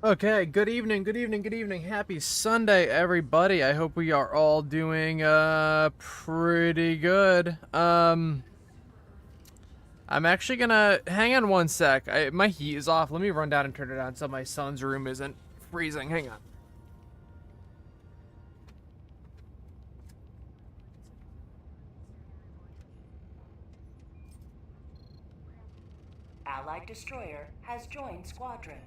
Okay, good evening, good evening, good evening. Happy Sunday, everybody. I hope we are all doing pretty good. I'm actually gonna hang on one sec. My heat is off. Let me run down and turn it on so my son's room isn't freezing. Hang on. Allied destroyer has joined squadron.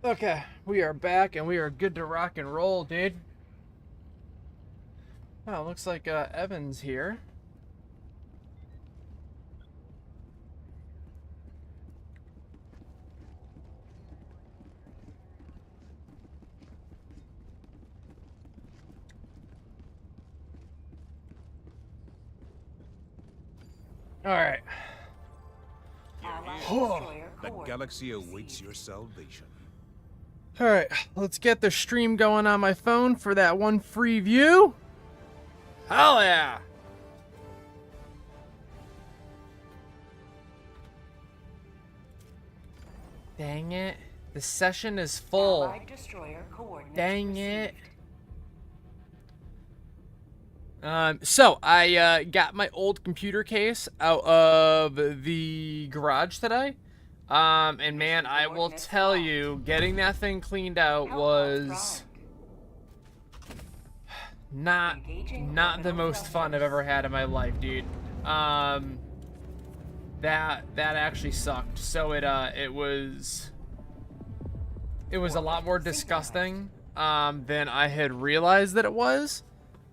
Okay, we are back and we are good to rock and roll, dude. Oh, looks like Evan's here. All right. Allied Oh. destroyer The coordinates galaxy awaits received. your salvation. All right, let's get the stream going on my phone for that one free view. Hell yeah! Dang it. The session is full. Allied destroyer coordinates Dang it. received. So I got my old computer case out of the garage today. And man, I will tell you, getting that thing cleaned out was not the most fun I've ever had in my life, dude. That actually sucked. So it was a lot more disgusting than I had realized that it was.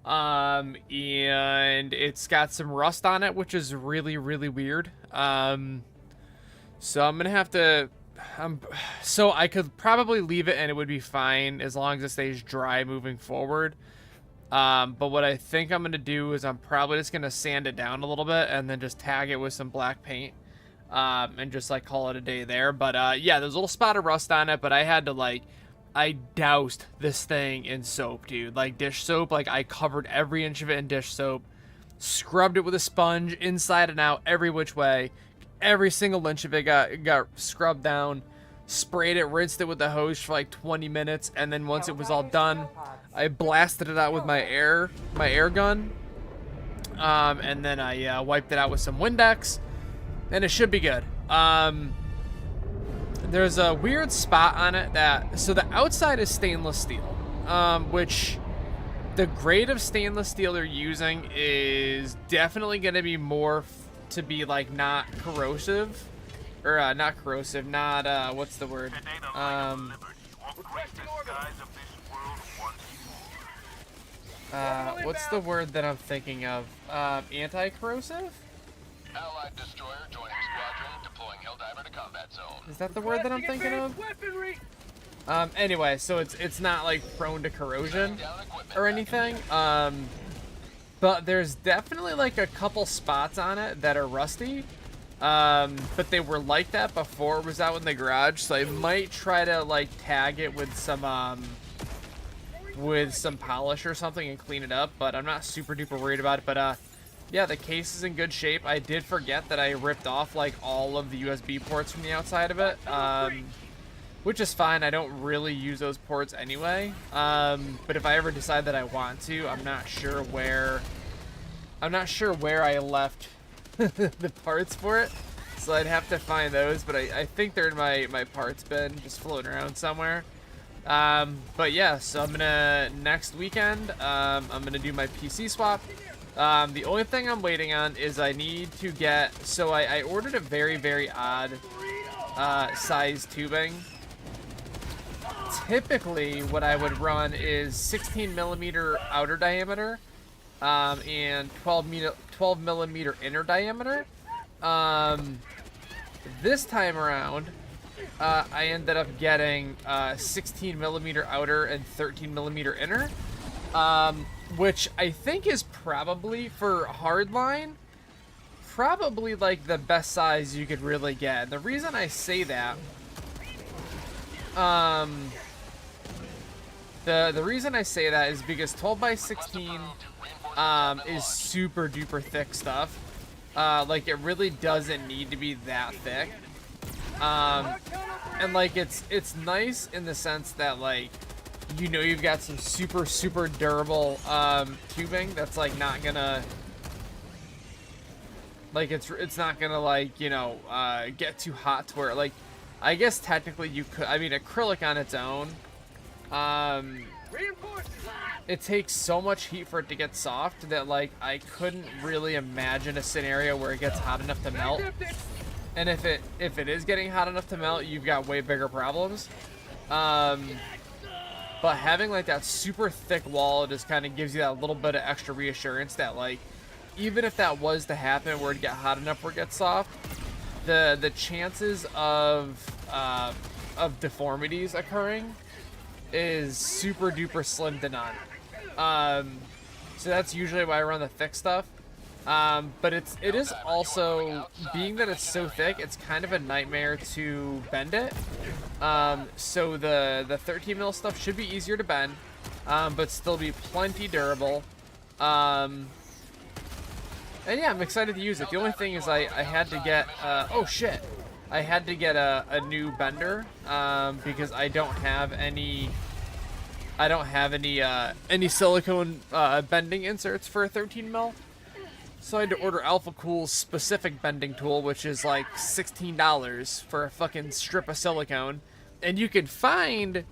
And it's got some rust on it, which is really, really weird. So I'm gonna have to, so I could probably leave it and it would be fine as long as it stays dry moving forward. But what I think I'm gonna do is I'm probably just gonna sand it down a little bit and then just tag it with some black paint. And just like call it a day there. But yeah, there's a little spot of rust on it, but I had to I doused this thing in soap, dude. Like dish soap. Like I covered every inch of it in dish soap, scrubbed it with a sponge inside and out, every which way. Every single inch of it got scrubbed down, sprayed it, rinsed it with the hose for like 20 minutes, and then once it was all done, I blasted it out with my air gun. And then I wiped it out with some Windex, and it should be good. There's a weird spot on it so the outside is stainless steel, which the grade of stainless steel they're using is definitely going to be more to be like not corrosive, or not corrosive, not what's the word? What's the word that I'm thinking of? Anti-corrosive? Allied destroyer joining squadron, deploying Helldiver to combat zone. Is that the word that I'm thinking of? Anyway, so it's not like prone to corrosion or anything. But there's definitely like a couple spots on it that are rusty. But they were like that before it was out in the garage, so I might try to like tag it with some polish or something and clean it up, but I'm not super duper worried about it. But yeah, the case is in good shape. I did forget that I ripped off like all of the USB ports from the outside of it, which is fine. I don't really use those ports anyway. But if I ever decide that I want to, I'm not sure where I left the parts for it, so I'd have to find those. But I think they're in my parts bin, just floating around somewhere. But yeah, so I'm gonna next weekend. I'm gonna do my PC swap. The only thing I'm waiting on is I need to get. So I ordered a very, very odd size tubing. Typically, what I would run is 16 millimeter outer diameter, and 12 millimeter inner diameter. This time around, I ended up getting 16 millimeter outer and 13 millimeter inner, which I think is probably for hardline, probably like the best size you could really get. And the reason I say that The reason I say that is because 12 by 16 is super duper thick stuff. Like it really doesn't need to be that thick. And like it's nice in the sense that like you know you've got some super durable tubing that's like not gonna like it's not gonna like, you know, get too hot to where like I guess technically you could, I mean acrylic on its own it takes so much heat for it to get soft that like I couldn't really imagine a scenario where it gets hot enough to melt. And if it is getting hot enough to melt, you've got way bigger problems. But having like that super thick wall just kind of gives you that little bit of extra reassurance that like even if that was to happen where it get hot enough where it gets soft, the chances of deformities occurring is super duper slim to none. So that's usually why I run the thick stuff. But it is also, being that it's so thick, it's kind of a nightmare to bend it. So the 13 mil stuff should be easier to bend, but still be plenty durable. And yeah, I'm excited to use it. The only thing is I had to get, oh shit. I had to get a new bender, because I don't have any silicone, bending inserts for a 13 mil. So I had to order Alpha Cool's specific bending tool, which is like $16 for a fucking strip of silicone. And you can find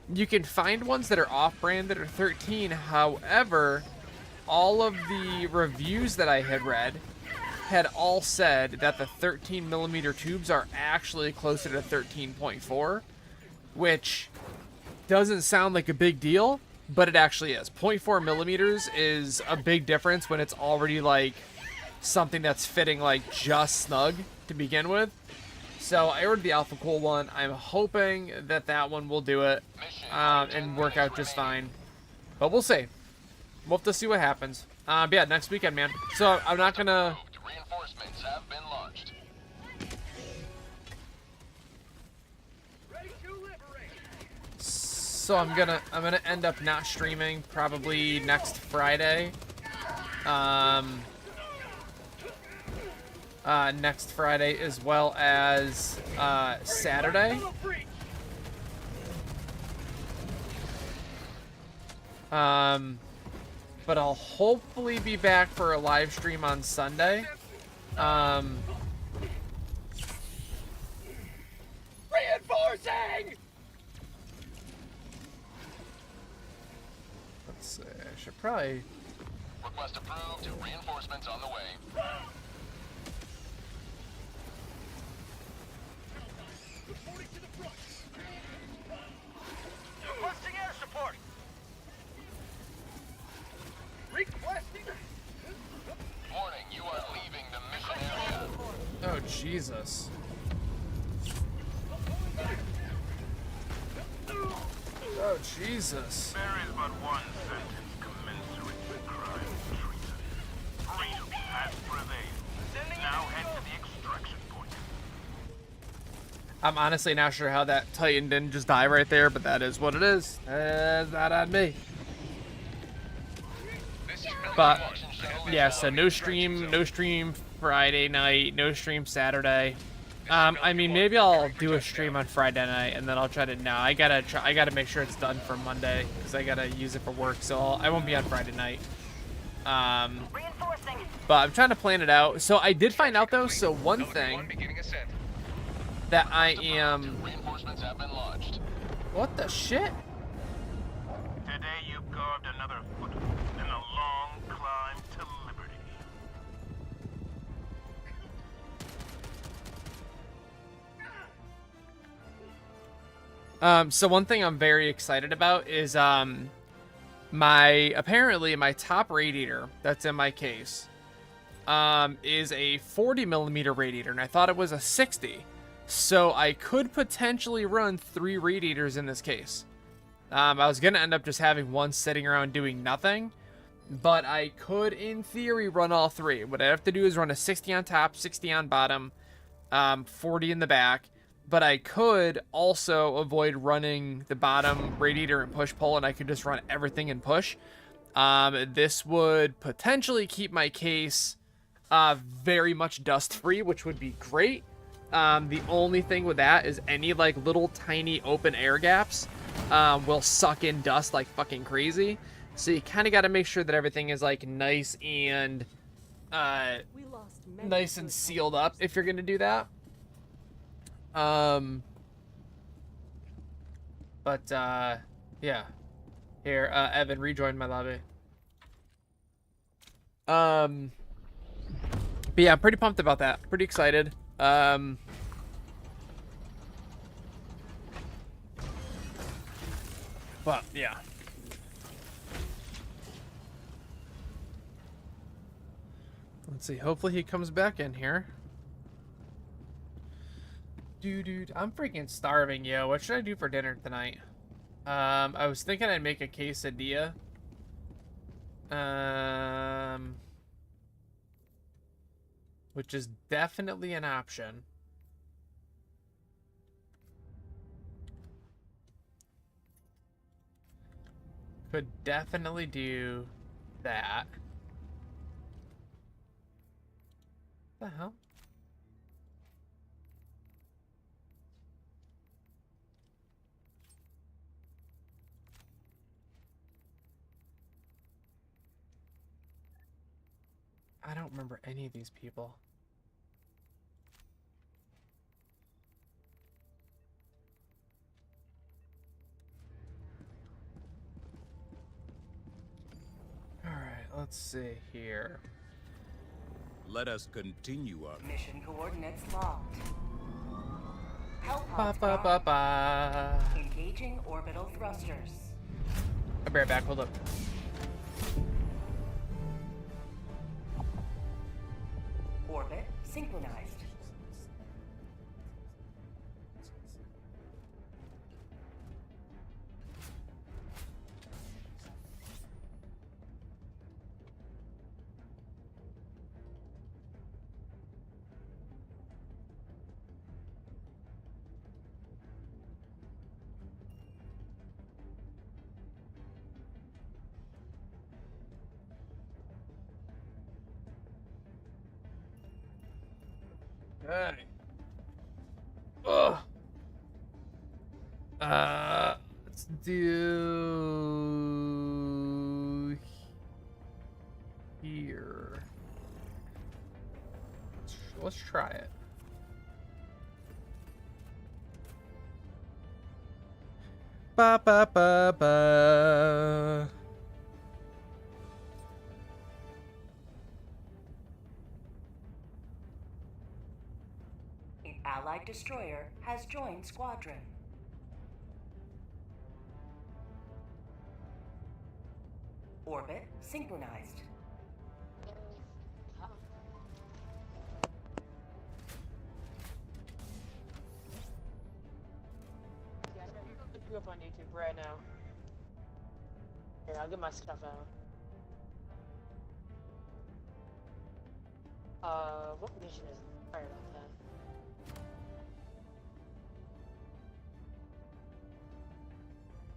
ones that are off-brand that are 13. However, all of the reviews that I had read had all said that the 13 millimeter tubes are actually closer to 13.4, which doesn't sound like a big deal, but it actually is. 0.4 millimeters is a big difference when it's already like something that's fitting like just snug to begin with. So I ordered the Alpha Cool one. I'm hoping that one will do it and work out just fine. But we'll see. We'll have to see what happens. But yeah, next weekend, man. So I'm not gonna... Reinforcements have been launched. So I'm gonna end up not streaming probably next Friday. Next Friday as well as Saturday. But I'll hopefully be back for a live stream on Sunday. Reinforcing! Let's see, I should probably... Request approved. Reinforcements on the way. Requesting air support. Warning, you are leaving the mission area. Oh, Jesus. Oh, Jesus. There is but one sentence commensurate with crime and treason. Freedom has prevailed. Now head to the extraction point. I'm honestly not sure how that Titan didn't just die right there, but that is what it is. It's not on me. But yeah, so no stream Friday night, no stream Saturday. I mean, maybe I'll do a stream on Friday night, and then I'll try to. No, I gotta make sure it's done for Monday because I gotta use it for work. So I won't be on Friday night. But I'm trying to plan it out. So I did find out though. So one thing that I am. Reinforcements have been launched. What the shit? Today you carved another foothold in a long climb to liberty. So one thing I'm very excited about is apparently my top radiator that's in my case is a 40 millimeter radiator, and I thought it was a 60. So I could potentially run 3 radiators in this case. I was gonna end up just having one sitting around doing nothing, but I could in theory run all 3. What I have to do is run a 60 on top, 60 on bottom, 40 in the back. but I could also avoid running the bottom radiator and push pull, and I could just run everything in push. This would potentially keep my case very much dust free, which would be great. The only thing with that is any like little tiny open air gaps will suck in dust like fucking crazy. So you kind of got to make sure that everything is like nice and sealed up if you're gonna do that. Yeah. Here, Evan, rejoin my lobby. But yeah, I'm pretty pumped about that. Pretty excited. But yeah. Let's see. Hopefully he comes back in here. Dude, I'm freaking starving, yo. What should I do for dinner tonight? I was thinking I'd make a quesadilla. Which is definitely an option. Could definitely do that. What the hell? I don't remember any of these people. All right, let's see here. Let us continue our Mission coordinates locked. Help Ba pods ba ba ba. engaging orbital thrusters. I'll be right back. Hold up. Orbit synchronized. Hey. Ugh. Let's do here. Let's try it. Ba ba ba ba. Allied destroyer has joined squadron. Orbit synchronized. Yeah, I'm gonna look you up on YouTube right now. Here, I'll get my stuff out. What mission is it? Sorry about that.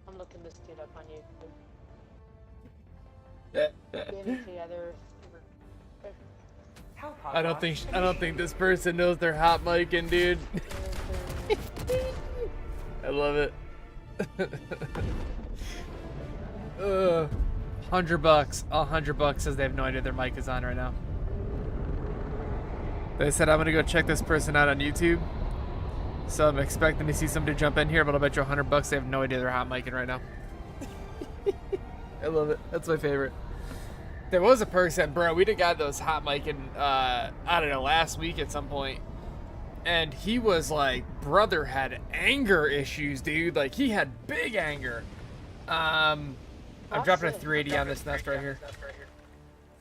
I'm looking this kid up on YouTube. Get it together. Help I don't think this person knows they're hot micing, dude. I love it. $100. $100 says they have no idea their mic is on right now. They said I'm gonna go check this person out on YouTube. So I'm expecting to see somebody jump in here, but I'll bet you $100 they have no idea they're hot micing right now. I love it. That's my favorite. There was a person, bro, we done got those hot micing, I don't know, last week at some point. And he was like, brother had anger issues, dude. Like, he had big anger. I'm dropping a 380 on this nest right here.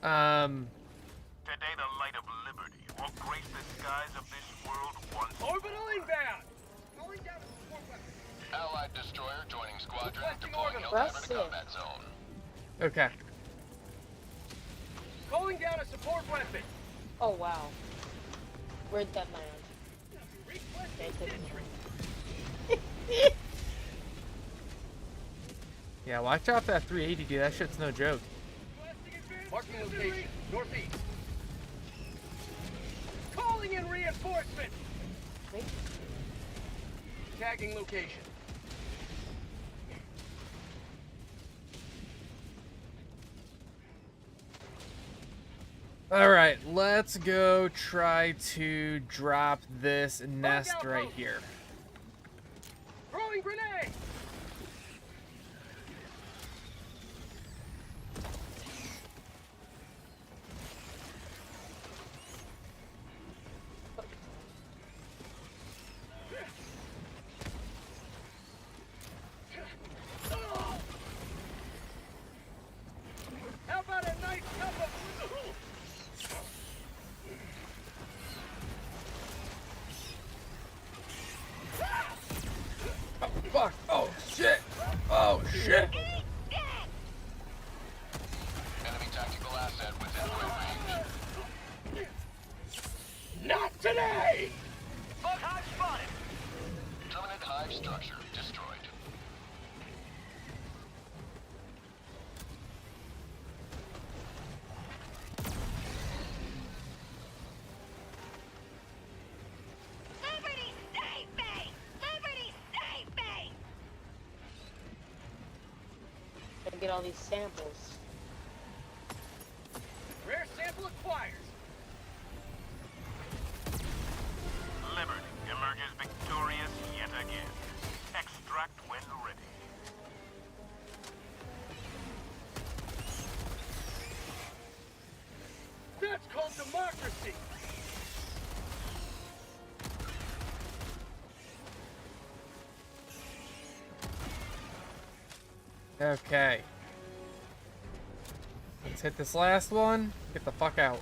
Today the light of liberty will grace the skies of this world once Orbital inbound! Going down to support weapon. Allied destroyer joining squadron, Requesting deploying orbital. Helldiver That's to it. combat zone. Okay. Calling down a support weapon. Oh wow. Where'd that land? Requesting They took it. entry. Yeah, watch out for that 380, dude. That shit's no joke. Marking location. Northeast. Calling in reinforcements. Wait. Tagging location. All right, let's go try to drop this nest right here. Throwing grenade. How about a nice cup of... Fuck! Oh shit! Oh shit! Enemy tactical asset within point range. Not today! Bug hive spotted. Terminate hive structure destroyed. Liberty, save me! Liberty, save me! Gotta get all these samples. Rare sample acquired. Liberty emerges victorious yet again. Extract when ready. That's called democracy. Okay. Let's hit this last one. Get the fuck out.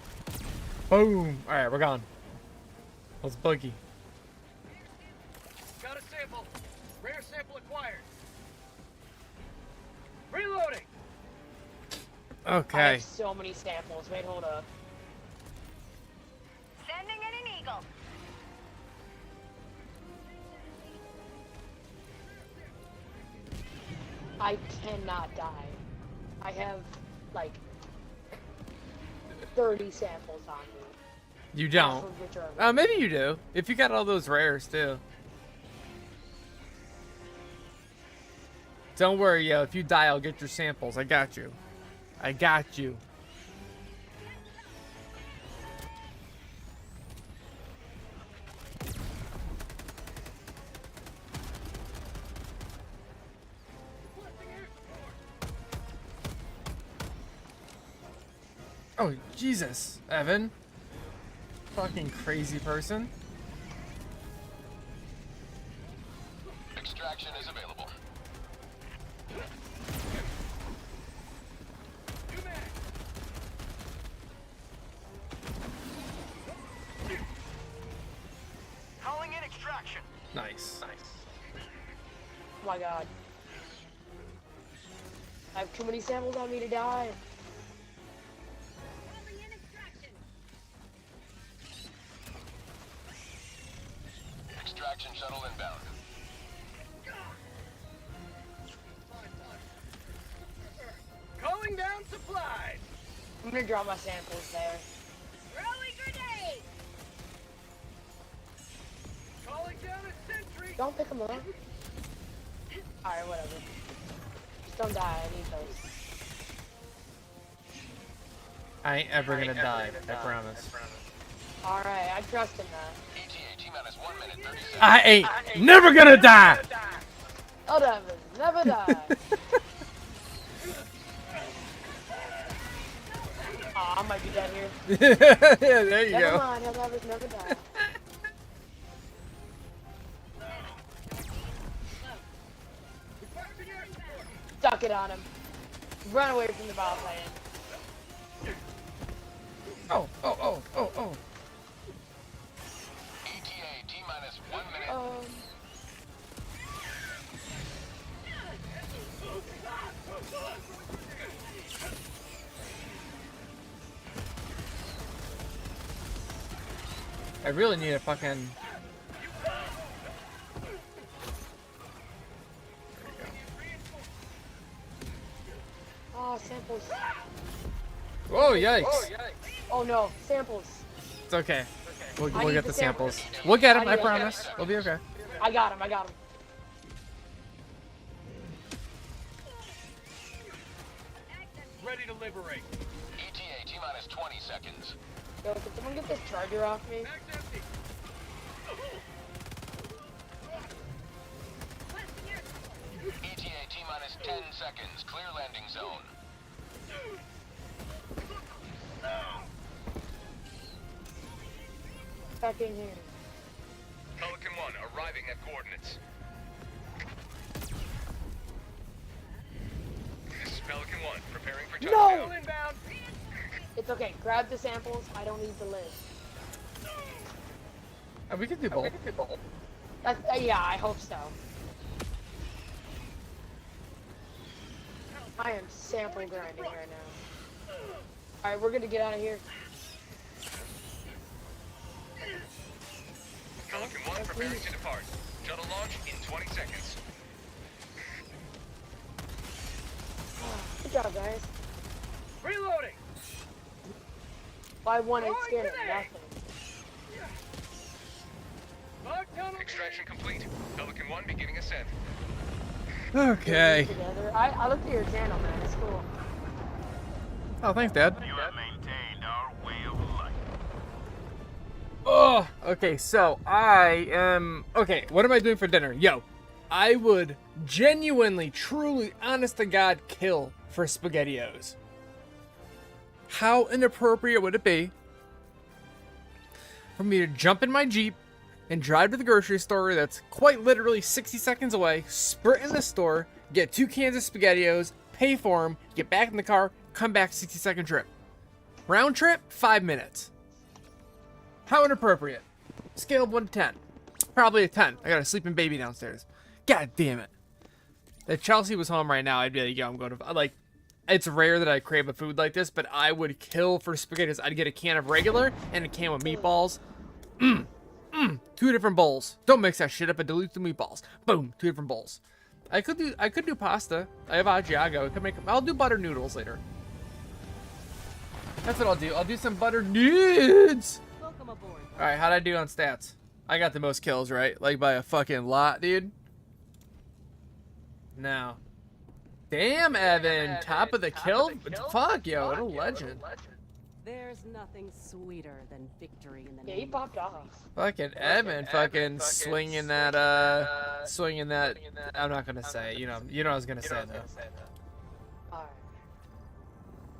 Boom! Alright, we're gone. Let's boogie. Got a sample. Rare sample acquired. Reloading. I Okay. have so many samples. Wait, hold up. Sending in an eagle. I cannot die. I have like 30 samples on me. You half don't. of which are Maybe you do. If you got all those rares too. Don't worry, yo. If you die, I'll get your samples. I got you. I got you. Oh, Jesus, Evan. Fucking crazy person. Extraction is available. Calling in extraction. Nice. oh my god. I have too many samples on me to die. Extraction shuttle inbound. Calling down supplies. I'm gonna draw my samples there. Throwing grenade! Calling down a sentry. Don't pick them up. Alright, whatever. Just don't die. I need those. I ain't ever gonna die. I promise. Alright, I trust in that. ETA T-minus 1 minute 30 seconds. I ain't never gonna die. Oh, Devin, never die. Aw, I might be dead here. Yeah, there you Never go. mind, he'll never die. Duck it on him. Run away from the ball plan. Oh, oh, oh, oh, oh. ETA T-minus 1 minute. I really need a fucking. samples. Whoa, yikes. Oh no, samples. It's okay. We'll I need get the the samples. samples. We'll get them, I need- promise. We'll be okay. I got him. Ready to liberate. ETA T-minus 20 seconds. Yo, can someone get this charger off me? Mag's empty. ETA T-minus 10 seconds. Clear landing zone. Back in here. Pelican 1 arriving at coordinates. This is Pelican 1 preparing for No! touchdown. Inbound. It's okay. Grab the samples. I don't need to live. We can do both. Yeah, I hope so. I am sample grinding right now. Alright, we're gonna get out of here. Pelican 1 preparing to depart. Shuttle launch in 20 seconds. Good job, guys. Reloading. Why one ain't Throwing scared of grenade. nothing. Bug tunnel. Extraction complete. Pelican 1 beginning ascent. Okay. Together. I looked at your channel, man. It's cool. Oh, thanks, Dad. You have maintained our way of life. Oh, okay, so I am... Okay, what am I doing for dinner? Yo, I would genuinely, truly, honest to God, kill for SpaghettiOs. How inappropriate would it be for me to jump in my Jeep and drive to the grocery store that's quite literally 60 seconds away, sprint in the store, get 2 cans of SpaghettiOs, pay for them, get back in the car, come back 60-second trip. Round trip, 5 minutes. How inappropriate. Scale of 1 to 10. Probably a 10. I got a sleeping baby downstairs. God damn it. If Chelsea was home right now, I'd be like, yo, I'm going to... Like, it's rare that I crave a food like this, but I would kill for SpaghettiOs. I'd get a can of regular and a can with meatballs. 2 different bowls. Don't mix that shit up and dilute the meatballs. Boom, 2 different bowls. I could do pasta. I have Asiago. I'll do butter noodles later. That's what I'll do. I'll do some butter nudes. Welcome aboard. All right, how'd I do on stats? I got the most kills, right? Like by a fucking lot, dude. Now, damn, Evan, top of the kill. Fuck, yo, what a legend. There's nothing sweeter than victory in the Yeah, he name. popped off. Fucking Evan, fucking swinging that. I'm not gonna say. You know what I was gonna say though. Alright.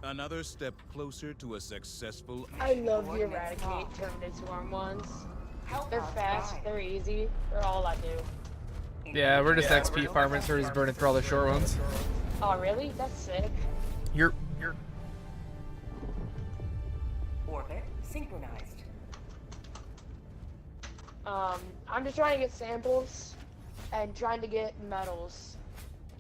Another step closer to a successful. I love the Eradicate Terminator Swarm ones. They're fast, they're easy, they're all I do. Yeah, we're just XP farmers, so we're just burning through all the short ones. Oh, really? That's sick. You're. Orbit synchronized. I'm just trying to get samples and trying to get medals.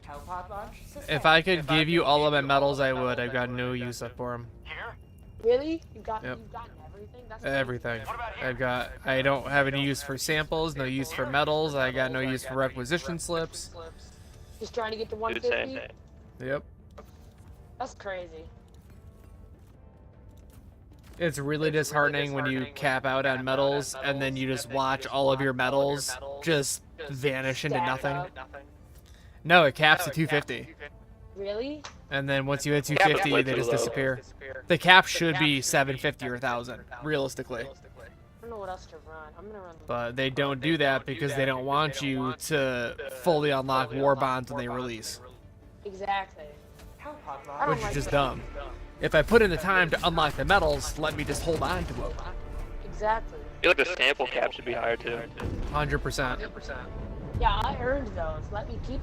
Hellpod launch suspended. If I could give you all of my medals, I would. I've got no use for them. Here? Really? You've Yep. gotten everything? That's Everything. I don't have any use for samples, no use for medals. I got no use for requisition slips. Just trying to get to 150? Yep. That's crazy. It's really disheartening when you cap out on medals and then you just watch all of your medals just vanish into Stack nothing. up. No, it caps at 250. Really? And then once you hit 250, they just disappear. The cap should be 750 or 1,000, realistically. I don't know what else to run. I'm gonna run. But they don't do that because they don't want you to fully unlock war bonds when they release, Exactly. Hellpod I launch. don't which is like just that. dumb. If I put in the time to unlock the medals, let me just hold on to them. Exactly. I feel like the sample cap should be higher too. 100%. Yeah, I earned those. Let me keep.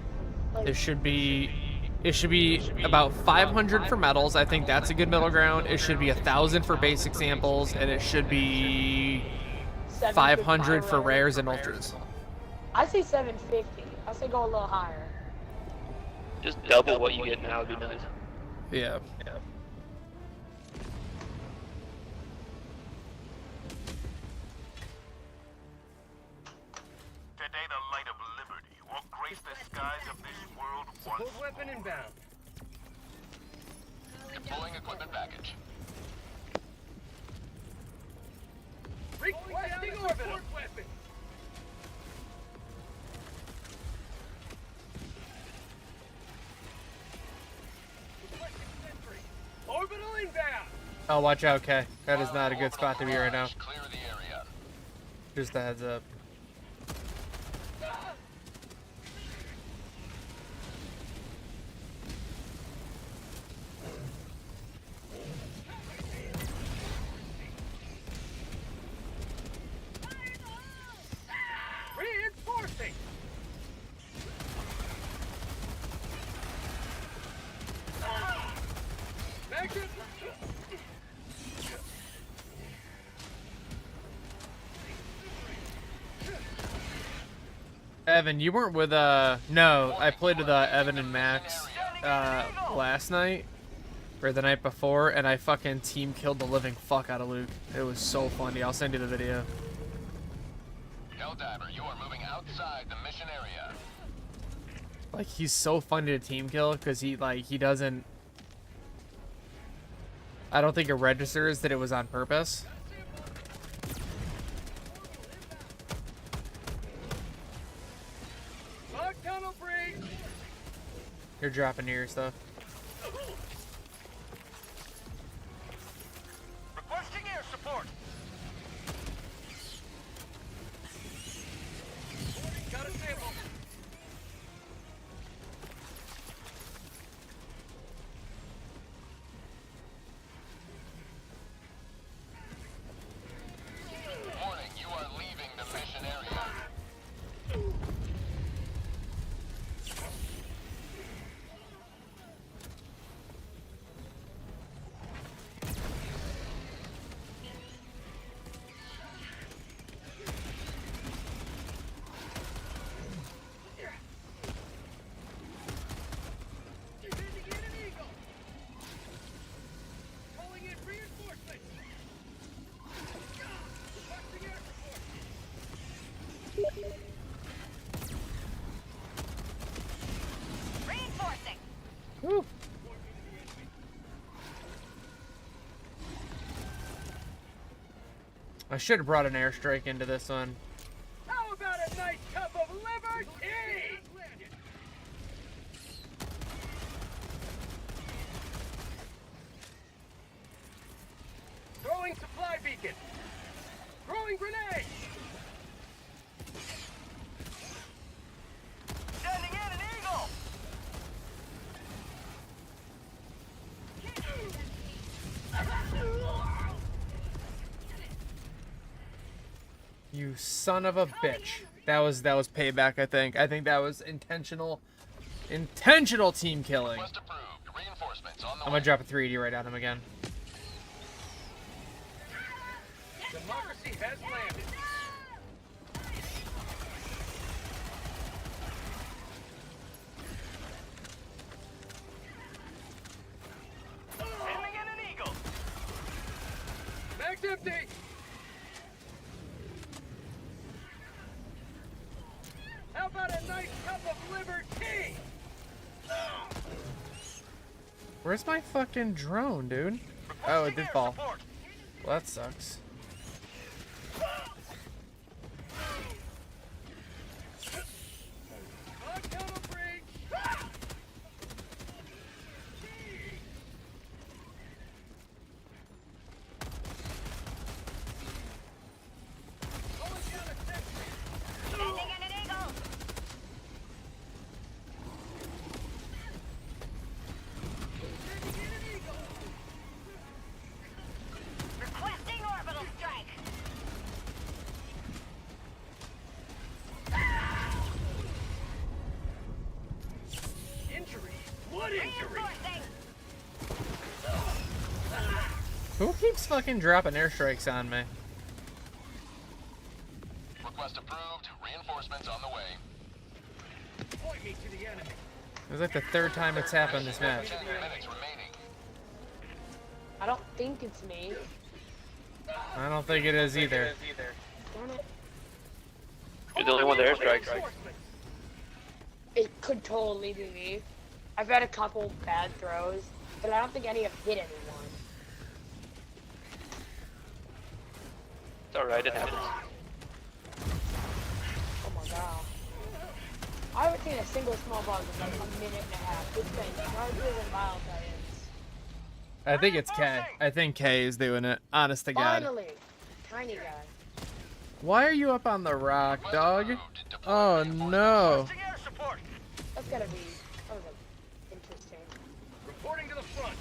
Like, It should be about 500 for medals. I think that's a good middle ground. It should be 1,000 for basic samples, and it should be 500 for rares and ultras. I say 750. I say go a little higher. Just double what you get now would be nice. Yeah. Today the light of liberty will grace the skies of this world once Support weapon inbound. Deploying equipment package. Requesting orbital. Weapon. Requesting sentry. Orbital inbound. Oh, watch out, Kay. That is not a good spot to be right now. Clear the area. Just a heads up. Reinforcing. Magnet. Evan, you weren't with no, I played with Evan and Max last night or the night before, and I fucking team killed the living fuck out of Luke. It was so funny. I'll send you the video. Helldiver, you are moving outside the mission area. Like, he's so funny to team kill because he doesn't. I don't think it registers that it was on purpose. Log tunnel breach. You're dropping near your stuff. Requesting air support. Got a sample. Warning, you are leaving the mission area. Sending in an eagle. Calling in reinforcements. Requesting air support. Reinforcing. Woo. I should have brought an airstrike into this one. How about a nice cup of liberty? Throwing supply beacon. Throwing grenade. Sending in an eagle. You son of a bitch. That was payback, I think. I think that was intentional team killing. Request approved. Reinforcements on the I'm way. gonna drop a 3D right on him again. Democracy has landed. Sending in an eagle. Mag's empty. How about a nice cup of liberty? Where's my fucking drone, dude? Oh, it did fall. Well, that sucks. Log tunnel breach. Going down a sentry. Sending in an eagle. Sending in an eagle. Requesting orbital strike. Injury. What injury? Reinforcing. Who keeps fucking dropping airstrikes on me? Request approved. Reinforcements on the way. Point me to the enemy. It was like the third time it's happened this match. 10 minutes remaining. I don't think it's me. I don't think it is either. Darn it. You're the only one with airstrikes. It could totally be me. I've had a couple bad throws. But I don't think any have hit anyone. It's alright, it happens. Oh my god. I haven't seen a single small bug in like a minute and a half. It's been Chargers and Wild Titans. I think it's K. I think K is doing it. Honest to God. Finally! Tiny guy. Why are you up on the rock, dog? Oh no. Requesting air support. That's gotta be. That was interesting. Reporting to the front.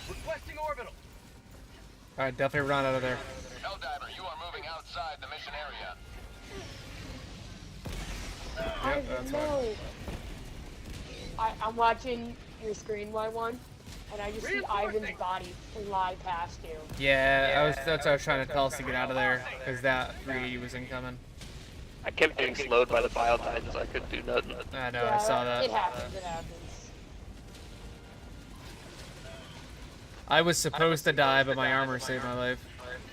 Requesting orbital. Alright, definitely run out of there. Helldiver, you are moving outside the mission area. I that's know. I'm watching your screen, Y1, and I just see Ivan's body fly past you. Yeah, that's what I was trying to tell us to get out of there, because that 380 was incoming. I kept getting slowed by the Bile Titans, I couldn't do nothing. I know, Yeah, I saw that. It happens, it happens. I was supposed to die, but my armor saved my life.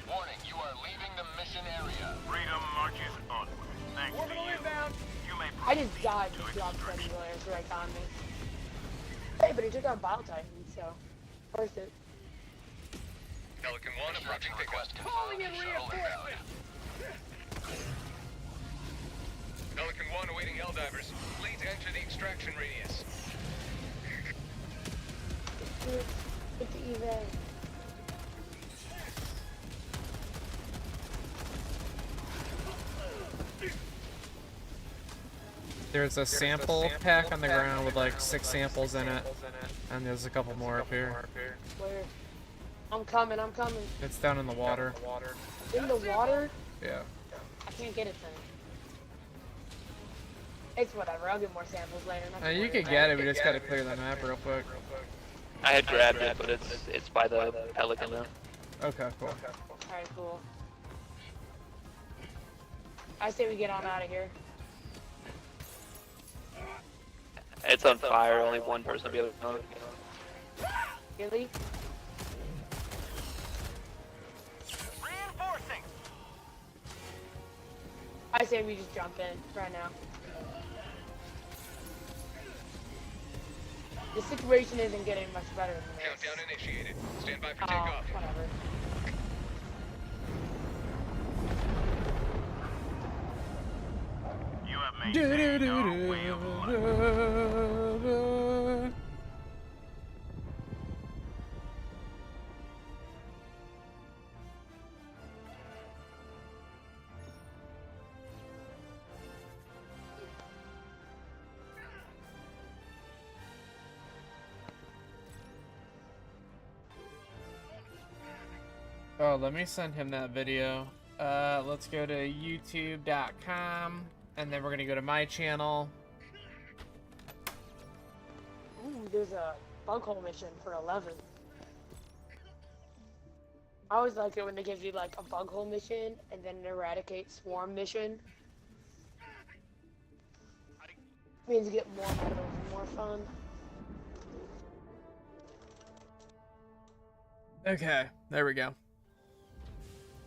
Warning, you are leaving the mission area. Freedom marches onward. Thanks to Orbital you. inbound. You may I just died and dropped Freddy Blair's right on me. Hey, but he took out Bile Titan, so worth it. Pelican 1 approaching request Calling in confirmed. Shuttle inbound. reinforcements. Pelican 1 awaiting Helldivers. Please enter the extraction radius. It's even. There's a sample pack on the ground with like 6 samples in it, and there's a couple more up here. Where? I'm coming, I'm coming. It's down in the water. In the water? Yeah. I can't get it then. It's whatever, I'll get more samples later. not to You worry could about get it, we just gotta clear the map real quick. I had grabbed it, but it's by the Pelican now. Okay, cool. Alright, cool. I say we get on out of here. It's on fire, only one person will be able to know it. Really? Reinforcing. I say we just jump in right now. The situation isn't getting much better than this. Countdown initiated. Stand by for Oh, takeoff. whatever. You have maintained our way of life. Oh, let me send him that video. Let's go to youtube.com, and then we're gonna go to my channel. Ooh, there's a bug hole mission for 11. I always like it when they give you like a bug hole mission and then an eradicate swarm mission. Means you get more medals and more fun. Okay, there we go.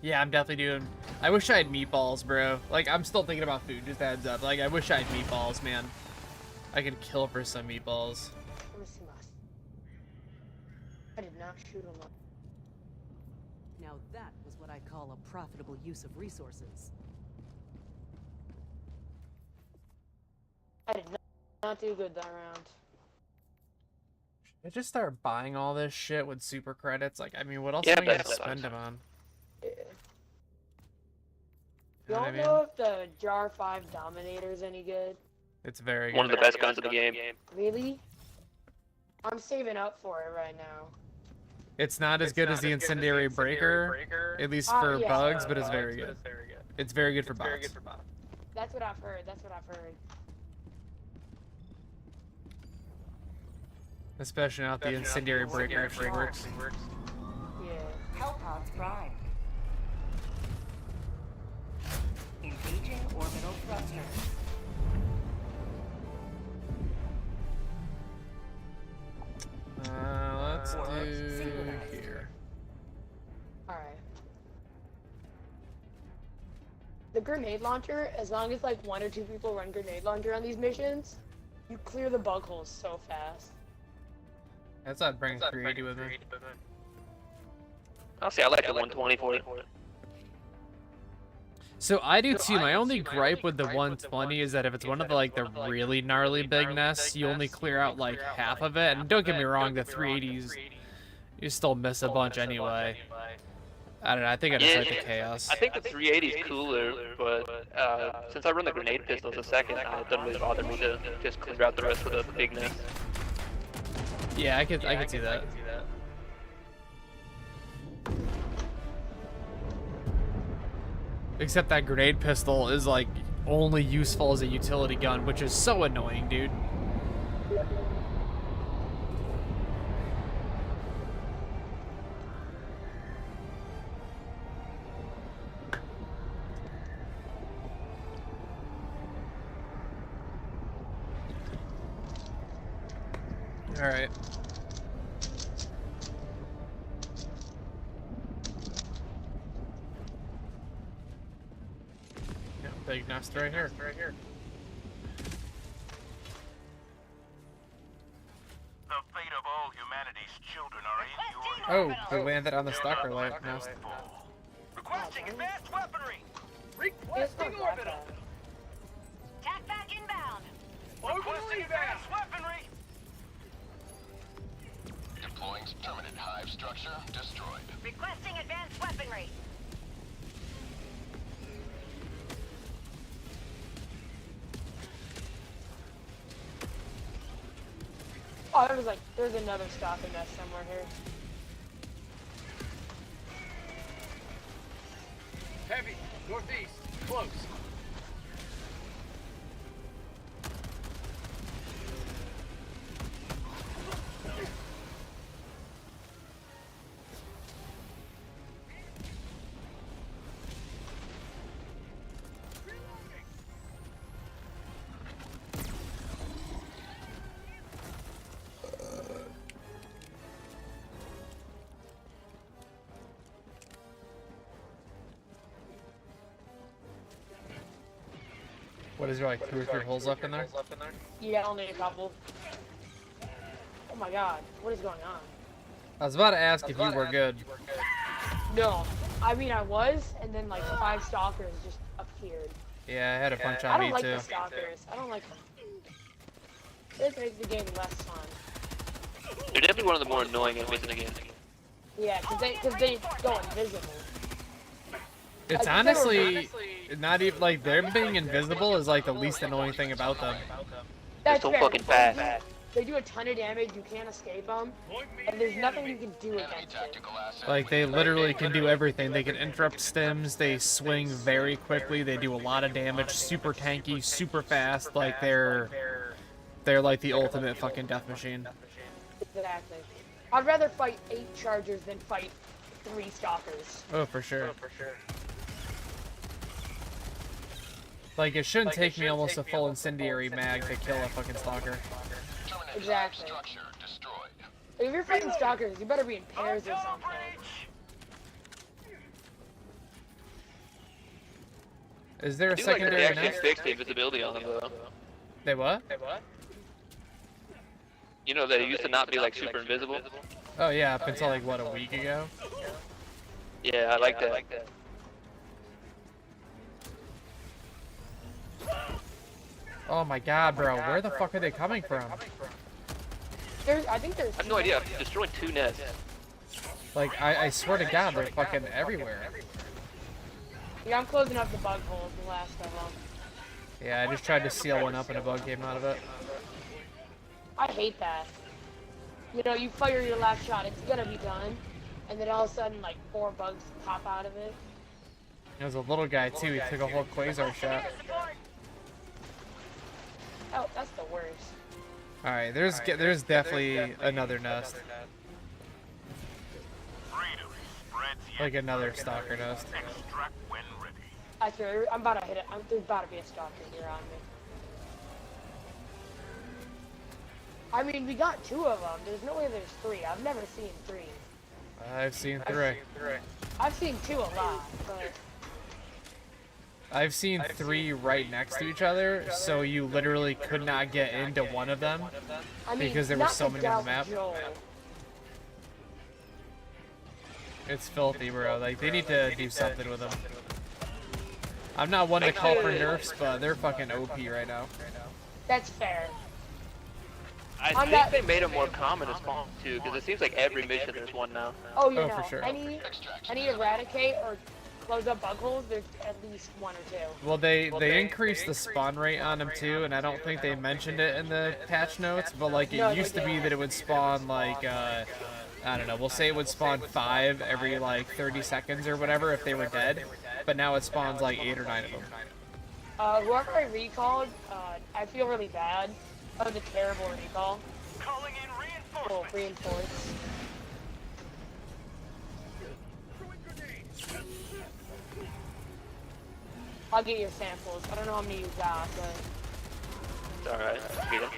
Yeah, I'm definitely doing. I wish I had meatballs, bro. Like, I'm still thinking about food, just a heads up. Like, I wish I had meatballs, man. I could kill for some meatballs. Let me see my. I did not shoot him up. Now that was what I call a profitable use of resources. I did not do good that round. Should I just start buying all this shit with super credits? Like, I mean, what else Yeah, am I gonna that's spend fine. them on? Yeah. You know what I Don't mean? know if the Jar 5 Dominator is any good. It's very good. One of the best guns in the game. Really? I'm saving up for it right now. It's not as good as the Incendiary Breaker, at least for yeah. bugs, but it's very good. It's very good for bots. That's what I've heard. That's what I've heard. Especially not the Incendiary Breaker actually works. Yeah. Hellpods prime. Engaging orbital thruster. Let's do here. Alright. The grenade launcher, as long as like 1 or 2 people run grenade launcher on these missions, you clear the bug holes so fast. That's not bringing 380 with me. Honestly, I like the 120 for it. So I do too. My only gripe with the 120 is that if it's one of the like the really gnarly big nests, you only clear out like half of it. And don't get me wrong, the 380s, you still miss a bunch anyway. I don't know. I think I just like the chaos. I think the 380 is cooler, but since I run the grenade pistols a second, it doesn't really bother me to just clear out the rest of the big nest. Yeah, I could see that. Except that grenade pistol is like only useful as a utility gun, which is so annoying, dude. All right. Yeah, big nest right here. The fate of all humanity's children are in your Oh, we landed on the stalker nest. Requesting advanced weaponry. It's Requesting not orbital. bad. Tack back inbound. Requesting advanced weaponry. Deploying permanent hive structure destroyed. Requesting advanced weaponry. Oh, there's another stalker nest somewhere here. Heavy. Northeast. Close. What is there, like 2 or 3 holes left in there? Yeah, only a couple. Oh my god, what is going on? I was about to ask if you were good. No, I mean I was, and then like 5 stalkers just appeared. Yeah, I had a bunch I on don't me like too. the stalkers. I don't like them. This makes the game less fun. They're definitely one of the more annoying enemies in the game. Yeah, cause they go invisible. It's honestly not even like them being invisible is like the least annoying thing about them. They're That's so fair. fucking fast. They do a ton of damage. You can't escape them, and there's nothing you can do Enemy against it. tactical asset. Like they literally can do everything. They can interrupt stims. They swing very quickly. They do a lot of damage. Super tanky, super fast. Like they're like the ultimate fucking death machine. Exactly. I'd rather fight 8 chargers than fight 3 stalkers. Oh, for sure. Like it shouldn't take me almost a full incendiary mag to kill a fucking stalker. Permanent Exactly. hive structure destroyed. If you're fighting stalkers, you better be in pairs or something. Is there I a do like that they secondary actually nest? fixed the invisibility on them though. They what? You know that it used to not be like super invisible. Oh yeah, up until like what, a week ago? Yeah, I like that. Oh my god, bro, where the fuck are they coming from? I think there's. I have no idea. I've destroyed 2 nests. Like, I swear to god, they're fucking everywhere. Yeah, I'm closing up the bug holes, the last of them. Yeah, I just tried to seal one up and a bug came out of it. I hate that. You know, you fire your last shot, it's gonna be done, and then all of a sudden, like 4 bugs pop out of it. There's a little guy too, he took a whole quasar shot. Oh, that's the worst. Alright, there's definitely another nest. freedom spreads yet Like another stalker nest. extract when ready. I swear, I'm about to hit it. There's about to be a stalker here on me. I mean, we got 2 of them. There's no way there's 3. I've never seen 3. I've seen 3. I've seen 2 a lot, but I've seen 3 right next to each other, so you literally could not get into one of them I mean, because there were not so to many on doubt the map. Joel. It's filthy, bro. Like, they need to do something with them. I'm not one to call for nerfs, but they're fucking OP right now. That's fair. I I'm think not- they made it more common to spawn too, because it seems like every mission there's one now. Oh, you Oh, know, for sure. any eradicate or close up bug holes, there's at least 1 or 2. Well, they increased the spawn rate on them too, and I don't think they mentioned it in the patch notes, but like No, it they used to be didn't. that it would spawn like, I don't know, we'll say it would spawn 5 every like 30 seconds or whatever if they were dead, but now it spawns like 8 or 9 of them. Whoever I recalled, I feel really bad. That was a terrible recall. Calling in reinforcements. Well, reinforced. I'll get your samples. I don't know how many you got, but It's alright. Get it.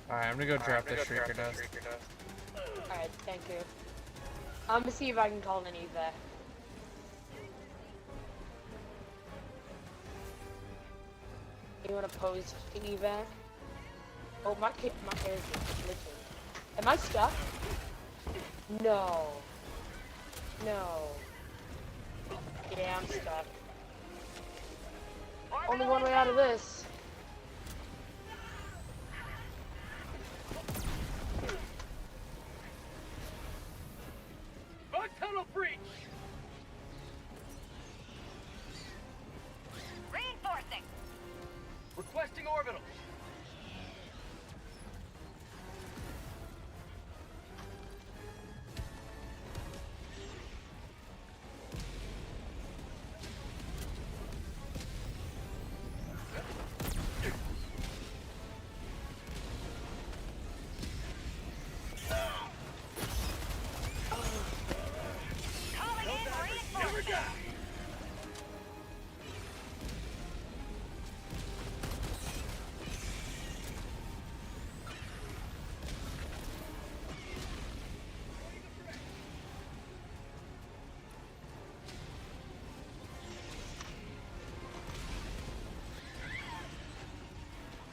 Alright, I'm gonna go drop this Shrieker dust. alright, thank you. I'm gonna see if I can call an evac. You wanna pose an evac? Oh, my hair is glitching. Am I stuck? No. No. Yeah, I'm stuck. Only one way out of this. Bug tunnel breach. Reinforcing. Requesting orbital. Calling in reinforcements.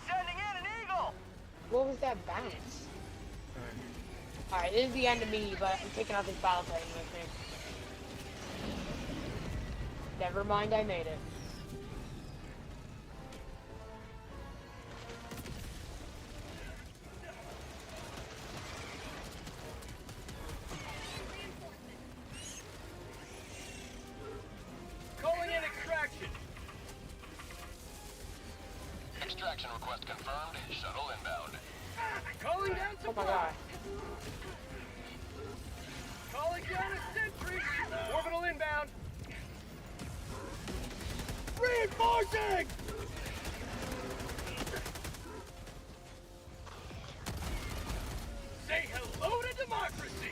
Sending in an eagle. What was that bounce? Alright, this is the end of me, but I'm taking out this battle titan with me. Never mind, I made it. Calling in extraction. Extraction request confirmed. Shuttle inbound. Calling down Oh my supply. god. Calling down a sentry. Orbital inbound. Reinforcing. Say hello to democracy.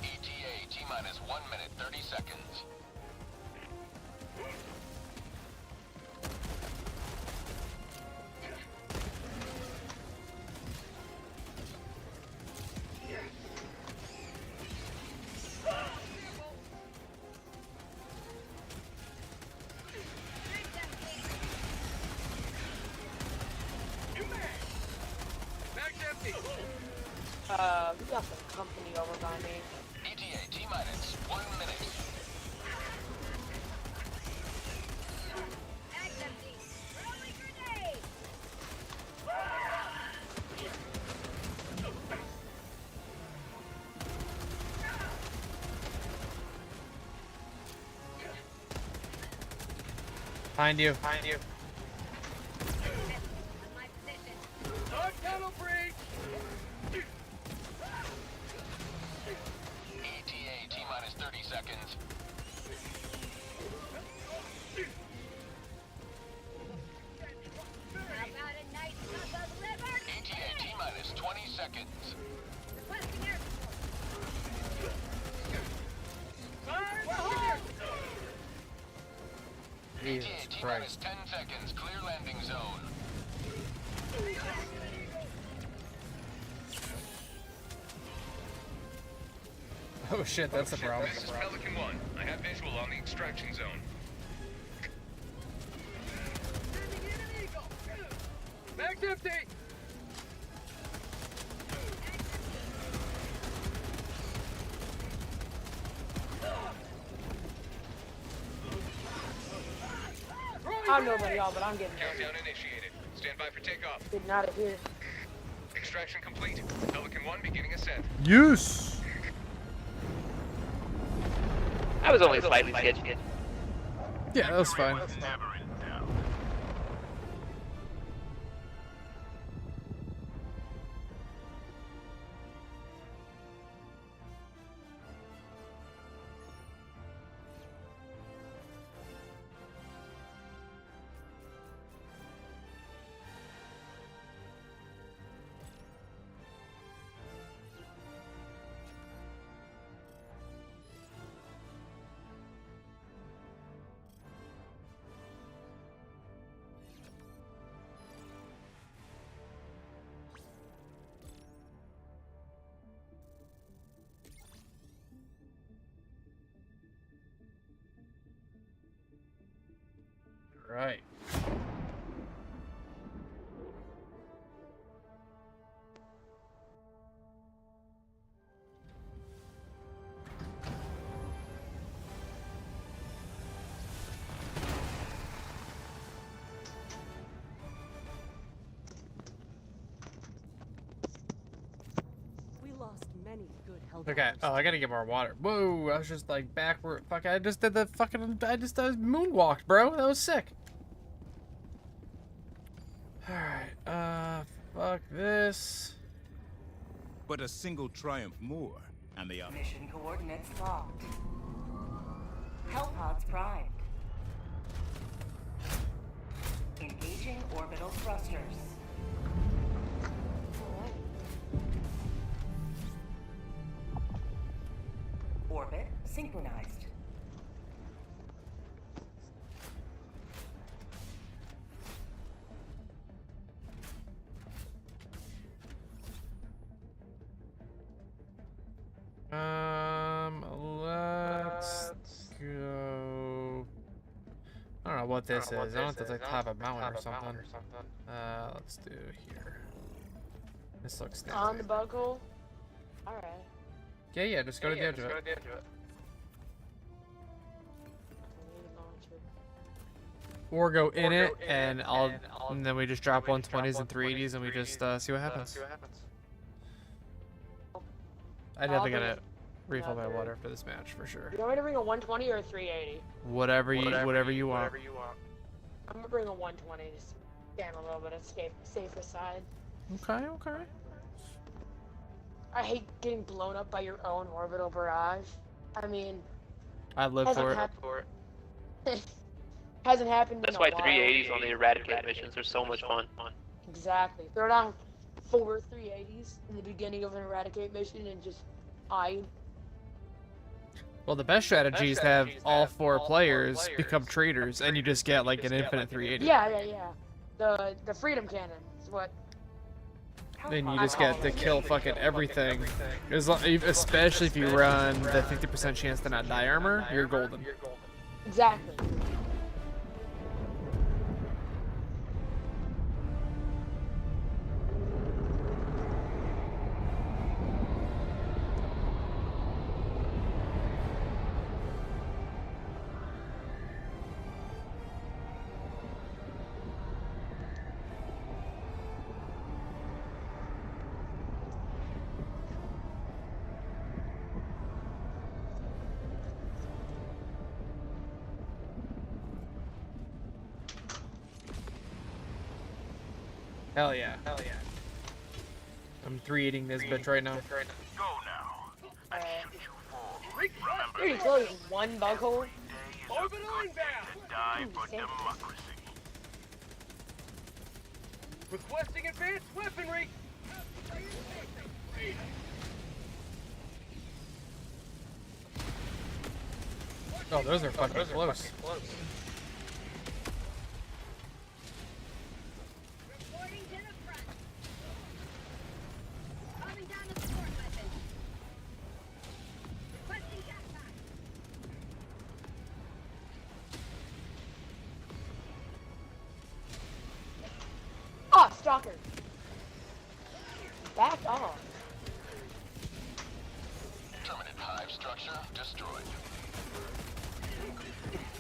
ETA T-minus 1 minute 30 seconds. Mag's empty. We got some company over by me. ETA T-minus 1 minute. Mag's empty. Throwing grenade. Find you. On my position. Bug tunnel breach. ETA T-minus 30 seconds. How about a nice snuggle liver? ETA T-minus 20 seconds. Requesting air support. Fire the air. Jesus ETA T-minus Christ. 10 seconds. Clear landing zone. Oh shit, that's the problem. This is Pelican 1. I have visual on the extraction zone. Sending in an eagle. Bag's empty. I don't know about y'all, but I'm getting Countdown initiated. Stand by for takeoff. getting out of here. Extraction complete. Pelican 1 beginning ascent. Use. I was only slightly sketchy. Yeah, that was fine. Never in doubt. Right. We lost many good Helldivers. Okay. Oh, I gotta get more water. Whoa, I was just like backward. Fuck, I just did the fucking. I just moonwalked, bro. That was sick. Alright, fuck this. But a single triumph more, and the Mission coordinates locked. Hellpods primed. Engaging orbital thrusters. Orbit synchronized. Let's go. I don't know what this is. I don't know if it's like top of a mountain or something. Let's do here. This looks nice. On the bug hole? Alright. Yeah, just go to the edge of it. Or go in it, and and then we just drop 120s and 380s, and we just see what happens. I definitely gotta refill my water after this match for sure. You want me to bring a 120 or a 380? Whatever you want. I'm gonna bring a 120 to stand a little bit of safer side. Okay. I hate getting blown up by your own orbital barrage. I mean, I live for it. Hasn't happened That's in a why while. 380s on the Eradicate missions are so much fun. Exactly. Throw down 4 380s in the beginning of an Eradicate mission and just hide. Well, the best strategy is to have all 4 players become traitors, and you just get like an infinite 380. Yeah. The Freedom Cannon is what. Then you just get to kill fucking everything. Especially if you run the 50% chance to not die armor, you're golden. Exactly. Hell yeah. I'm 380ing this bitch right now. Go now. I shoot you fall. There you go, one bug hole. Orbital inbound. Die for Same. democracy. Requesting advanced weaponry. Oh, those are fucking close. Reporting to the front. Calling down a support weapon. Shocker. Back off. Terminate hive structure destroyed.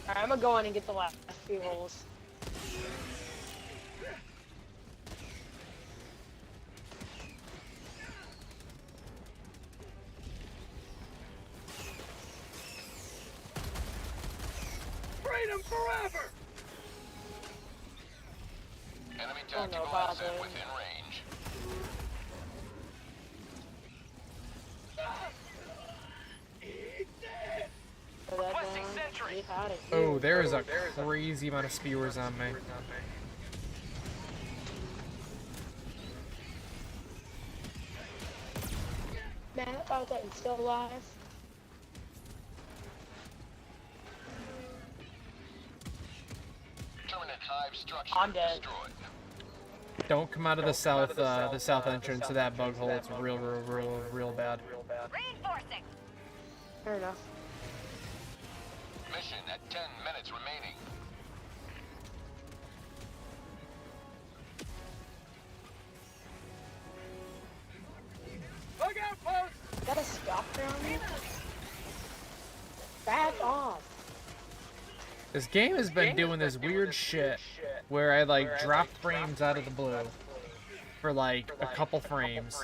Alright, I'm gonna go in and get the last few holes. Freedom forever! Enemy Oh, no, tactical bother. asset within range. Throw that down. Get out of here. Oh, there is a crazy amount of spewers on me. Man, I thought that was still alive. Terminate hive structure I'm dead. destroyed. Don't come out of the south entrance of that bug hole. It's real bad. Reinforcing. Fair enough. Mission at 10 minutes remaining. Look out, post! Is that a stop around here? Back off. This game has been doing this weird shit where I like drop frames out of the blue for like a couple frames,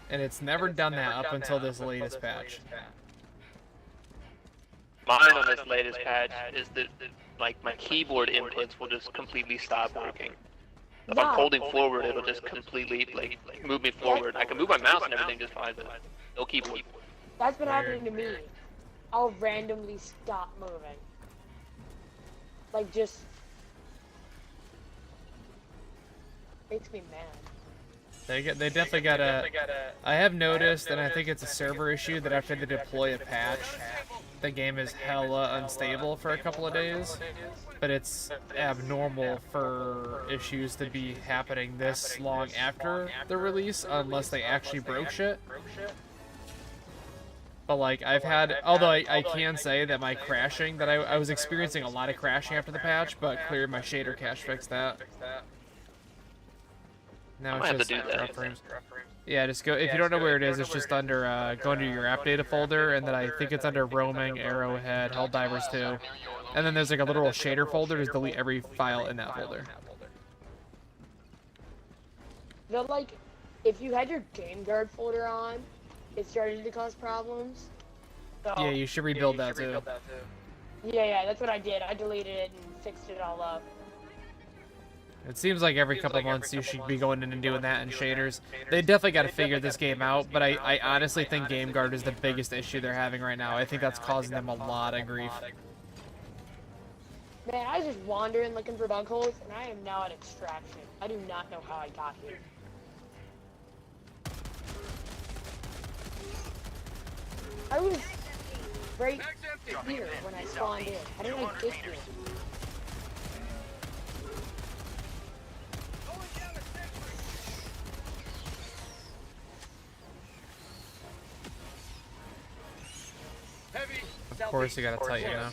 and it's never done that up until this latest patch. Mine on this latest patch is that like my keyboard inputs will just completely stop working. If I'm holding forward, it'll just completely like move me forward. I can move my mouse and everything just fine, but no keyboard. That's been happening to me. I'll randomly stop moving. Like, just makes me mad. They definitely got a. I have noticed, and I think it's a server issue, that after they deploy a patch, the game is hella unstable for a couple of days. But it's abnormal for issues to be happening this long after the release, unless they actually broke shit. But like, I've had, although I can say that my crashing, that I was experiencing a lot of crashing after the patch, but cleared my shader cache fixed that. Now I might it's have to just do that. drop frames. Yeah, just go, if you don't know where it is, it's just under, go into your app data folder, and then I think it's under roaming, arrowhead, Helldivers 2. And then there's like a literal shader folder, just delete every file in that folder. But like, if you had your Game Guard folder on, it started to cause problems. So, Yeah, you should rebuild that too. yeah, that's what I did. I deleted it and fixed it all up. It seems like every couple months you should be going in and doing that in shaders. They definitely got to figure this game out, but I honestly think Game Guard is the biggest issue they're having right now. I think that's causing them a lot of grief. Man, I was just wandering looking for bug holes, and I am now at extraction. I do not know how I got here. I was right here when I spawned in. How did I get here? Heavy. Of course you gotta tighten now.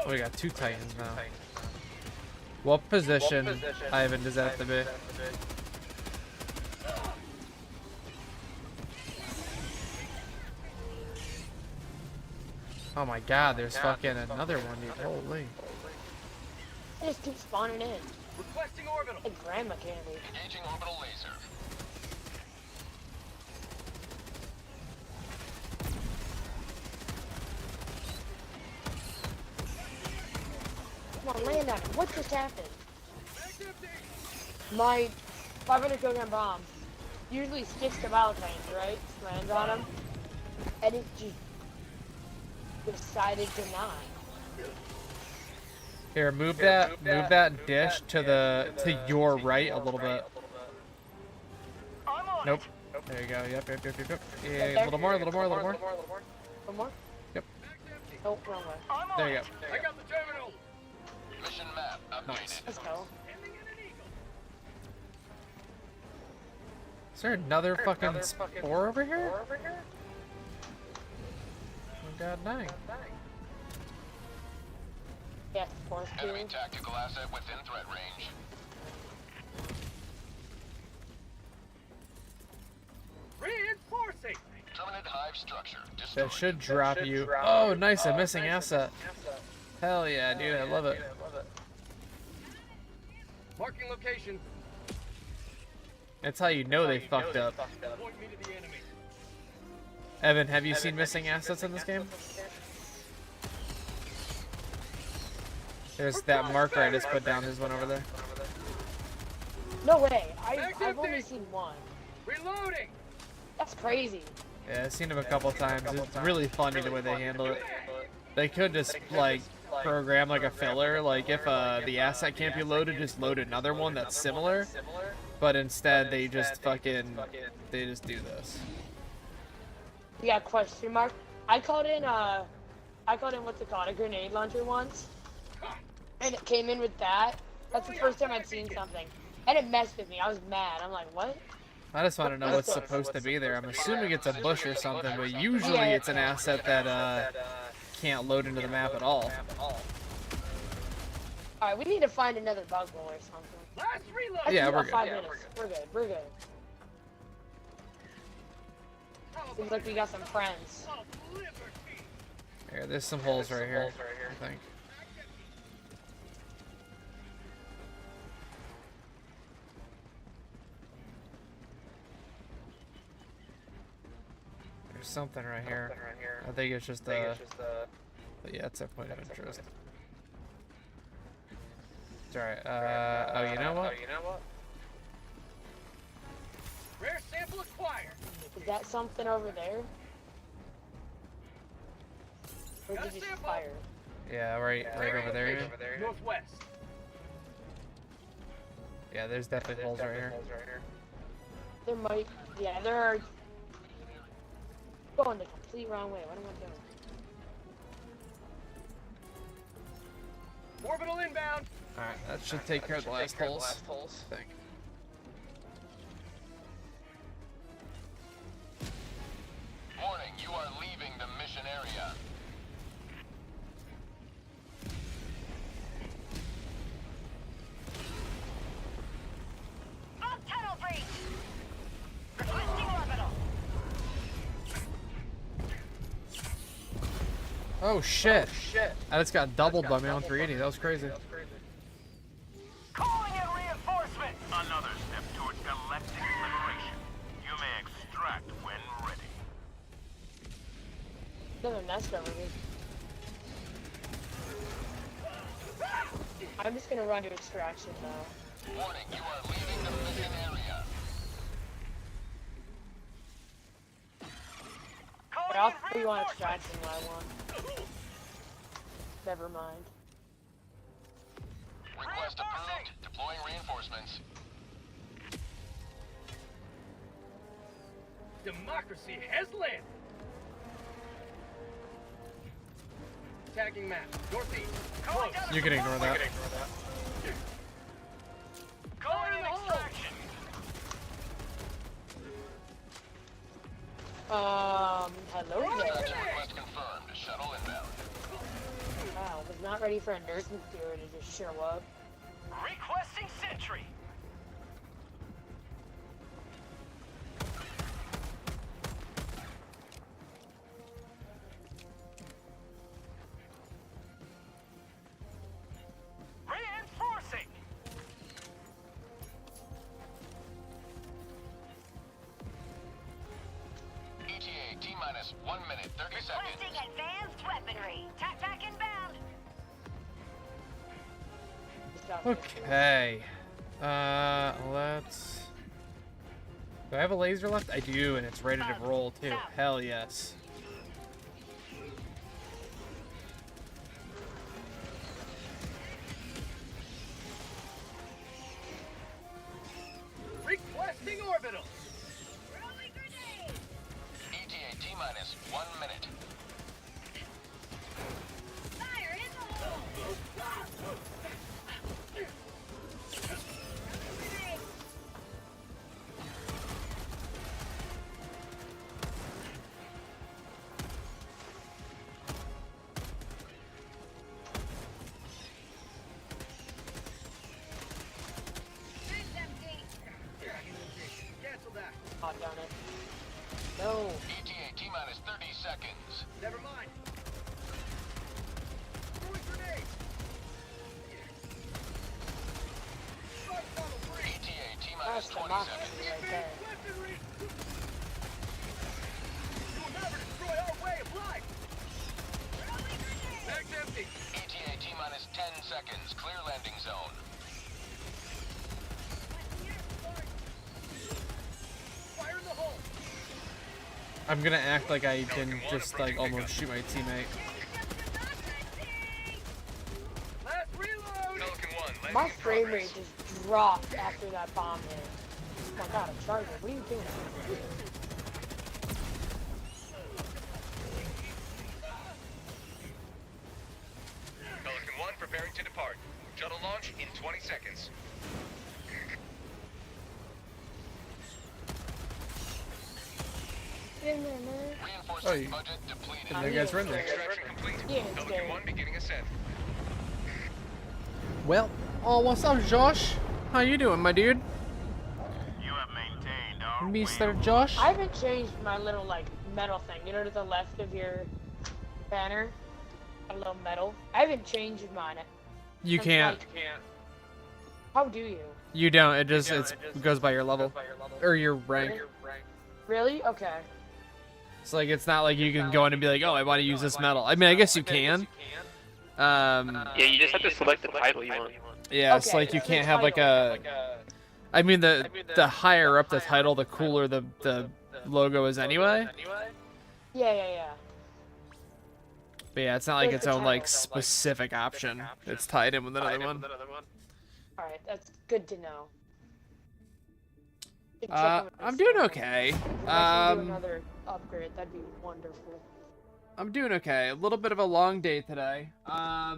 Oh, we got two Titans now. What position, Ivan, does that have to be? Oh my god, there's fucking another one, dude. Holy. I just keep spawning in. Requesting orbital. Like grandma candy. Engaging orbital laser. Come on, land on it. What just happened? My 500 kilogram bomb usually sticks to battle tanks, right? Lands on them. And it just decided to not. Here, move that dish to your right a little bit. Nope. There you go. Yep. Yeah, a little more. One more? Yep. Oh, wrong way. There you go. I got the terminal. Mission map updated. Nice. Let's go. Is there another fucking spore over here? Oh god dang. Yeah, force to. Enemy tactical asset within threat range. Reinforcing. Terminate hive structure. That Destroyed. should drop you. Oh, nice, a missing asset. Hell yeah, dude, I love it. Marking location. That's how you know they fucked up. Point me to the enemy. Evan, have you seen missing assets in this game? There's that marker I just put down. There's one over there. No way. I've only seen one. Reloading. That's crazy. Yeah, I've seen them a couple times. It's really funny the way they handle it. They could just like program like a filler, like if the asset can't be loaded, just load another one that's similar. But instead, they just they just do this. Yeah, question mark. I called in what's it called, a grenade launcher once, and it came in with that. That's the first time I'd seen something, and it messed with me. I was mad. I'm like, what? I just want to know what's supposed to be there. I'm assuming it's a bush or something, but usually it's an asset that can't load into the map at all. Alright, we need to find another bug bowl or something. Last reload. Yeah, we're good. 5 minutes. We're good. We're good. Seems like we got some friends. Here, there's some holes right here, I think. There's something right here. I think it's just but yeah, it's a point of interest. It's alright. Oh, you know what? Rare sample acquired. Is that something over there? Or did you just fire? Yeah, right over there. You mean? Northwest. Yeah, there's definitely holes right here. There might. Yeah, there are. Going the complete wrong way. What am I doing? Orbital inbound. Alright, that should take care of the last holes. I think. Warning, you are leaving the mission area. On tunnel breach. Requesting orbital. Oh shit! I just got doubled by my own 380. That was crazy. Calling in reinforcements. Another step toward galactic liberation. You may extract when ready. Another nest over here. I'm just gonna run to extraction now. Warning, you are leaving the mission area. But I'll put you on extraction when I want. Never mind. Request approved. Deploying reinforcements. Democracy has landed. Tagging map. Northeast. Close. You can ignore that. Calling in extraction. Hello there. Extraction request confirmed. Shuttle inbound. Wow, was not ready for a nursing theory to just show up. Requesting sentry. Reinforcing. ETA T-minus 1 minute 30 seconds. Requesting advanced weaponry. Tac inbound. Okay. Let's. Do I have a laser left? I do, and it's ready to roll too. Hell yes. Requesting orbital. Throwing grenade. ETA T-minus 1 minute. Fire in the hole. Grenade. Mach 3 right there. Weaponry! You will never destroy our way of life! Bag's empty! ETA T-minus 10 seconds. Clear landing zone. Fire in the hole! I'm gonna act like I didn't just like almost shoot my teammate. Last reload! Pelican 1, landing My in frame progress. rate just dropped after that bomb hit. Oh my god, a charger. What are you doing? Pelican 1 preparing to depart. Shuttle launch in 20 seconds. Oh, you- Budget depleted. And you guys were in there. Extraction complete. Yeah, it's Pelican good. 1 beginning ascent. Well, oh, what's up, Josh? How you doing, my dude? You have maintained our Mr. Josh? I haven't changed my little like metal thing. You know, to the left of your banner, a little metal. I haven't changed mine. You It's can't. like- How do you? You don't. It just it goes by your level or your rank. Really? Okay. It's like it's not like you can go in and be like, oh, I want to use this metal. I mean, I guess you can. Yeah, you just have to select the title you want. Yeah, it's Okay, like you it's can't the have like a. title. I mean, the higher up the title, the cooler the logo is anyway. Yeah. But yeah, it's not like There's its the own like title. specific option. It's tied in with another one. All right, that's good to know. Should check on my I'm doing stuff. okay. If I can do another upgrade, that'd be wonderful. I'm doing okay. A little bit of a long day today. I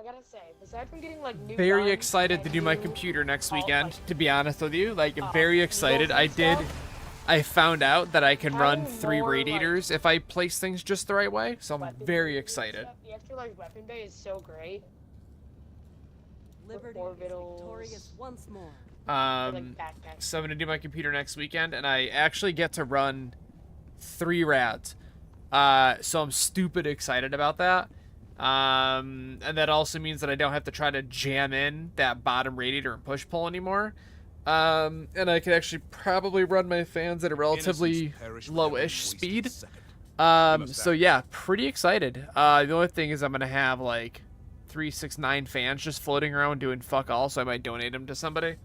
gotta say, aside from getting like new Very guns excited to and do my new- computer next all, weekend. like, To be honest with you, like very excited. I stuff. found out that I can run Having 3 more, like, radiators if I place things just the right way. So I'm weapons very and excited. stuff. The extra like weapon bay is so great. Liberty is Orbitals. victorious once more. For, like backpacks. So I'm gonna do my computer next weekend, and I actually get to run 3 rads. So I'm stupid excited about that. And that also means that I don't have to try to jam in that bottom radiator and push pull anymore. And I can actually probably run my fans at a relatively Innocents perish lowish without speed. wasting a second. So yeah, pretty excited. The only thing is I'm gonna have like 3, 6, 9 fans just floating around doing fuck all, so I might donate them to somebody.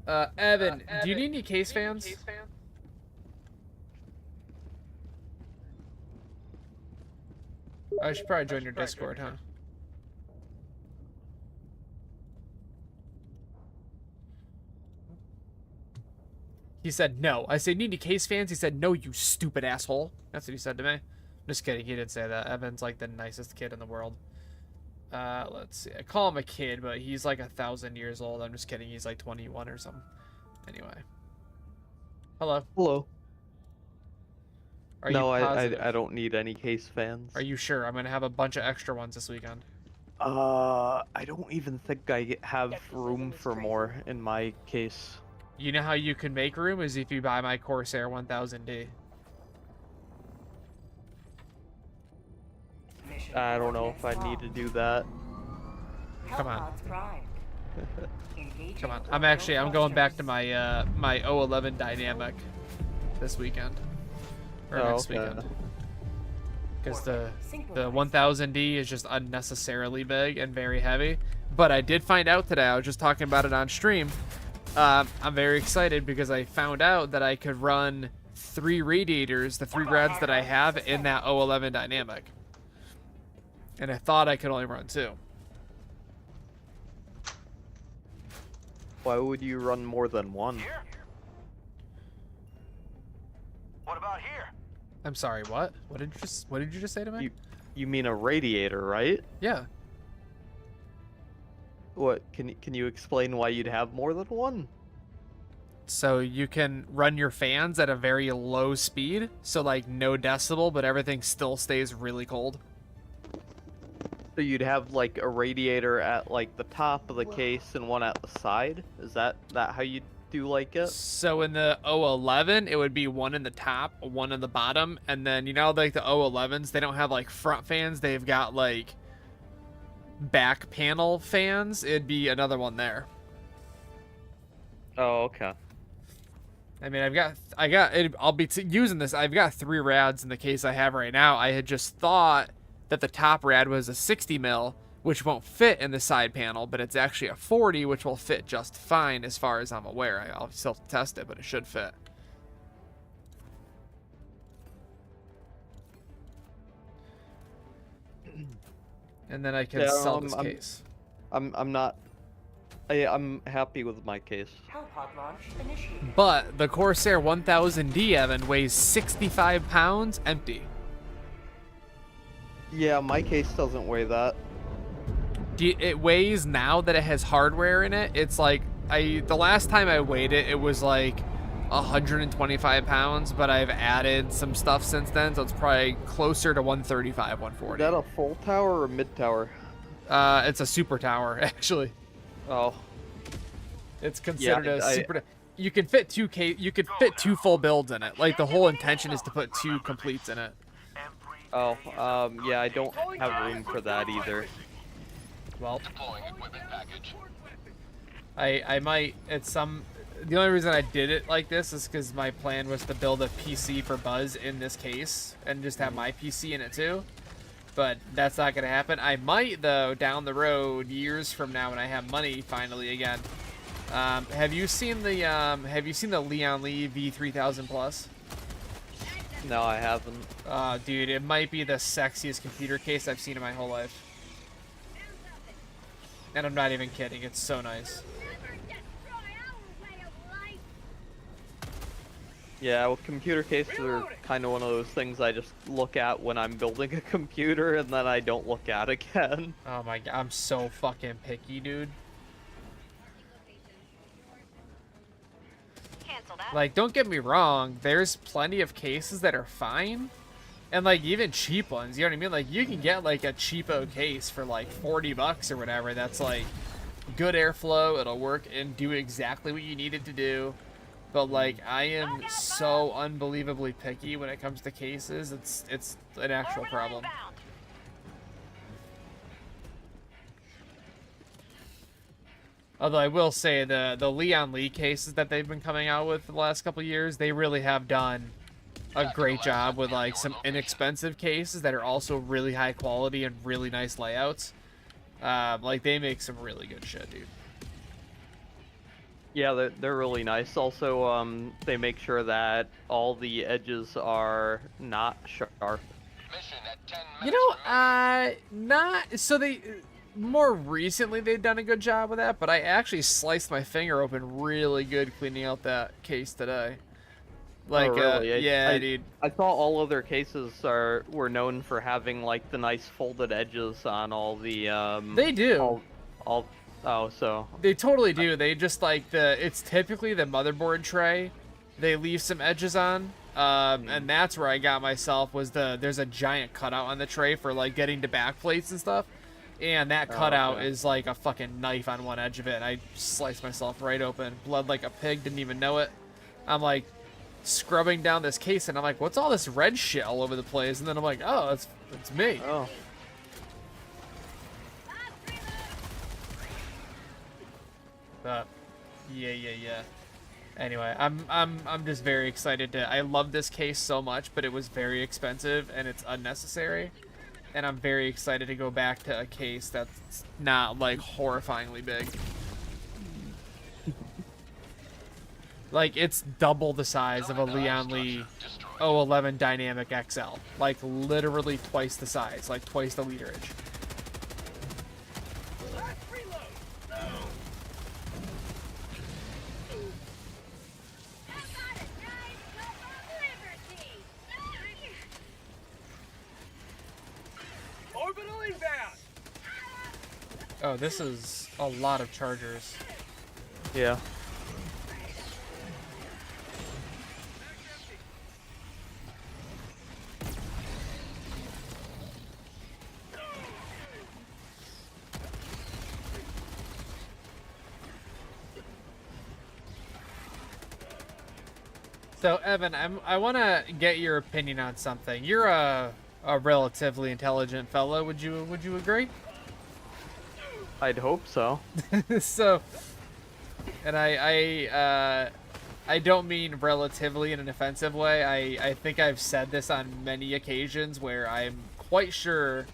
Evan, do you need any case fans? I should probably join your Discord, huh? He said no. I said, need any case fans? He said, no, you stupid asshole. That's what he said to me. Just kidding. He didn't say that. Evan's like the nicest kid in the world. Let's see. I call him a kid, but he's like 1,000 years old. I'm just kidding. He's like 21 or something. Anyway. Hello. Hello. Are No, you positive? I don't need any case fans. Are you sure? I'm gonna have a bunch of extra ones this weekend. I don't even think I have Yeah, 'cause room it's for crazy. more in my case. You know how you can make room is if you buy my Corsair 1000D. Mission I don't know if I need to do that. Come on. Hellpods primed. Engaging Come on. orbital I'm going back to thrusters. my my 011 dynamic this weekend. Or Oh, next okay. weekend. Because the Synchronized. 1000D is just unnecessarily big and very heavy. But I did find out today, I was just talking about it on stream. I'm very excited because I found out that I could run 3 radiators, the 3 rads that I have in that 011 dynamic. And I thought I could only run 2. Why would you run more than one? Here? What about here? I'm sorry, what? What did you just say to me? You mean a radiator, right? Yeah. What? Can you explain why you'd have more than one? So you can run your fans at a very low speed, so like no decibel, but everything still stays really cold. So you'd have like a radiator at like the top of the case and one at the side? Is that how you do like it? So in the 011, it would be one in the top, one in the bottom, and then you know like the 011s, they don't have like front fans, they've got like back panel fans. It'd be another one there. Oh, okay. I mean, I'll be using this. I've got 3 rads in the case I have right now. I had just thought that the top rad was a 60 mil, which won't fit in the side panel, but it's actually a 40, which will fit just fine as far as I'm aware. I'll still test it, but it should fit. And then I can sell this case. I'm happy with my case. But the Corsair 1000D, Evan, weighs 65 pounds empty. Yeah, my case doesn't weigh that. It weighs now that it has hardware in it. It's like the last time I weighed it, it was like 125 pounds, but I've added some stuff since then, so it's probably closer to 135, 140. Is that a full tower or mid tower? It's a super tower, actually. Oh. It's considered a super. You can fit 2 full builds in it. Like the whole intention is to put 2 completes in it. Oh, yeah, I don't have room for that either. Well, Deploying equipment package. I might at some. The only reason I did it like this is because my plan was to build a PC for Buzz in this case and just have my PC in it too. But that's not gonna happen. I might though down the road, years from now, when I have money finally again. Have you seen the Leon Lee V3000 Plus? No, I haven't. Dude, it might be the sexiest computer case I've seen in my whole life. And I'm not even kidding. It's so nice. Yeah, well, computer cases are kind of one of those things I just look at when I'm building a computer and then I don't look at again. Oh my god, I'm so fucking picky, dude. Like, don't get me wrong, there's plenty of cases that are fine. And like even cheap ones, you know what I mean? Like you can get like a cheapo case for like 40 bucks or whatever. That's like good airflow, it'll work and do exactly what you need it to do. But like I am so unbelievably picky when it comes to cases. It's an actual problem. Although I will say the Leon Lee cases that they've been coming out with for the last couple of years, they really have done a great job with like some inexpensive cases that are also really high quality and really nice layouts. Like they make some really good shit, dude. Yeah, they're really nice. Also, they make sure that all the edges are not sharp. Mission at 10 You minutes know, not so they more recently they've done a good job with that, but I actually sliced my finger open really good cleaning out that case today. Like, oh, really? yeah, dude. I thought all other cases were known for having like the nice folded edges on all the. They do. So. They totally do. They just like it's typically the motherboard tray. They leave some edges on, and that's where I got myself was there's a giant cutout on the tray for like getting to back plates and stuff. And that cutout is like a fucking knife on one edge of it. I sliced myself right open. Bled like a pig, didn't even know it. I'm like scrubbing down this case and I'm like, what's all this red shit all over the place? And then I'm like, oh, it's me. Oh. But yeah. Anyway, I'm just very excited I love this case so much, but it was very expensive and it's unnecessary. And I'm very excited to go back to a case that's not like horrifyingly big. Like it's double the size of a Leon Lee 011 Dynamic XL. Like literally twice the size, like twice the literage. Orbital inbound. Oh, this is a lot of chargers. Yeah. So Evan, I want to get your opinion on something. You're a relatively intelligent fellow. Would you agree? I'd hope so. So, and I don't mean relatively in an offensive way. I think I've said this on many occasions where I'm quite sure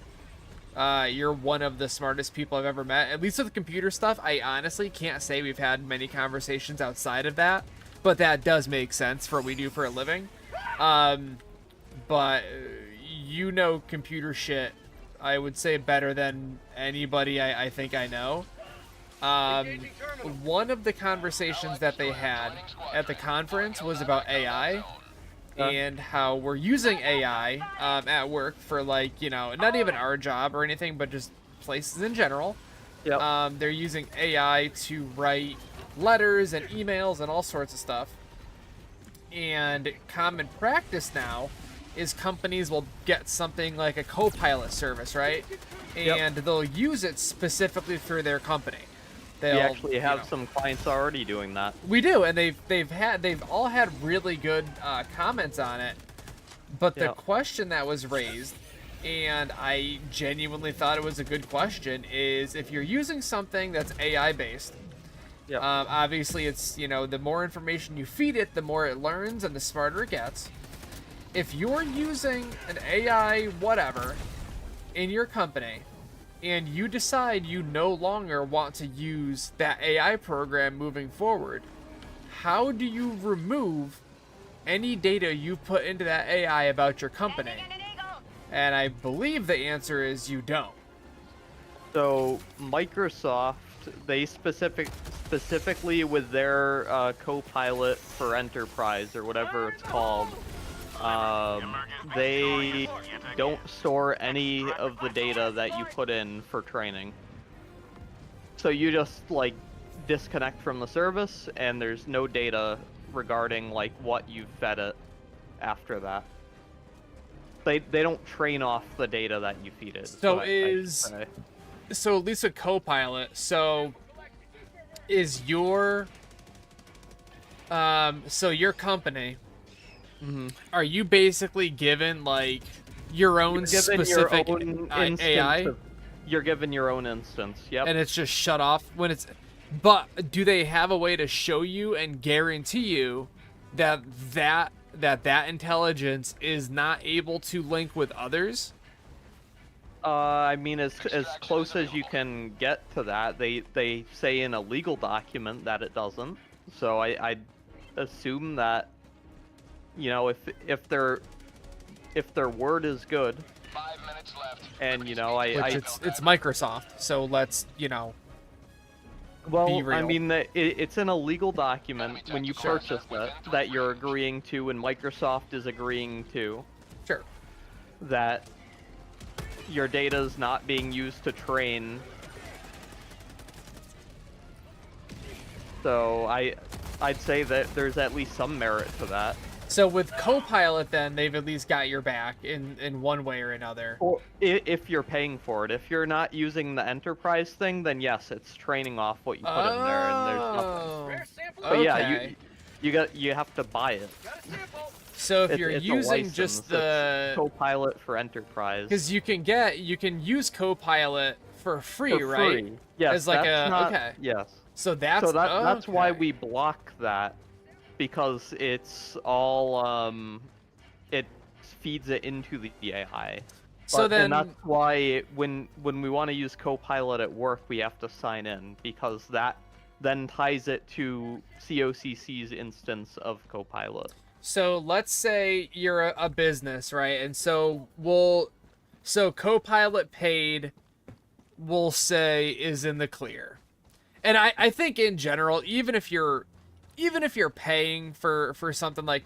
you're one of the smartest people I've ever met. At least with computer stuff, I honestly can't say we've had many conversations outside of that, but that does make sense for what we do for a living. But you know computer shit, I would say, better than anybody I think I know. One of the conversations that they had at the conference was about AI and how we're using AI at work for, like, you know, not even our job or anything, but just places in general. Yep. They're using AI to write letters and emails and all sorts of stuff. And common practice now is companies will get something like a Copilot service, right? And they'll use it specifically for their company. We actually have some clients already doing that. We do, and they've all had really good comments on it. But the question that was raised, and I genuinely thought it was a good question, is if you're using something that's AI based, obviously it's, you know, the more information you feed it, the more it learns and the smarter it gets. If you're using an AI whatever in your company, and you decide you no longer want to use that AI program moving forward, how do you remove any data you put into that AI about your company? And I believe the answer is you don't. So Microsoft, they specifically with their Copilot for Enterprise or whatever it's called, they don't store any of the data that you put in for training. So you just, like, disconnect from the service, and there's no data regarding, like, what you fed it after that. They don't train off the data that you feed it. So so at least with Copilot, so is your so your company, are you basically given, like, your own specific AI? You're given your own instance, yep. And it's just shut off when it's... But do they have a way to show you and guarantee you that that intelligence is not able to link with others? I mean, as close as you can get to that. They say in a legal document that it doesn't. So I assume that, you know, if their word is good, 5 minutes left. and, you know, it's Microsoft, so let's, you know, be real. I mean, it's in a legal document when you purchase it that you're agreeing to, and Microsoft is agreeing to. Sure. That your data is not being used to train. So I'd say that there's at least some merit to that. So with Copilot, then, they've at least got your back in one way or another. Or if you're paying for it. If you're not using the enterprise thing, then yes, it's training off what you put in there, and there's nothing. But yeah, you have to buy it. So if you're it's using just the Copilot for Enterprise, because you can use Copilot for free, right? Free. Yes, as like okay. Yes. So that's that's why we block that. Because it's all, it feeds it into the AI. So then, and that's why when we want to use Copilot at work, we have to sign in, because that then ties it to COCC's instance of Copilot. So let's say you're a business, right? And so Copilot paid, we'll say, is in the clear. And I think in general, even if you're paying for something like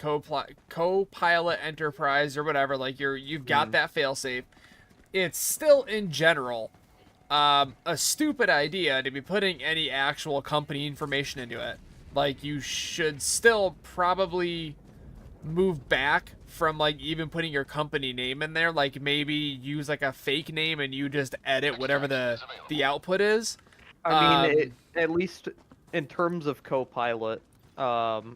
Copilot Enterprise or whatever, like you've got that failsafe, it's still in general a stupid idea to be putting any actual company information into it. Like, you should still probably move back from, like, even putting your company name in there. Like, maybe use like a fake name and you just edit whatever the output is. I mean, at least in terms of Copilot,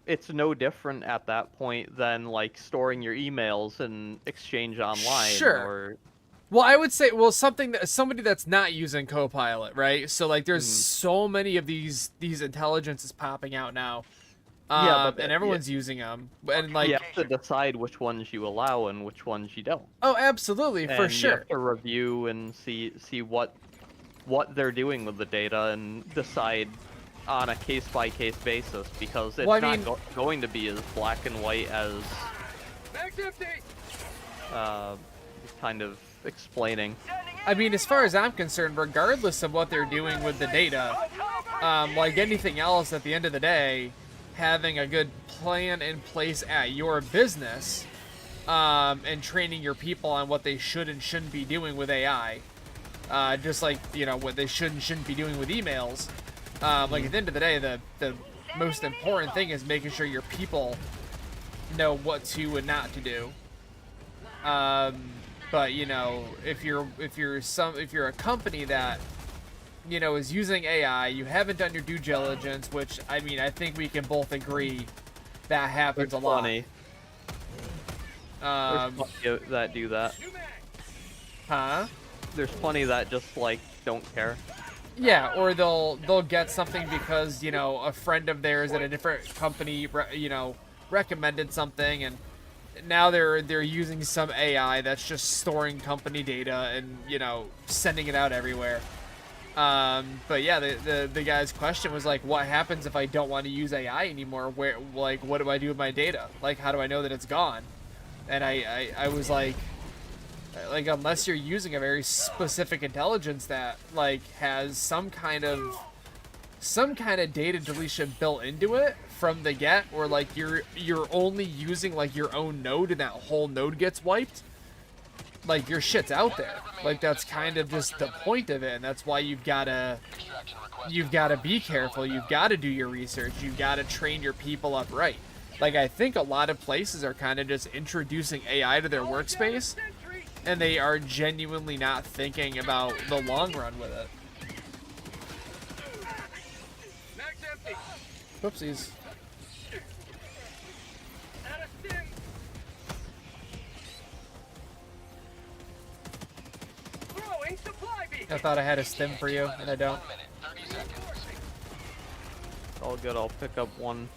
it's no different at that point than, like, storing your emails in Exchange Online. Sure. Or Well, I would say, well, somebody that's not using Copilot, right? So like, there's so many of these intelligences popping out now, Yeah, but and everyone's using them, and like, you have to decide which ones you allow and which ones you don't. oh, absolutely, for And sure. You have to review and see what they're doing with the data and decide on a case-by-case basis, because it's Well, I not mean- going to be as black and white as Mag's empty. kind of explaining. I mean, as far as I'm concerned, regardless of what they're doing with the data, like anything else, at the end of the day, having a good plan in place at your business, and training your people on what they should and shouldn't be doing with AI, just like, you know, what they should and shouldn't be doing with emails. Like, at the end of the day, the most important thing is making sure your people know what to and not to do. But you know, if you're a company that, you know, is using AI, you haven't done your due diligence, which, I mean, I think we can both agree that happens There's a lot. plenty. Um, There's plenty that do that. huh? There's plenty that just like don't care. Yeah, or they'll get something because, you know, a friend of theirs at a different company, you know, recommended something, and now they're using some AI that's just storing company data and, you know, sending it out everywhere. But yeah, the guy's question was like, what happens if I don't want to use AI anymore? Where, like, what do I do with my data? Like, how do I know that it's gone? And I was like, unless you're using a very specific intelligence that, like, has some kind of data deletion built into it from the get, or like you're only using like your own node and that whole node gets wiped, like, your shit's out there. Like, that's kind of just the point of it, and that's why you've gotta be careful. You've got to do your research. You've got to train your people up right. Like, I think a lot of places are kind of just introducing AI to their workspace, and they are genuinely not thinking about the long run with it. Mag's empty. Whoopsies. Out of stim. Throwing supply beacon. I thought I had a stim for you, and I don't. 1 minute, 30 seconds. All good. I'll pick up one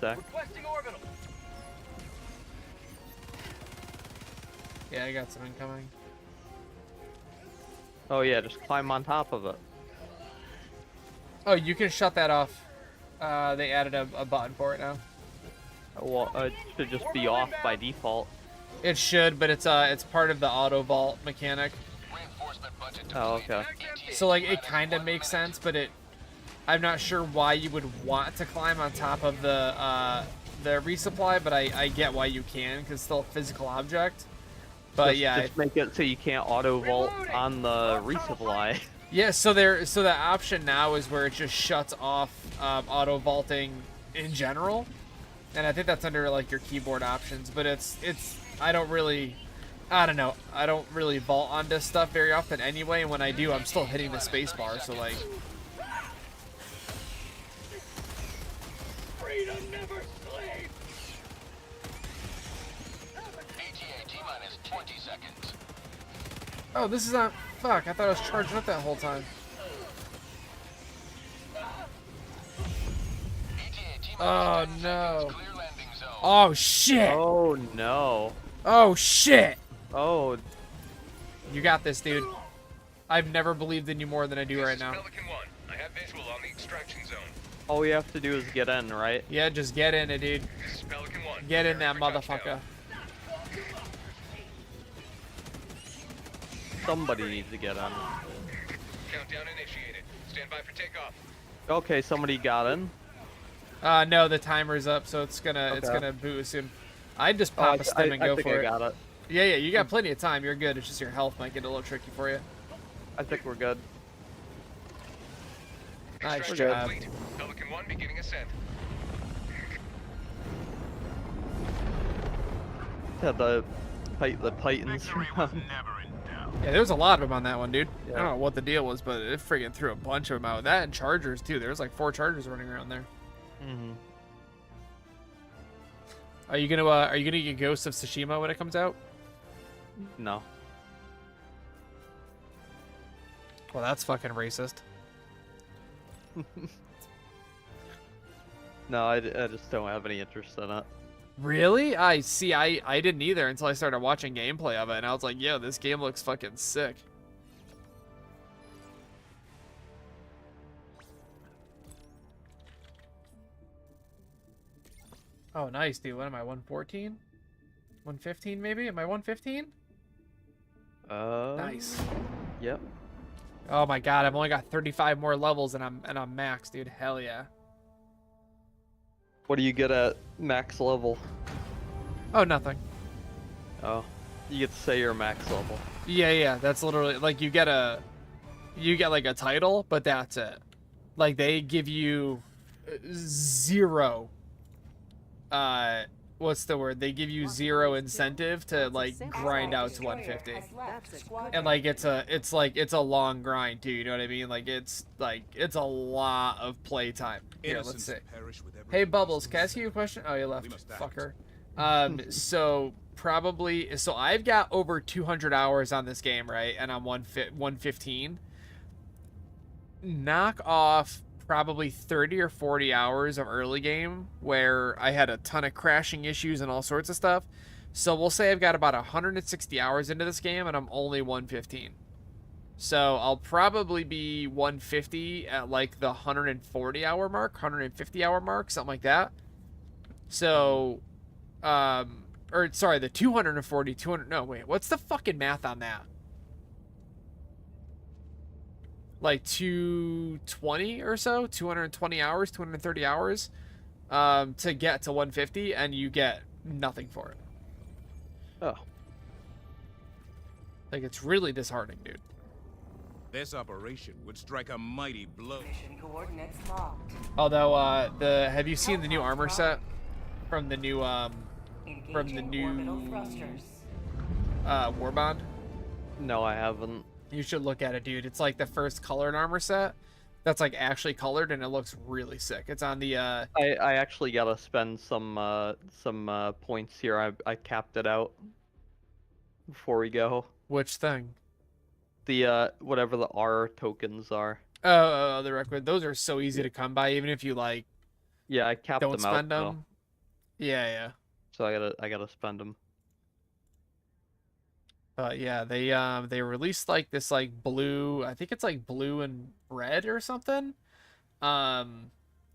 sec. Requesting orbital. Yeah, I got some incoming. Oh yeah, just climb on top of it. Oh, you can shut that off. They added a button for it now. Well, it should just be off by default. It should, but it's part of the auto vault mechanic. Reinforcement budget Oh, depleted. okay. So like, it kind of makes sense, but I'm not sure why you would want to climb on top of the resupply, but I get why you can, because it's still a physical object. But yeah, Just make it so you can't auto vault on the resupply. yeah. So the option now is where it just shuts off auto vaulting in general, and I think that's under like your keyboard options. But it's I don't know. I don't really vault onto stuff very often anyway, and when I do, I'm still hitting the space bar. So like, Freedom never sleeps. ATA T-minus 20 seconds. oh, this is not. Fuck! I thought I was charging up that whole time. ATA T-minus Oh 10 no! seconds. Clear landing zone. Oh shit! Oh no. Oh shit! Oh, You got this, dude. I've never believed in you more than I do right now. Pelican 1. I have visual on the extraction zone. all you have to do is get in, right? Yeah, just get in it, dude. This is Pelican 1. Get in that Preparing for motherfucker. touchdown. Somebody needs to get in. Countdown initiated. Stand by for takeoff. Okay, somebody got in. No, the timer's up, so it's gonna boot as soon. I'd just pop a stim and go I think for I it. got it. Yeah, you got plenty of time. You're good. It's just your health might get a little tricky for you. I think we're good. Nice Extraction job. complete. Pelican 1 beginning ascent. Yeah, the Titans. Victory was never in doubt. Yeah, there was a lot of them on that one, dude. I Yeah. don't know what the deal was, but it friggin' threw a bunch of them out. That and Chargers too. There was like 4 Chargers running around there. hmm Are you gonna get Ghost of Tsushima when it comes out? No. Well, that's fucking racist. No, I just don't have any interest in it. Really? I see. I didn't either until I started watching gameplay of it, and I was like, yo, this game looks fucking sick. Oh, nice, dude. What am I, 114? 115 maybe? Am I 115? Nice. Yep. Oh my god, I've only got 35 more levels and I'm max, dude. Hell yeah. What do you get at max level? Oh, nothing. Oh, you get to say you're max level. Yeah, that's literally like you get like a title, but that's it. Like they give you zero what's the word? They give you zero incentive to like grind out to 150. And like it's a long grind too, you know what I mean? Like it's a lot of play time. Here, let's see. Hey Bubbles, can I ask you a question? Oh, you left, fucker. So I've got over 200 hours on this game, right? And I'm 115. Knock off probably 30 or 40 hours of early game where I had a ton of crashing issues and all sorts of stuff. So we'll say I've got about 160 hours into this game and I'm only 115. So I'll probably be 150 at like the 140 hour mark, 150 hour mark, something like that. So, or sorry, the 240, 200, no, wait, what's the fucking math on that? Like 220 or so, 220 hours, 230 hours, to get to 150, and you get nothing for it. Oh. Like, it's really disheartening, dude. This operation would strike a mighty blow. Mission coordinates locked. Although, have you seen the new armor set from the new, Orbital thrusters. Warbond? No, I haven't. You should look at it, dude. It's like the first colored armor set that's like actually colored, and it looks really sick. It's on the I actually gotta spend some points here. I capped it out before we go. which thing? The whatever the R tokens are. Oh, the record. Those are so easy to come by, even if you like Yeah, I capped don't them out. spend them. though. Yeah. So I gotta spend them. But yeah, they released like this like blue, I think it's like blue and red or something. And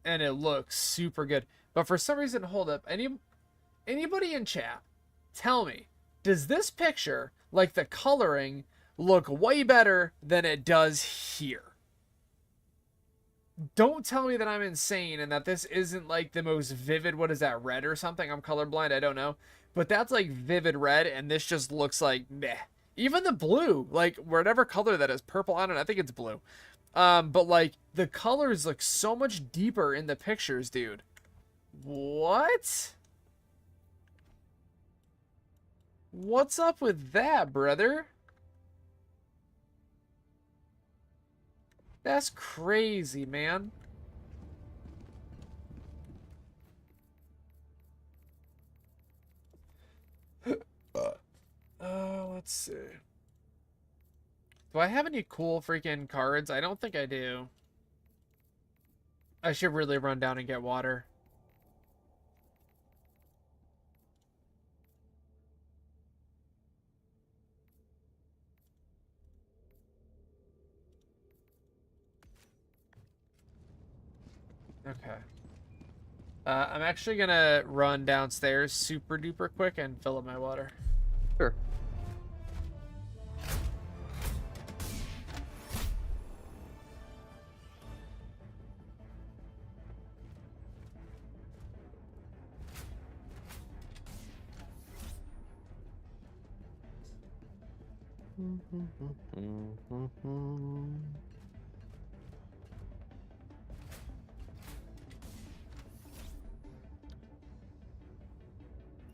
it looks super good. But for some reason, hold up. Anybody in chat, tell me, does this picture, like the coloring, look way better than it does here? Don't tell me that I'm insane and that this isn't like the most vivid, what is that, red or something? I'm colorblind, I don't know. But that's like vivid red, and this just looks like meh. Even the blue, like whatever color that is, purple, I don't know, I think it's blue. But like the colors look so much deeper in the pictures, dude. What? What's up with that, brother? That's crazy, man. Let's see. Do I have any cool freaking cards? I don't think I do. I should really run down and get water. Okay. I'm actually gonna run downstairs super duper quick and fill up my water. Sure.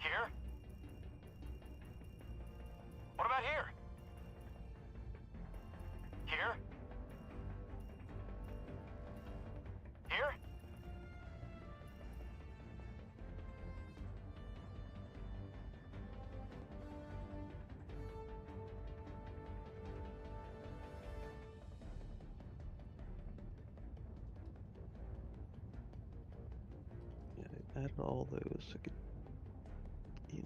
Here? What about here? Here? Here? add all those. I could... yeah.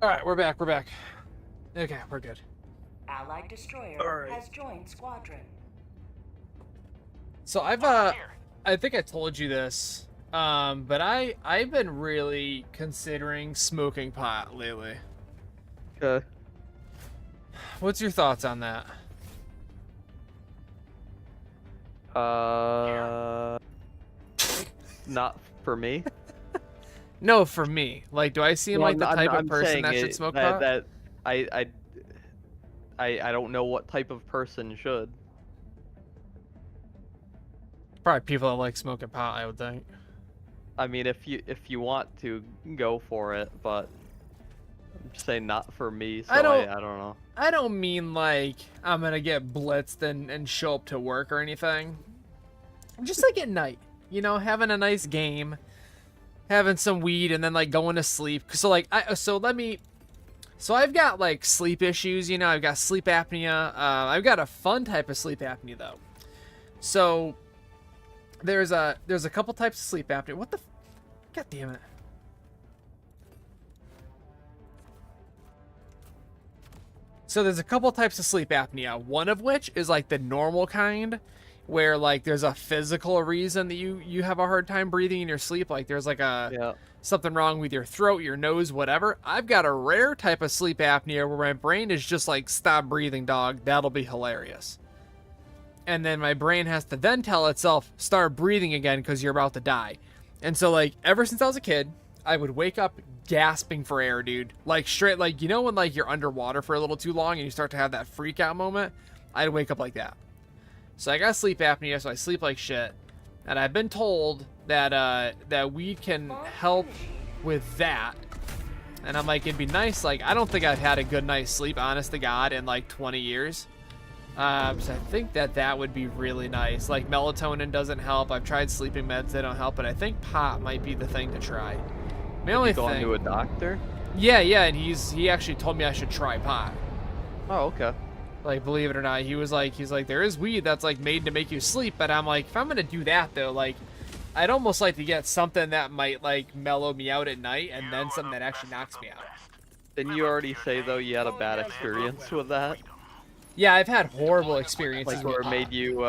All right, we're back. We're back. Okay, we're good. Allied destroyer Alright. has joined squadron. So I think I told you this, but I've been really considering smoking pot lately. Okay. What's your thoughts on that? Not for me. No, for me. Like, do I seem like the type of person saying that should it- smoke pot? That I don't know what type of person should. Probably people that like smoking pot, I would think. I mean, if you want to go for it, but I'm just saying not for me. So I don't know. I don't mean like I'm gonna get blitzed and show up to work or anything. Just like at night, you know, having a nice game, having some weed, and then like going to sleep. So like So I've got like sleep issues, you know. I've got sleep apnea. I've got a fun type of sleep apnea though. So there's a couple types of sleep apnea. What the? God damn it. So there's a couple types of sleep apnea. One of which is like the normal kind, where like there's a physical reason that you have a hard time breathing in your sleep. Like there's like something wrong with your throat, your nose, whatever. I've got a rare type of sleep apnea where my brain is just like, stop breathing, dog. That'll be hilarious. And then my brain has to then tell itself, start breathing again because you're about to die. And so like ever since I was a kid, I would wake up gasping for air, dude. Like straight, like, you know when like you're underwater for a little too long and you start to have that freak out moment? I'd wake up like that. So I got sleep apnea, so I sleep like shit. And I've been told that that weed can help with that. And I'm like, it'd be nice. Like, I don't think I've had a good night's sleep, honest to God, in like 20 years. So I think that would be really nice. Like, melatonin doesn't help. I've tried sleeping meds, they don't help. But I think pot might be the thing to try. The only thing. Going to a doctor? Yeah, and he actually told me I should try pot. Oh, okay. Like, believe it or not, he's like, there is weed that's like made to make you sleep. But I'm like, if I'm gonna do that though, like, I'd almost like to get something that might like mellow me out at night, and then something that actually knocks me out. Didn't you already say though you had a bad experience with that? Yeah, I've had horrible experiences. Like where it made you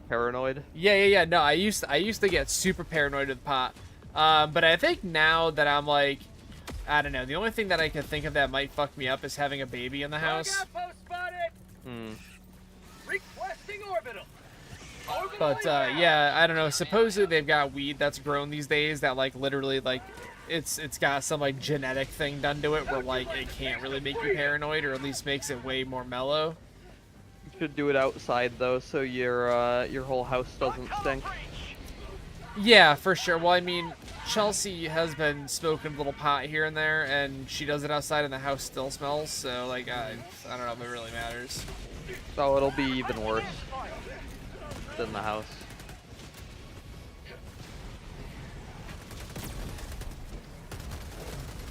paranoid? Yeah. No, I used to get super paranoid with pot. But I think now that I'm like, I don't know, the only thing that I can think of that might fuck me up is having a baby in the house. Requesting orbital. But yeah, I don't know. Supposedly they've got weed that's grown these days that like literally like it's got some like genetic thing done to it where like it can't really make you paranoid, or at least makes it way more mellow. You should do it outside though, so your whole house doesn't stink. Yeah, for sure. Well, I mean, Chelsea has been smoking a little pot here and there, and she does it outside, and the house still smells. So like I don't know if it really matters. So it'll be even worse than the house.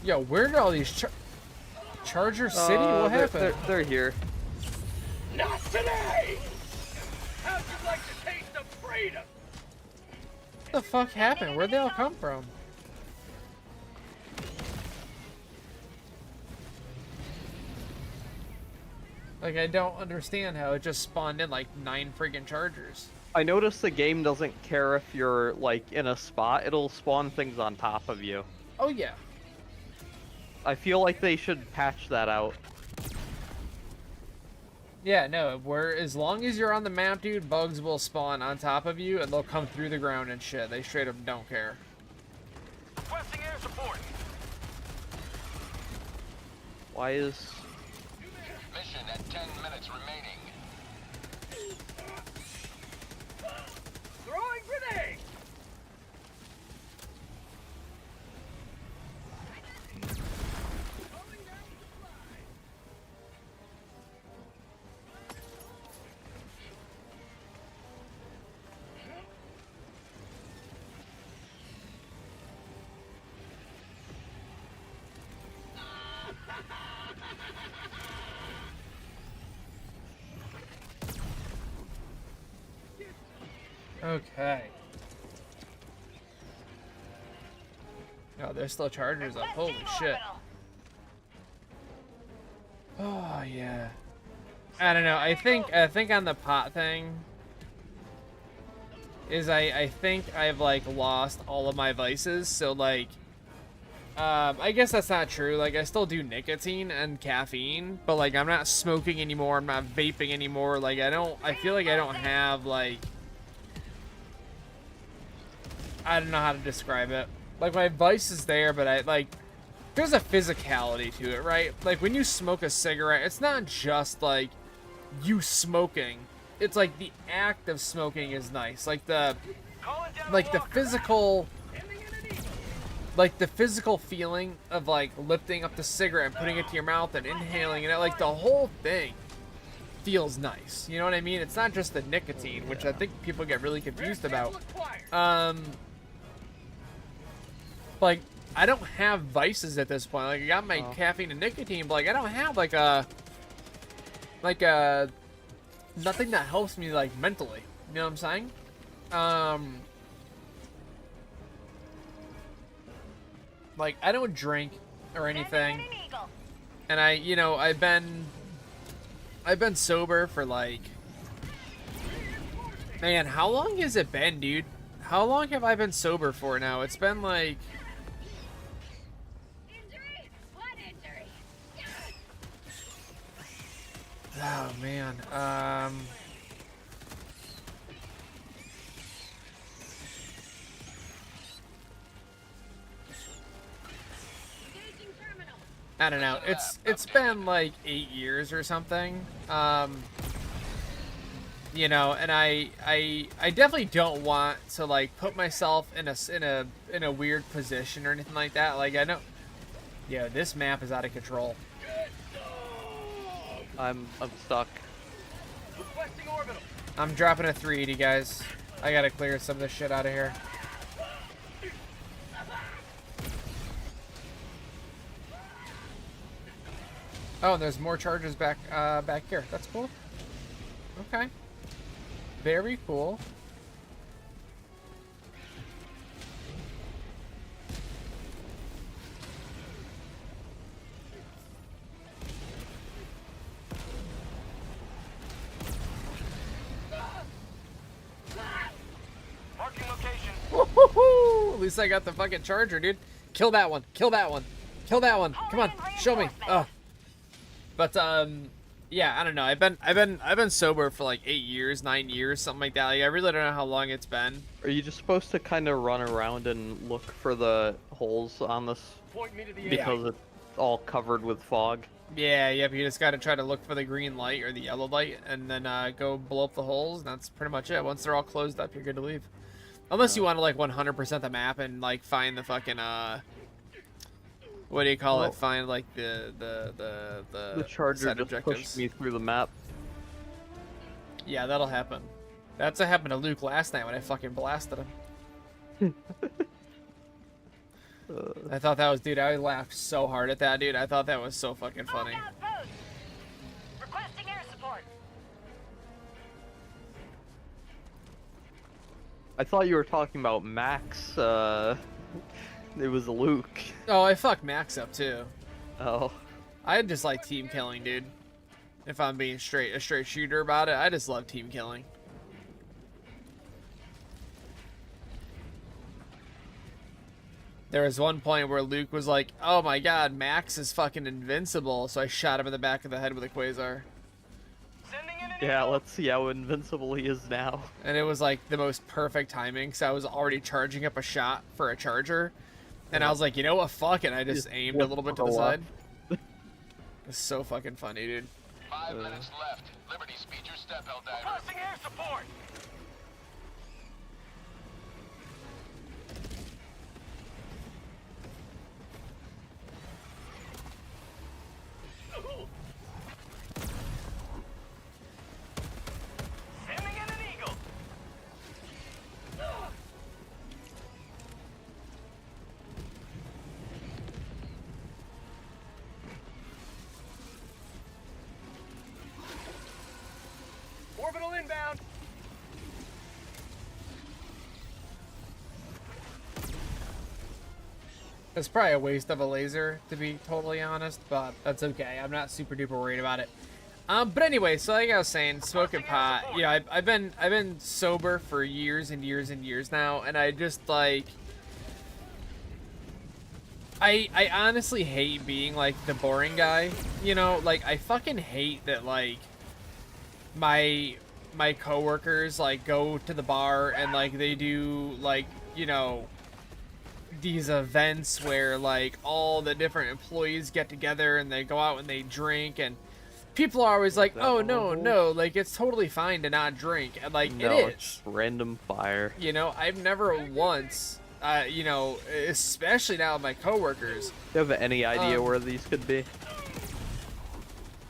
Yo, where did all these Charger City? What happened? They're here. Not today. How'd you like to taste of freedom? What the fuck happened? Where'd they all come from? Like, I don't understand how it just spawned in like 9 friggin' Chargers. I noticed the game doesn't care if you're like in a spot, it'll spawn things on top of you. Oh yeah. I feel like they should patch that out. Yeah, no, as long as you're on the map, dude, bugs will spawn on top of you and they'll come through the ground and shit. They straight up don't care. Requesting air support. Why is... Mission at 10 minutes remaining. Throwing grenade. Okay. Oh, there's still chargers up. Holy shit. Oh yeah. I don't know. I think on the pot thing is I think I've like lost all of my vices. So like I guess that's not true. Like I still do nicotine and caffeine, but like I'm not smoking anymore. I'm not vaping anymore. Like I feel like I don't have like I don't know how to describe it. Like my vice is there, but I like there's a physicality to it, right? Like when you smoke a cigarette, it's not just like you smoking. It's like the act of smoking is nice. Like the physical feeling of like lifting up the cigarette and putting it to your mouth and inhaling it, like the whole thing feels nice. You know what I mean? It's not just the nicotine, which I think people get really confused about. Like I don't have vices at this point. Like I got my caffeine and nicotine, but like I don't have like a nothing that helps me like mentally. You know what I'm saying? Like I don't drink or anything. And I've been sober for like, man, how long has it been, dude? How long have I been sober for now? It's been like, oh man, I don't know. It's been like 8 years or something. You know, and I definitely don't want to like put myself in a weird position or anything like that. Like I know, yeah, this map is out of control. I'm stuck. Requesting orbital. I'm dropping a 380, guys. I gotta clear some of this shit out of here. Oh, and there's more charges back here. That's cool. Okay. Very cool. Marking location. Woo-hoo-hoo! At least I got the fucking charger, dude. Kill that one. Kill that one. Kill that one. Come on, show me. But yeah, I don't know. I've been sober for like 8 years, 9 years, something like that. Like I really don't know how long it's been. Are you just supposed to kind of run around and look for the holes on this Point me to the because it's all covered with fog? Yeah, yep. You just gotta try to look for the green light or the yellow light, and then go blow up the holes. And that's pretty much it. Once they're all closed up, you're good to leave. Unless you want to like 100% the map and like find the fucking what do you call it? Find like the charger set just objectives. pushed me through the map. Yeah, that'll happen. That's what happened to Luke last night when I fucking blasted him. I thought that was, dude, I laughed so hard at that, dude. I thought that was so fucking funny. Requesting air support. I thought you were talking about Max. It was Luke. Oh, I fucked Max up too. Oh. I just like team killing, dude. If I'm being a straight shooter about it, I just love team killing. There was one point where Luke was like, oh my god, Max is fucking invincible, so I shot him in the back of the head with a quasar. Yeah, let's see how invincible he is now. And it was like the most perfect timing, because I was already charging up a shot for a charger. And I was like, you know what, fuck it. I just aimed a little bit to the side. It's so fucking funny, dude. 5 minutes left. Liberty, speed your step, Helldiver. Requesting air support. Sending in an eagle. It's probably a waste of a laser, to be totally honest, but that's okay. I'm not super duper worried about it. But anyway, so like I was saying, smoking pot. You know, I've been sober for years and years and years now, and I just like. I honestly hate being like the boring guy. You know, like I fucking hate that like my coworkers like go to the bar and like they do like, you know, these events where like all the different employees get together and they go out and they drink, and people are always like, oh no, like it's totally fine to not drink, and like No, it is. it's random fire. You know, I've never once, you know, especially now with my coworkers. Do you have any idea where these could be?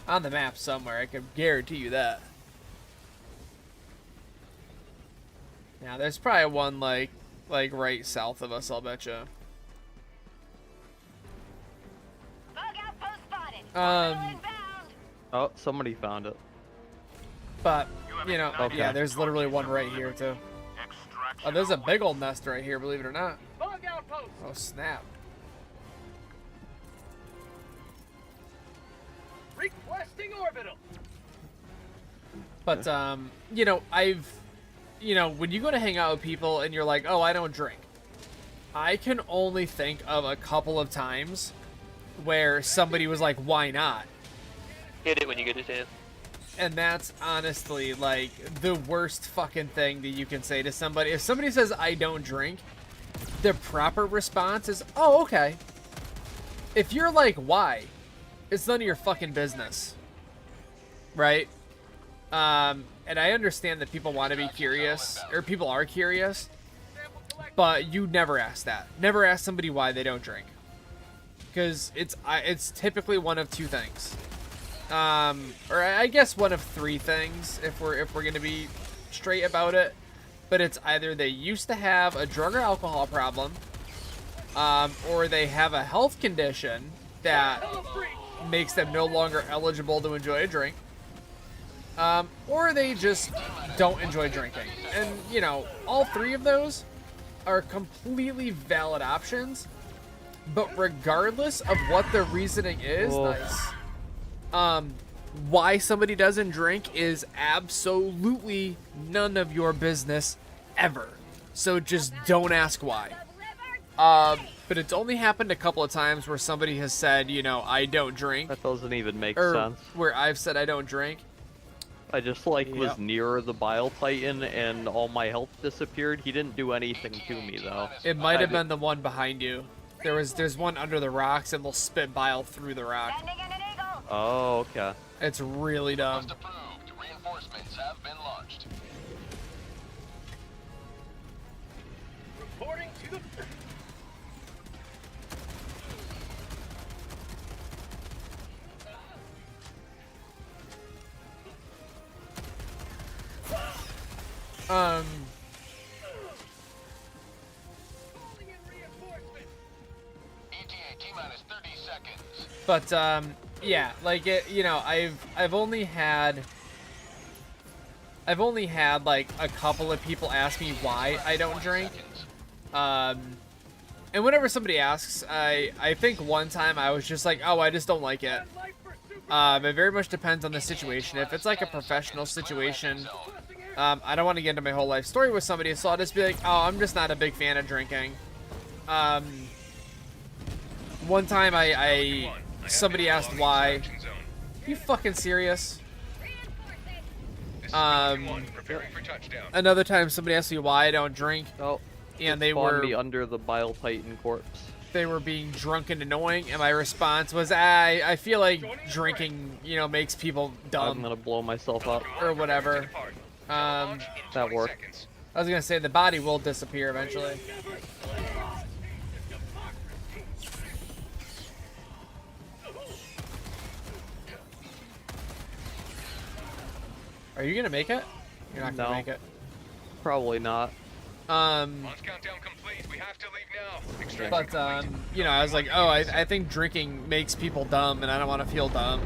On the map somewhere, I can guarantee you that. Now, there's probably one like right south of us, I'll bet you. Bug outpost spotted. Um, Oh, somebody found it. but you know, Okay. yeah, there's literally one right here too. Oh, there's a big old nest right here, believe it or not. Bug outpost. Oh snap! Requesting orbital. But you know, you know, when you go to hang out with people and you're like, oh, I don't drink. I can only think of a couple of times where somebody was like, why not? Hit it when you get a chance. And that's honestly like the worst fucking thing that you can say to somebody. If somebody says I don't drink, the proper response is, oh, okay. If you're like, why? It's none of your fucking business. Right? And I understand that people want to be curious, or people are curious, but you never ask that. Never ask somebody why they don't drink. Because it's typically one of two things. Or I guess one of three things if we're gonna be straight about it. But it's either they used to have a drug or alcohol problem, or they have a health condition that makes them no longer eligible to enjoy a drink, or they just don't enjoy drinking. And you know, all three of those are completely valid options. But regardless of what the reasoning is, why somebody doesn't drink is absolutely none of your business ever. So just don't ask why. But it's only happened a couple of times where somebody has said, you know, I don't drink. That doesn't even make Or sense. where I've said I don't drink. I just like was Yep. near the Bile Titan and all my health disappeared. He didn't do anything to me though. It might have been the one behind you. There's one under the rocks and they'll spit bile through the rock. Oh, okay. It's really dumb. Approved. Reinforcements have been launched. Reporting to the. Um, Calling in reinforcements. ETA T-minus 30 seconds. but yeah, like it, you know, I've only had like a couple of people ask me why I don't drink. And whenever somebody asks, I think one time I was just like, oh, I just don't like it. It very much depends on the situation. If it's like a professional situation, I don't want to get into my whole life story with somebody, so I'll just be like, oh, I'm just not a big fan of drinking. One time somebody asked why. You fucking serious? Another time somebody asked me why I don't drink. Oh, and they spawned were me under the Bile Titan corpse. they were being drunk and annoying, and my response was, I feel like drinking, you know, makes people I'm dumb gonna blow myself up. or whatever. That worked. I was gonna say the body will disappear eventually. Are you gonna make it? You're not gonna No. make it. Probably not. Countdown complete. We have to leave now. Extraction But you know, I was like, oh, I think drinking makes people dumb, and I don't want to feel dumb.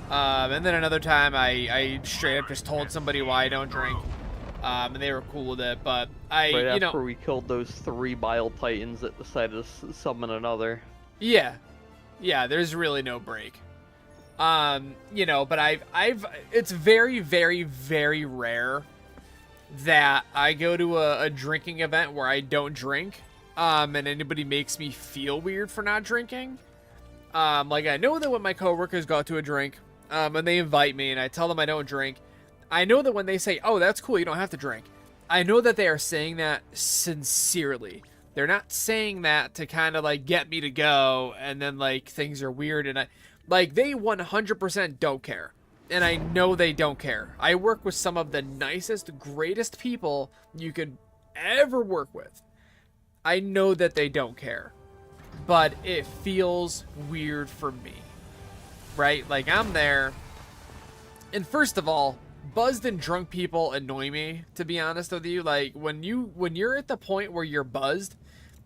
And then another time, I straight up just told somebody why I don't drink. and they were cool with it. But I, Right you know, after we killed those 3 Bile Titans that decided to summon another. yeah, there's really no break. You know, but it's very, very, very rare that I go to a drinking event where I don't drink, and anybody makes me feel weird for not drinking. Like, I know that when my coworkers go out to a drink, and they invite me and I tell them I don't drink, I know that when they say, oh, that's cool, you don't have to drink, I know that they are saying that sincerely. They're not saying that to kind of, like, get me to go, and then, like, things are weird, and like, they 100% don't care. And I know they don't care. I work with some of the nicest, greatest people you could ever work with. I know that they don't care. But it feels weird for me. Right? Like, I'm there. And first of all, buzzed and drunk people annoy me, to be honest with you. Like, when you're at the point where you're buzzed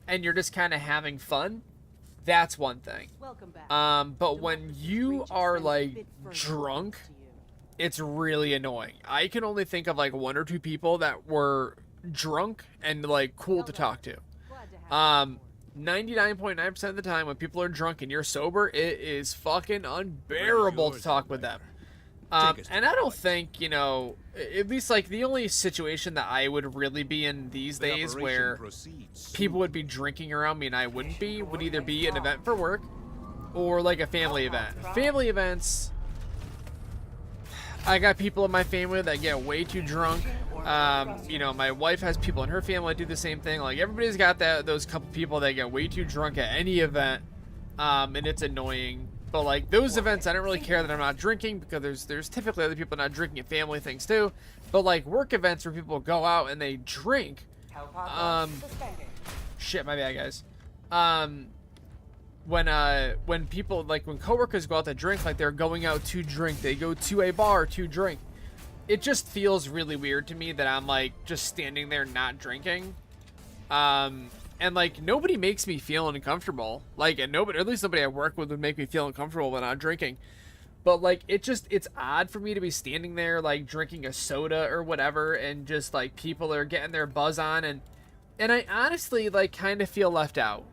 and you're just kind of having fun, that's one thing. But when you are, like, drunk, it's really annoying. I can only think of, like, 1 or 2 people that were drunk and, like, cool to talk to. 99.9% of the time when people are drunk and you're sober, it is fucking unbearable to talk with them. And I don't think, you know, at least, like, the only situation that I would really be in these days where people would be drinking around me and I wouldn't be, would either be an event for work or, like, a family event. Family events, I got people in my family that get way too drunk. You know, my wife has people in her family that do the same thing. Like, everybody's got those couple people that get way too drunk at any event, and it's annoying. But, like, those events, I don't really care that I'm not drinking, because there's typically other people not drinking at family things too. But, like, work events where people go out and they drink, shit, my bad, guys. When people, like, when coworkers go out to drink, like, they're going out to drink, they go to a bar to drink, it just feels really weird to me that I'm, like, just standing there not drinking. And, like, nobody makes me feel uncomfortable. Like, and nobody, or at least nobody I work with would make me feel uncomfortable when I'm drinking. But, like, it's odd for me to be standing there, like, drinking a soda or whatever, and just, like, people are getting their buzz on, and I honestly, like, kind of feel left out.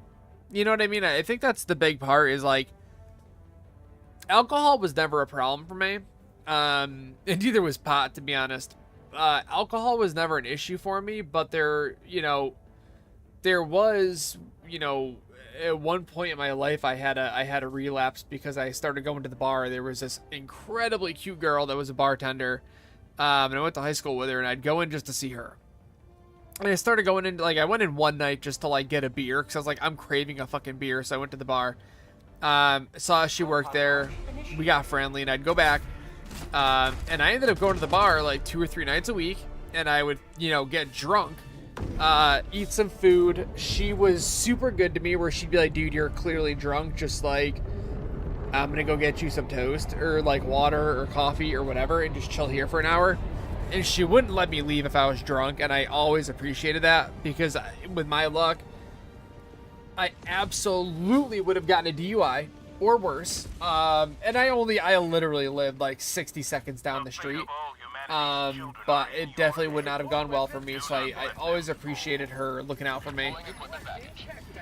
You know what I mean? I think that's the big part, is, like, alcohol was never a problem for me. And neither was pot, to be honest. Alcohol was never an issue for me, but there was, you know, at one point in my life I had a relapse because I started going to the bar. There was this incredibly cute girl that was a bartender, and I went to high school with her, and I'd go in just to see her. And I started going in, like, I went in one night just to, like, get a beer, because I was like, I'm craving a fucking beer, so I went to the bar. Saw she worked there, we got friendly, and I'd go back, and I ended up going to the bar, like, 2 or 3 nights a week, and I would, you know, get drunk, eat some food. She was super good to me, where she'd be like, dude, you're clearly drunk, just, like, I'm gonna go get you some toast, or, like, water, or coffee, or whatever, and just chill here for an hour. And she wouldn't let me leave if I was drunk, and I always appreciated that, because with my luck, I absolutely would have gotten a DUI, or worse. And I literally lived, like, 60 seconds down the street. But it definitely would not have gone well for me, so I always appreciated her looking out for me.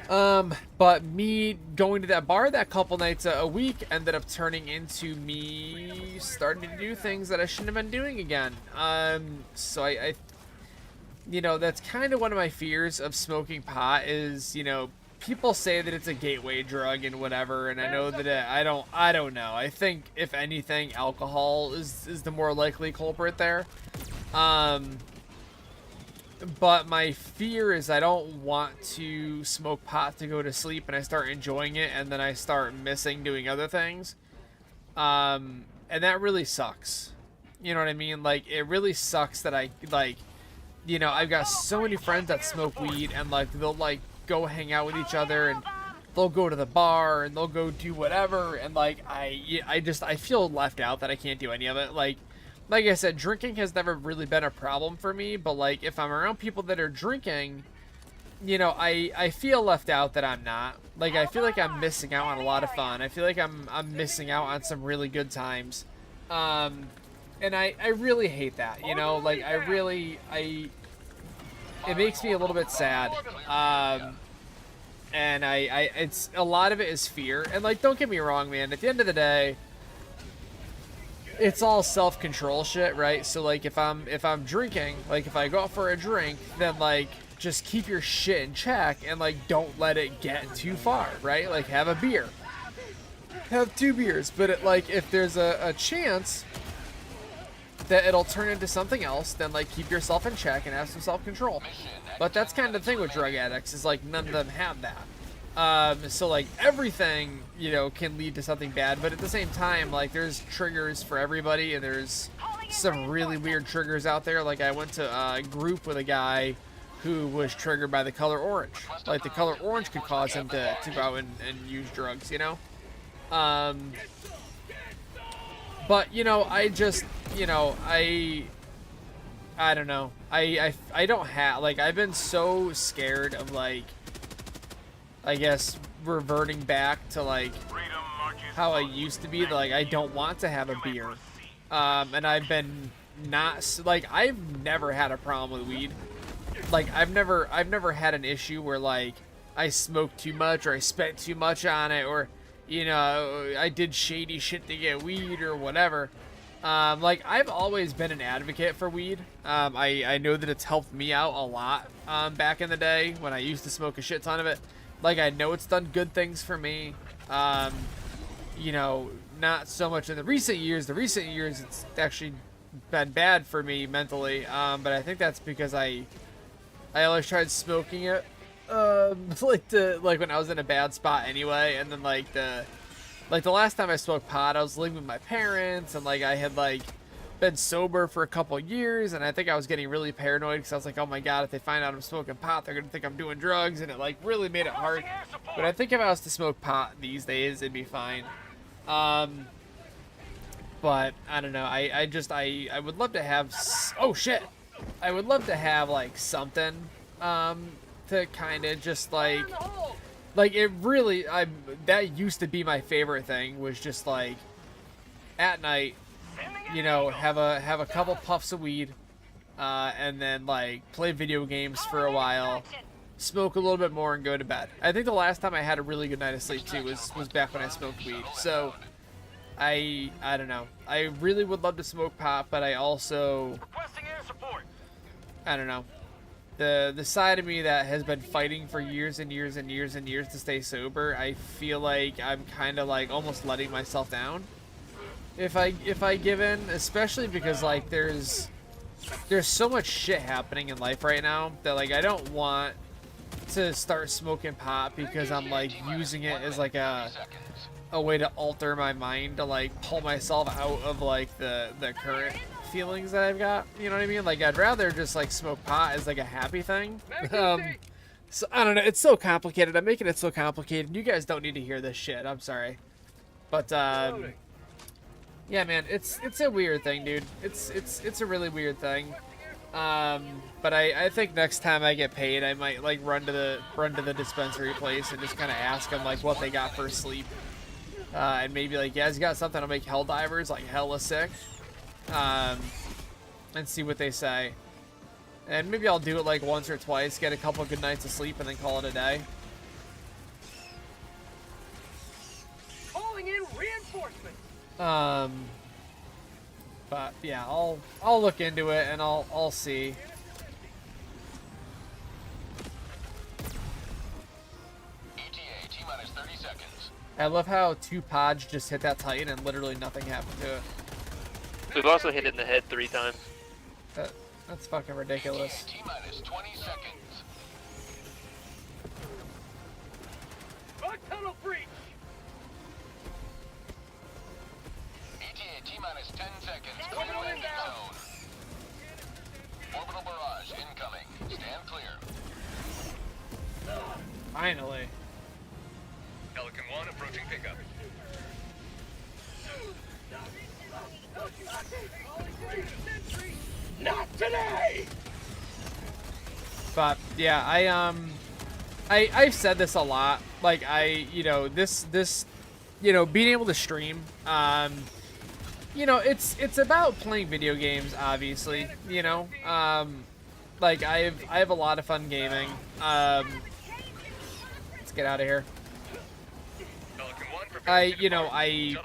But me going to that bar that couple nights a week ended up turning into me starting to do things that I shouldn't have been doing again. So I you know, that's kind of one of my fears of smoking pot is, you know, people say that it's a gateway drug and whatever, and I know that I don't know. I think, if anything, alcohol is the more likely culprit there. But my fear is I don't want to smoke pot to go to sleep and I start enjoying it and then I start missing doing other things. And that really sucks. You know what I mean? Like, it really sucks that I, like, you know, I've got so many friends that smoke weed and, like, they'll, like, go hang out with each other and they'll go to the bar and they'll go do whatever, and, like, I feel left out that I can't do any of it. Like I said, drinking has never really been a problem for me, but, like, if I'm around people that are drinking, you know, I feel left out that I'm not. Like, I feel like I'm missing out on a lot of fun. I feel like I'm missing out on some really good times. And I really hate that, you know, like it makes me a little bit sad. And it's a lot of it is fear. And like, don't get me wrong, man, at the end of the day, it's all self-control shit, right? So like if I'm drinking, like if I go out for a drink, then like just keep your shit in check and like don't let it get too far, right? Like have a beer. Have 2 beers, but if there's a chance that it'll turn into something else, then like keep yourself in check and have some self-control. But that's kind of the thing with drug addicts, is like none of them have that. So like everything, you know, can lead to something bad, but at the same time, like there's triggers for everybody, and there's some really weird triggers out there. Like I went to a group with a guy who was triggered by the color orange. Like the color orange could cause him to go out and use drugs, you know? But you know, I just, you know, I don't know. I don't have, like, I've been so scared of, like, I guess reverting back to like how I used to be, that like I don't want to have a beer. And I've been not, like, I've never had a problem with weed. Like I've never had an issue where like I smoked too much or I spent too much on it, or you know, I did shady shit to get weed or whatever. Like I've always been an advocate for weed. I know that it's helped me out a lot back in the day when I used to smoke a shit ton of it. Like I know it's done good things for me. You know, not so much in the recent years. The recent years it's actually been bad for me mentally. But I think that's because I always tried smoking it like when I was in a bad spot anyway, and then like the last time I smoked pot, I was living with my parents, and like I had like been sober for a couple years, and I think I was getting really paranoid because I was like, oh my god, if they find out I'm smoking pot, they're gonna think I'm doing drugs, and it like really made it hard. But I think if I was to smoke pot these days, it'd be fine. But I don't know. I would love to have. Oh shit! I would love to have like something to kind of just like it really, that used to be my favorite thing, was just like at night, you know, have a couple puffs of weed, and then like play video games for a while, smoke a little bit more, and go to bed. I think the last time I had a really good night of sleep too was back when I smoked weed. So I don't know. I really would love to smoke pot, but I also, I don't know. The side of me that has been fighting for years and years and years and years to stay sober, I feel like I'm kind of like almost letting myself down if I give in, especially because like there's so much shit happening in life right now that like I don't want to start smoking pot because I'm like using it as like a way to alter my mind, to like pull myself out of like the current feelings that I've got, you know what I mean? Like I'd rather just like smoke pot as like a happy thing. So I don't know, it's so complicated. I'm making it so complicated. You guys don't need to hear this shit. I'm sorry. But yeah, man, it's a weird thing, dude. It's a really weird thing. But I think next time I get paid, I might like run to the dispensary place and just kind of ask them like what they got for sleep. And maybe like, yeah, you got something to make Helldivers like hella sick. And see what they say. And maybe I'll do it like once or twice, get a couple good nights of sleep, and then call it a day. Calling in reinforcements. But yeah, I'll look into it and I'll see. ETA, T-minus 30 seconds. I love how 2 pods just hit that Titan and literally nothing happened to it. We've also hit it in the head 3 times. That's fucking ridiculous. ETA, T-minus 20 seconds. Bug tunnel breach. ETA, T-minus 10 seconds. Clear landing zone. Orbital barrage incoming. Stand clear. Finally. Pelican 1 approaching pickup. Not today. But yeah, I've said this a lot. Like you know, this, you know, being able to stream, you know, it's about playing video games, obviously. You know, like I have a lot of fun gaming. Let's get out of here. I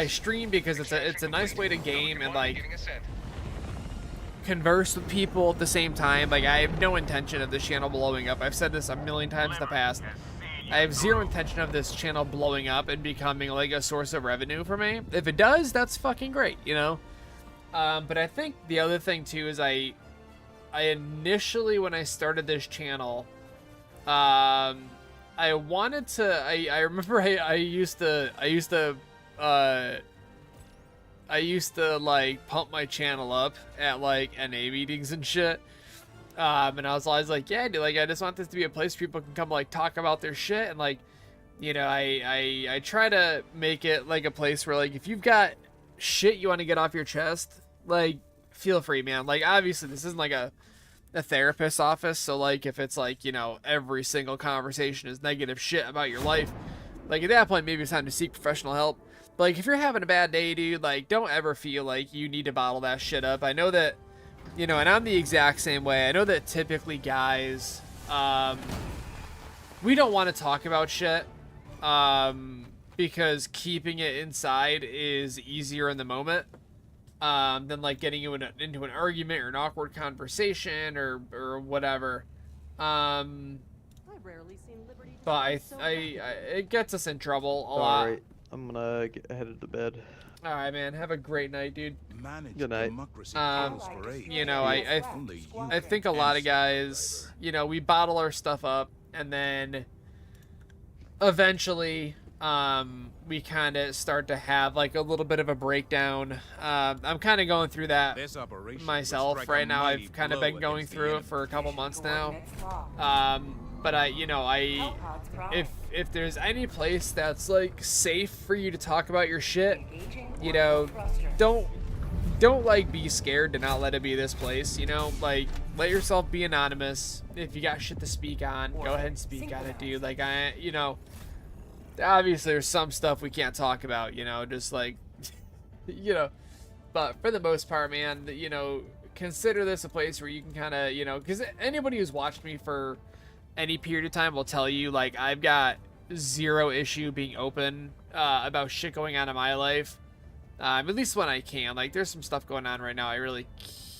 stream because it's a nice way to game and like converse with people at the same time. Like I have no intention of this channel blowing up. I've said this a million times in the past. I have zero intention of this channel blowing up and becoming like a source of revenue for me. If it does, that's fucking great, you know? But I think the other thing too is I initially, when I started this channel, I wanted to, I remember I used to like pump my channel up at like NA meetings and shit. And I was always like, yeah, dude, like I just want this to be a place where people can come like talk about their shit, and like, you know, I try to make it like a place where like if you've got shit you want to get off your chest, like feel free, man. Like obviously this isn't like a therapist's office, so like if it's like, you know, every single conversation is negative shit about your life, like at that point maybe it's time to seek professional help. But like if you're having a bad day, dude, like don't ever feel like you need to bottle that shit up. I know that, you know, and I'm the exact same way. I know that typically guys, we don't want to talk about shit, because keeping it inside is easier in the moment, than like getting you into an argument or an awkward conversation or whatever. But it gets us in trouble a lot. Alright, I'm gonna get headed to bed. All right, man. Have a great night, dude. Good night. You know, I think a lot of guys, you know, we bottle our stuff up and then eventually we kind of start to have like a little bit of a breakdown. I'm kind of going through that myself right now. I've kind of been going through it for a couple months now. But if there's any place that's like safe for you to talk about your shit, you know, don't like be scared to not let it be this place, you know, like let yourself be anonymous. If you got shit to speak on, go ahead and speak on it, dude. Like you know, obviously there's some stuff we can't talk about, you know, just like, you know, but for the most part, man, you know, consider this a place where you can kind of, you know, because anybody who's watched me for any period of time will tell you, like, I've got zero issue being open about shit going on in my life, at least when I can. Like, there's some stuff going on right now I really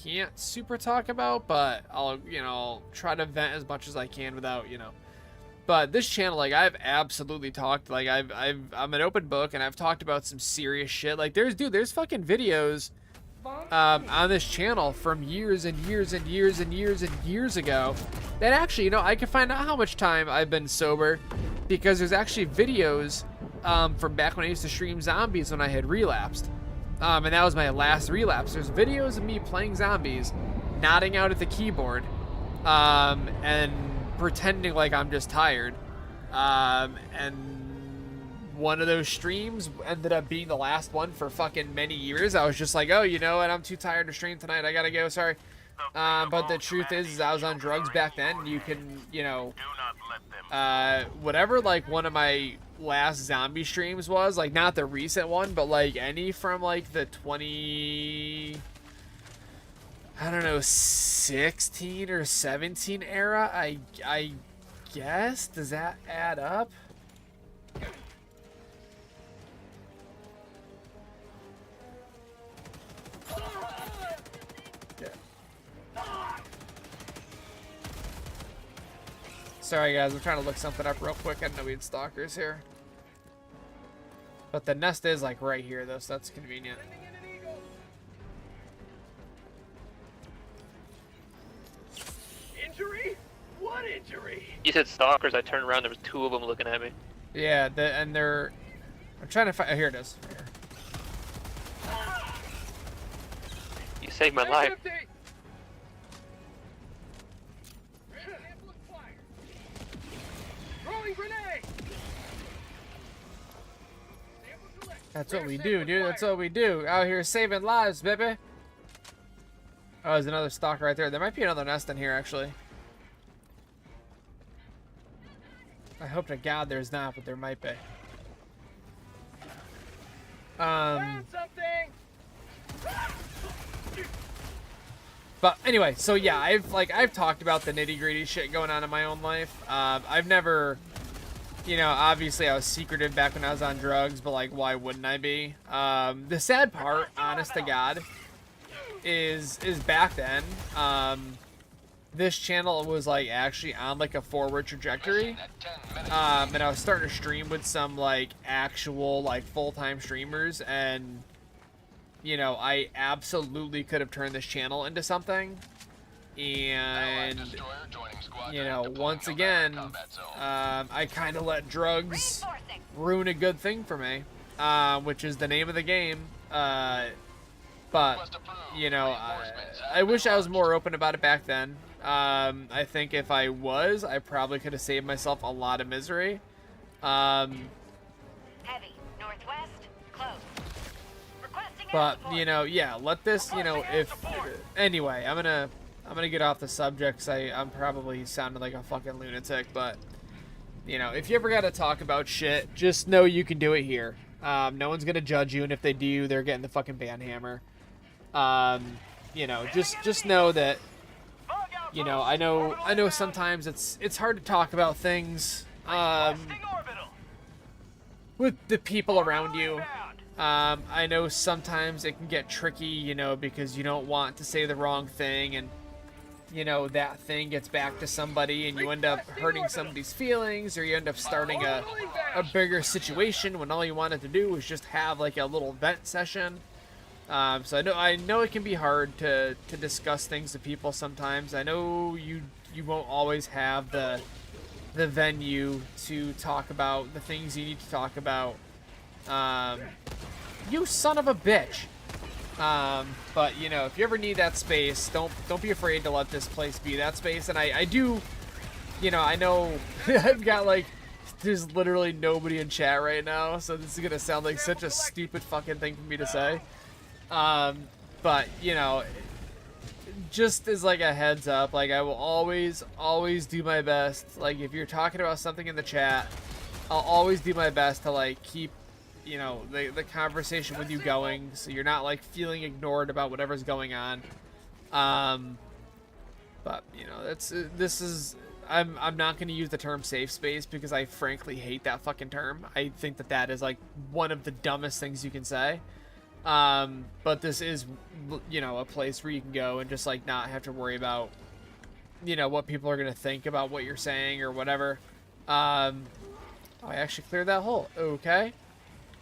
can't super talk about, but I'll, you know, try to vent as much as I can without, you know. But this channel, like, I've absolutely talked, like, I'm an open book, and I've talked about some serious shit. Like, there's fucking videos on this channel from years and years and years and years and years ago that actually, you know, I can find out how much time I've been sober because there's actually videos from back when I used to stream zombies when I had relapsed, and that was my last relapse. There's videos of me playing zombies, nodding out at the keyboard, and pretending like I'm just tired, and one of those streams ended up being the last one for fucking many years. I was just like, oh, you know what? I'm too tired to stream tonight. I gotta go. Sorry. But the truth is I was on drugs back then. You can, you know, whatever, like, one of my last zombie streams was, like, not the recent one, but, like, any from, like, the 16 or 17 era, I guess. Does that add up? Sorry guys, I'm trying to look something up real quick. I didn't know we had stalkers here. But the nest is like right here though, so that's convenient. Injury? What injury? You said stalkers, I turned around, there was 2 of them looking at me. Yeah, and they're... I'm trying to find... Oh, here it is. Right here. You saved my life. That's what we do, dude. That's what we do. Out here saving lives, baby. Oh, there's another stalker right there. There might be another nest in here, actually. I hope to God there's not, but there might be. Found something! But anyway, so yeah, I've talked about the nitty gritty shit going on in my own life. I've never, you know, obviously I was secretive back when I was on drugs, but like, why wouldn't I be? The sad part, honest to God, is back then, this channel was like actually on like a forward trajectory. And I was starting to stream with some like actual like full-time streamers, and you know, I absolutely could have turned this channel into something. And you know, once again, I kind of let drugs ruin a good thing for me, which is the name of the game. But you know, I wish I was more open about it back then. I think if I was, I probably could have saved myself a lot of misery. Heavy. Northwest. Close. Requesting But support. you know, yeah, let this, you know, if anyway, I'm gonna get off the subject 'cause I'm probably sounding like a fucking lunatic, but you know, if you ever gotta talk about shit, just know you can do it here. No one's gonna judge you, and if they do, they're getting the fucking ban hammer. You know, just know that, you know, I know sometimes it's hard to talk about things with the people around you. I know sometimes it can get tricky, you know, because you don't want to say the wrong thing, and you know, that thing gets back to somebody and you end up hurting somebody's feelings, or you end up starting a bigger situation when all you wanted to do was just have like a little vent session. So I know it can be hard to discuss things to people sometimes. I know you won't always have the venue to talk about the things you need to talk about. You son of a bitch. But you know, if you ever need that space, don't be afraid to let this place be that space. And I do, you know, I know I've got like, there's literally nobody in chat right now, so this is gonna sound like such a stupid fucking thing for me to say. But you know, just as like a heads up, like I will always do my best. Like if you're talking about something in the chat, I'll always do my best to like keep, you know, the conversation with you going, so you're not like feeling ignored about whatever's going on. But you know, this is I'm not going to use the term safe space because I frankly hate that fucking term. I think that is like one of the dumbest things you can say. But this is, you know, a place where you can go and just like not have to worry about, you know, what people are going to think about what you're saying or whatever. Oh, I actually cleared that hole. Okay.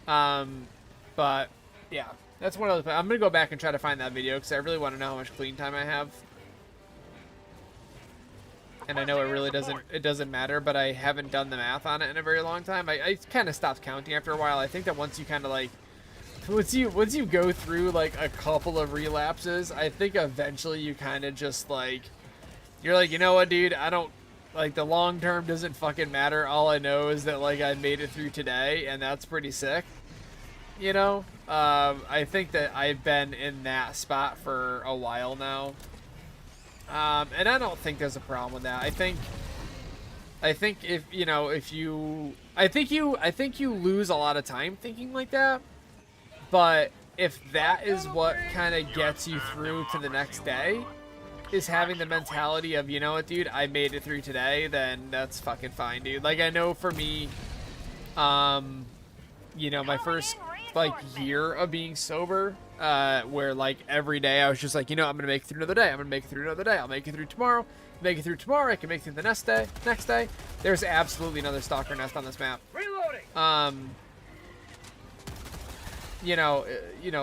But yeah, that's one of the, I'm going to go back and try to find that video because I really want to know how much clean time I have. And I know it really doesn't matter, but I haven't done the math on it in a very long time. I kind of stopped counting after a while. I think that once you kind of like, once you go through like a couple of relapses, I think eventually you kind of just like, you're like, you know what, dude, I don't, like the long term doesn't fucking matter. All I know is that like I made it through today, and that's pretty sick. You know, I think that I've been in that spot for a while now. And I don't think there's a problem with that. I think if, you know, if you, I think you lose a lot of time thinking like that. But if that is what kind of gets you through to the next day, is having the mentality of, you know what, dude, I made it through today, then that's fucking fine, dude. Like, I know for me, you know, my first, like, year of being sober, where, like, every day I was just like, you know, I'm gonna make it through another day, I'm gonna make it through another day, I'll make it through tomorrow, make it through tomorrow, I can make it through the next day. There's absolutely another stalker nest on this map. Reloading! You know,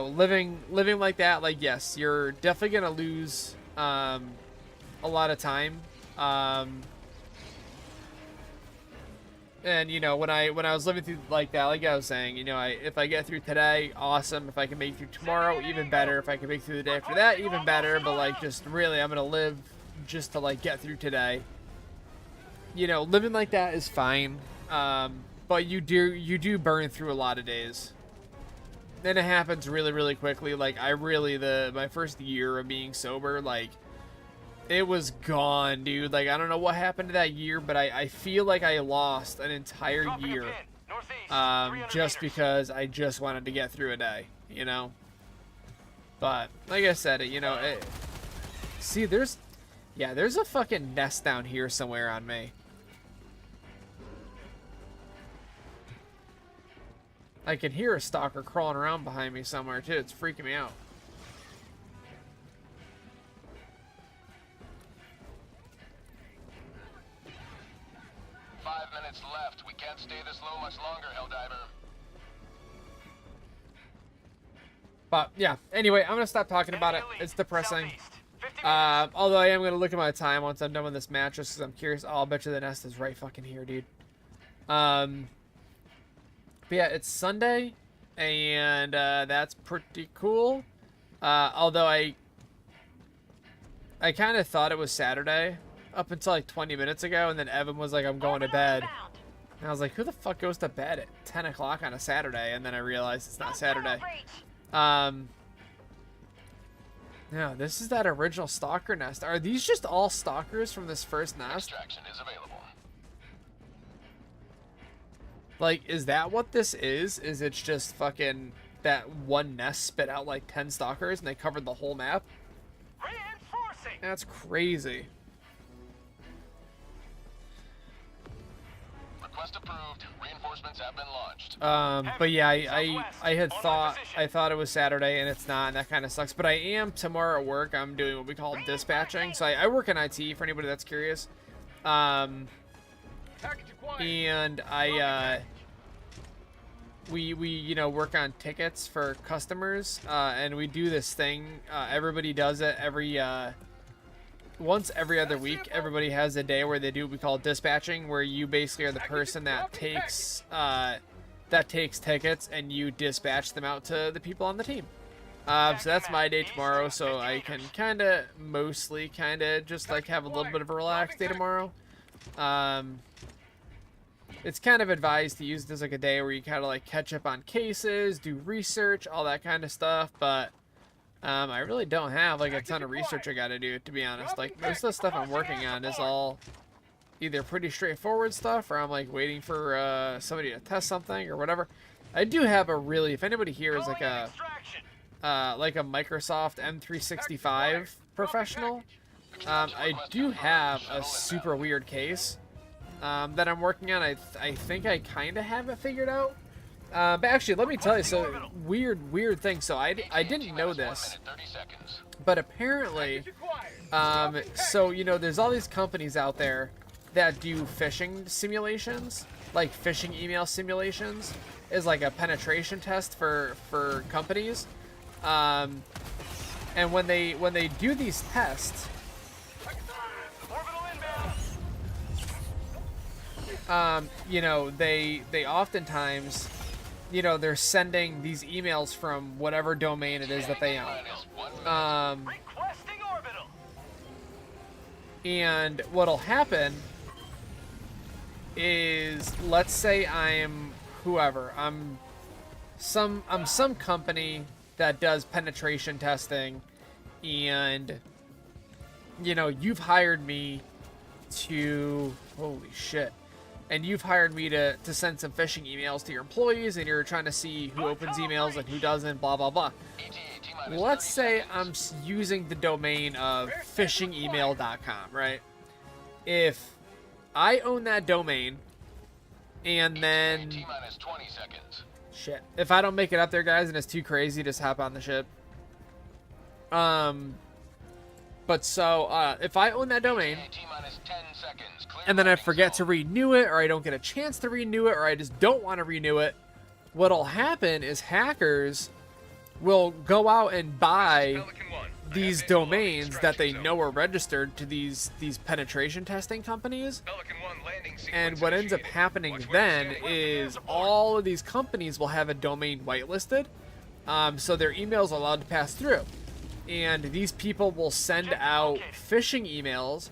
living like that, like, yes, you're definitely gonna lose a lot of time. And you know, when I was living through like that, like I was saying, you know, if I get through today, awesome. If I can make it through tomorrow, even better. If I can make it through the day after that, even better. But like, just really, I'm gonna live just to like get through today. You know, living like that is fine. But you do burn through a lot of days. Then it happens really, really quickly. Like, my first year of being sober, like, it was gone, dude. Like, I don't know what happened to that year, but I feel like I lost an entire year. Just because I just wanted to get through a day, you know? But, like I said, you know, See, there's a fucking nest down here somewhere on me. I can hear a stalker crawling around behind me somewhere too. It's freaking me out. Minutes left. We can't stay this low much longer, Helldiver. But yeah, anyway, I'm gonna stop talking about it. It's depressing. Although I am gonna look at my time once I'm done with this match, just because I'm curious. Oh, I'll bet you the nest is right fucking here, dude. But yeah, it's Sunday, and that's pretty cool. Although I kind of thought it was Saturday up until like 20 minutes ago, and then Evan was like, I'm going to bed. And I was like, who the fuck goes to bed at 10 o'clock on a Saturday? And then I realized it's not Saturday. No, this is that original stalker nest. Are these just all stalkers from this first nest? Extraction is available. Like, is that what this is? Is it's just fucking that one nest spit out like 10 stalkers and they covered the whole map? Reinforcing. That's crazy. Request approved. Reinforcements have been launched. But yeah, I thought it was Saturday and it's not, and that kind of sucks. But I am tomorrow at work. I'm doing what we call dispatching. So I work in IT for anybody that's curious. And we you know, work on tickets for customers, and we do this thing. Everybody does it once every other week. Everybody has a day where they do what we call dispatching, where you basically are the person that takes tickets and you dispatch them out to the people on the team. So that's my day tomorrow, so I can mostly just like have a little bit of a relaxed day tomorrow. It's kind of advised to use this like a day where you kind of like catch up on cases, do research, all that kind of stuff, but I really don't have like a ton of research I gotta do, to be honest. Like, most of the stuff I'm working on is all either pretty straightforward stuff, or I'm like waiting for somebody to test something or whatever. I do have a really, if anybody here is like a Microsoft M365 professional, I do have a super weird case that I'm working on. I think I kind of have it figured out. But actually, let me tell you, so weird thing. So I didn't know this, but apparently, so you know, there's all these companies out there that do phishing simulations, like phishing email simulations, is like a penetration test for companies. And when they do these tests, you know, they oftentimes, you know, they're sending these emails from whatever domain it is that they own. And what'll happen is, let's say I'm whoever, I'm some company that does penetration testing, and you know, you've hired me to, holy shit, and you've hired me to send some phishing emails to your employees, and you're trying to see who opens emails and who doesn't, blah blah blah. Let's say I'm using the domain of phishingemail.com, right? If I own that domain, and then shit, if I don't make it up there, guys, and it's too crazy, just hop on the ship. But so if I own that domain, and then I forget to renew it, or I don't get a chance to renew it, or I just don't want to renew it, what'll happen is hackers will go out and buy these domains that they know are registered to these penetration testing companies. And what ends up happening then is all of these companies will have a domain whitelisted, so their emails are allowed to pass through. And these people will send out phishing emails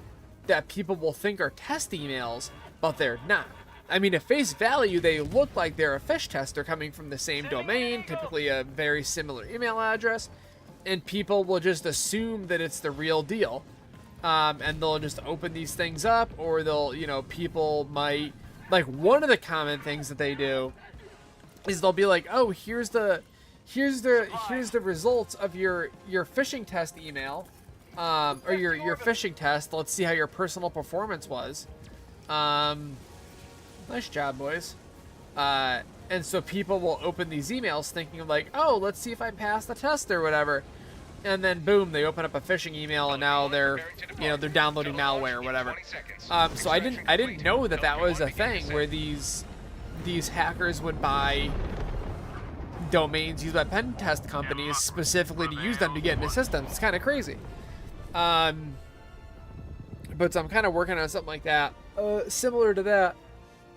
that people will think are test emails, but they're not. I mean, at face value, they look like they're a phish tester coming from the same domain, typically a very similar email address, and people will just assume that it's the real deal. And they'll just open these things up, or they'll, you know, people might, like, one of the common things that they do is they'll be like, oh, here's the results of your phishing test email, or your phishing test. Let's see how your personal performance was. Nice job, boys. And so people will open these emails thinking like, oh, let's see if I passed the test or whatever. And then boom, they open up a phishing email and now they're, you know, they're downloading malware or whatever. So I didn't know that that was a thing where these hackers would buy domains used by pen test companies specifically to use them to get into systems. It's kind of crazy. But so I'm kind of working on something like that, similar to that.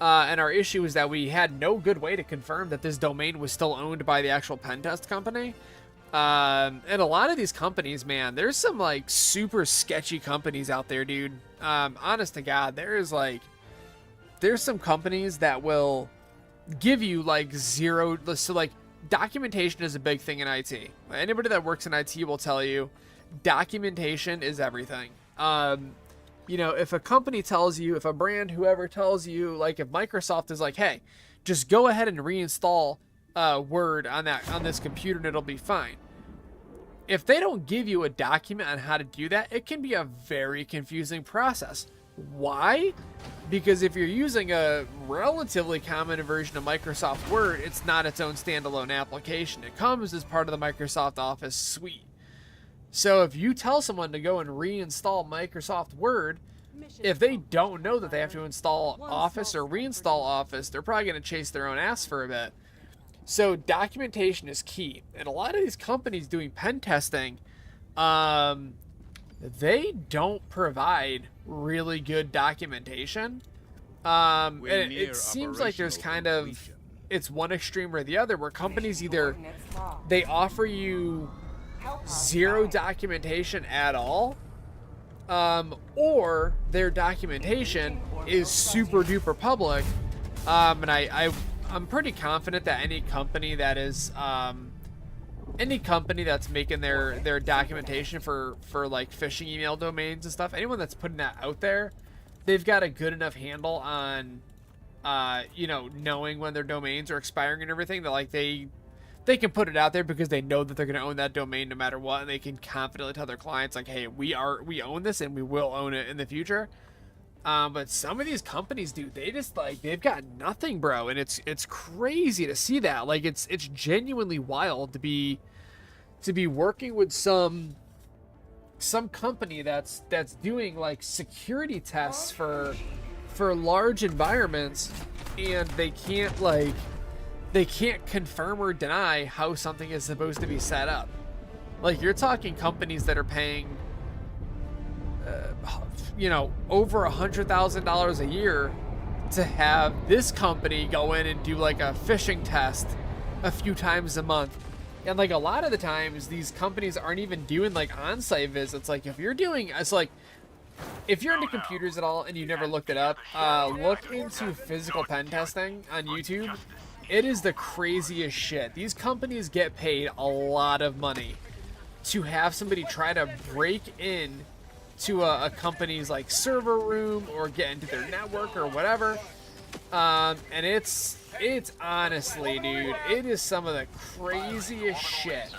And our issue is that we had no good way to confirm that this domain was still owned by the actual pen test company. And a lot of these companies, man, there's some like super sketchy companies out there, dude. Honest to God, there's some companies that will give you like zero. So like documentation is a big thing in IT. Anybody that works in IT will tell you documentation is everything. You know, if a company tells you, if a brand, whoever tells you, like if Microsoft is like, hey, just go ahead and reinstall Word on this computer and it'll be fine. If they don't give you a document on how to do that, it can be a very confusing process. Why? Because if you're using a relatively common version of Microsoft Word, it's not its own standalone application. It comes as part of the Microsoft Office suite. So if you tell someone to go and reinstall Microsoft Word, if they don't know that they have to install Office or reinstall Office, they're probably going to chase their own ass for a bit. So documentation is key. And a lot of these companies doing pen testing, they don't provide really good documentation. And it seems like there's kind of, it's one extreme or the other, where companies either, they offer you zero documentation at all, or their documentation is super duper public. And I'm pretty confident that any company that is any company that's making their documentation for like phishing email domains and stuff, anyone that's putting that out there, they've got a good enough handle on you know, knowing when their domains are expiring and everything, that like they can put it out there because they know that they're going to own that domain no matter what, and they can confidently tell their clients like, hey, we own this and we will own it in the future. But some of these companies, dude, they just like, they've got nothing, bro, and it's crazy to see that. Like it's genuinely wild to be working with some company that's doing like security tests for large environments, and they can't confirm or deny how something is supposed to be set up. Like, you're talking companies that are paying, you know, over $100,000 a year to have this company go in and do like a phishing test a few times a month. And like a lot of the times, these companies aren't even doing like on-site visits. Like if you're into computers at all and you've never looked it up, look into physical pen testing on YouTube. It is the craziest shit. These companies get paid a lot of money to have somebody try to break in to a company's like server room or get into their network or whatever. And it's honestly, dude, it is some of the craziest shit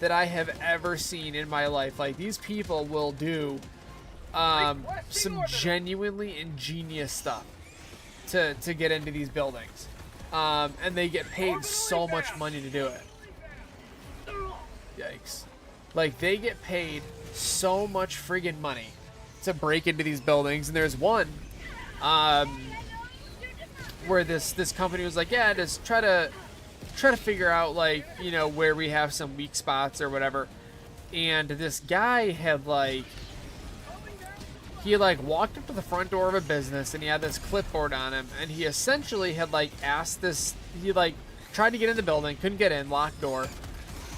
that I have ever seen in my life. Like, these people will do some genuinely ingenious stuff to get into these buildings. And they get paid so much money to do it. Yikes. Like, they get paid so much friggin' money to break into these buildings. And there's one where this company was like, yeah, just try to figure out, like, you know, where we have some weak spots or whatever. And this guy had he walked up to the front door of a business, and he had this clipboard on him, and he essentially had asked this, he tried to get in the building, couldn't get in, locked door.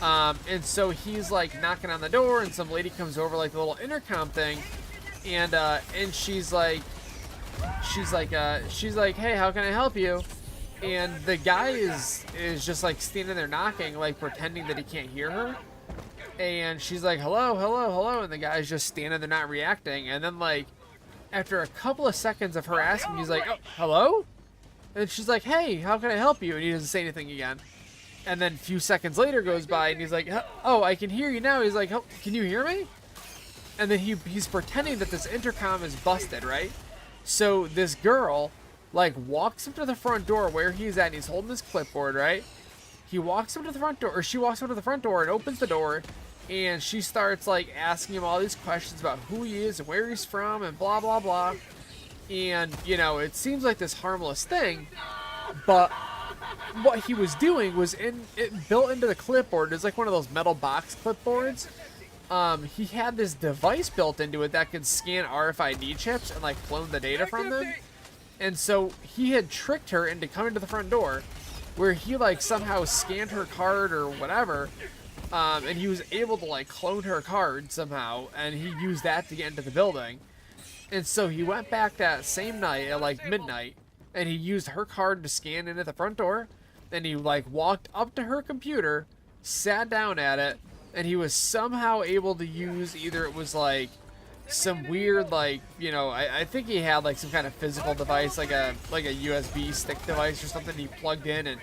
And so he's knocking on the door, and some lady comes over, the little intercom thing, and she's like, hey, how can I help you? And the guy is just standing there knocking, pretending that he can't hear her. And she's like, hello, hello, hello, and the guy's just standing there not reacting. And then after a couple of seconds of her asking, he's like, oh, hello? And she's like, hey, how can I help you? And he doesn't say anything again. And then a few seconds later goes by, and he's like, oh, I can hear you now. He's like, oh, can you hear me? And then he's pretending that this intercom is busted, right? So this girl, like, walks up to the front door where he's at, and he's holding his clipboard, right? He walks up to the front door, or she walks up to the front door and opens the door, and she starts, like, asking him all these questions about who he is and where he's from and blah, blah, blah. And, you know, it seems like this harmless thing, but what he was doing was built into the clipboard. It's like one of those metal box clipboards. He had this device built into it that could scan RFID chips and, like, clone the data from them. And so he had tricked her into coming to the front door, where he, like, somehow scanned her card or whatever, and he was able to, like, clone her card somehow, and he used that to get into the building. And so he went back that same night at, like, midnight, and he used her card to scan in at the front door, and he, like, walked up to her computer, sat down at it, and he was somehow able to use, either it was, like, some weird, like, you know, I think he had, like, some kind of physical device, like a USB stick device or something he plugged in, and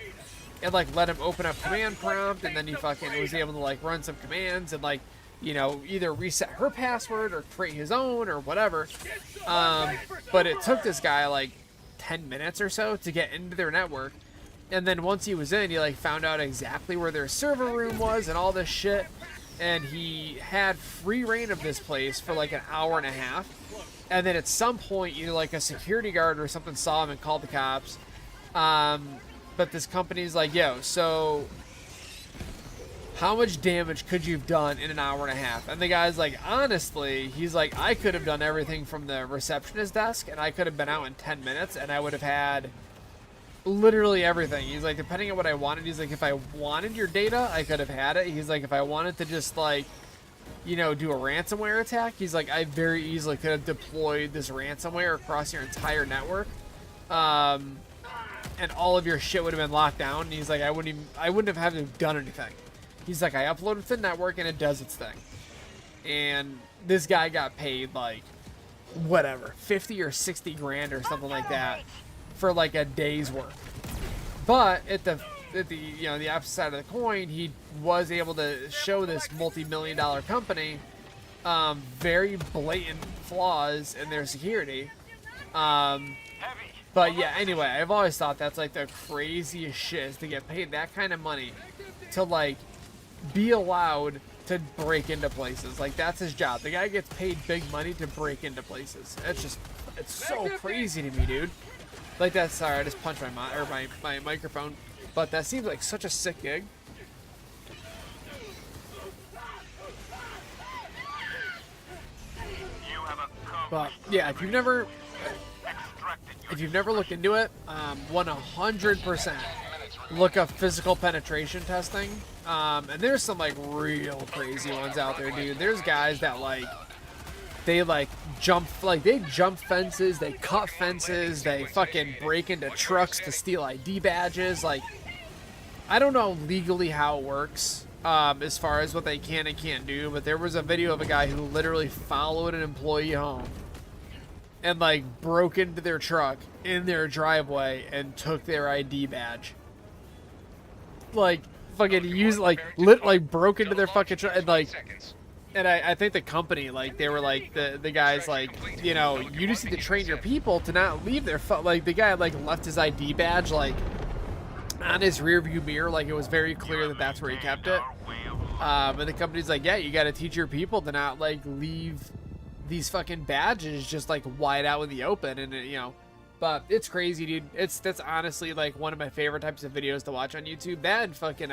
like, let him open up command prompt, and then he fucking was able to, like, run some commands and, like, you know, either reset her password or create his own or whatever. But it took this guy, like, 10 minutes or so to get into their network. And then once he was in, he, like, found out exactly where their server room was and all this shit. And he had free reign of this place for, like, an hour and a half. And then at some point, either, like, a security guard or something saw him and called the cops. But this company's like, yo, so how much damage could you have done in an hour and a half? And the guy's like, honestly, he's like, I could have done everything from the receptionist desk, and I could have been out in 10 minutes, and I would have had literally everything. He's like, depending on what I wanted, he's like, if I wanted your data, I could have had it. He's like, if I wanted to just, like, you know, do a ransomware attack, he's like, I very easily could have deployed this ransomware across your entire network. And all of your shit would have been locked down. And he's like, I wouldn't have had to have done anything. He's like, I upload it to the network and it does its thing. And this guy got paid, like, whatever, 50 or 60 grand or something like that for, like, a day's work. But at the you know, the opposite side of the coin, he was able to show this multi-million-dollar company very blatant flaws in their security. But yeah, anyway, I've always thought that's, like, the craziest shit, is to get paid that kind of money to, like, be allowed to break into places. Like, that's his job. The guy gets paid big money to break into places. It's so crazy to me, dude. Like, that's, sorry, I just punched my microphone. But that seems like such a sick gig. But yeah, if you've never looked into it, 100% look up physical penetration testing. And there's some, like, real crazy ones out there, dude. There's guys that, like, they jump fences, they cut fences, they fucking break into trucks to steal ID badges. Like, I don't know legally how it works, as far as what they can and can't do, but there was a video of a guy who literally followed an employee home and, like, broke into their truck in their driveway and took their ID badge. Like, fucking broke into their fucking truck and, like, and I think the company, like, they were like, the guys, like, you know, you just need to train your people to not leave their like, the guy, like, left his ID badge, like, on his rear view mirror, like, it was very clear that that's where he kept it. And the company's like, yeah, you got to teach your people to not, like, leave these fucking badges just, like, wide out in the open, and you know. But it's crazy, dude. That's honestly, like, one of my favorite types of videos to watch on YouTube. That and fucking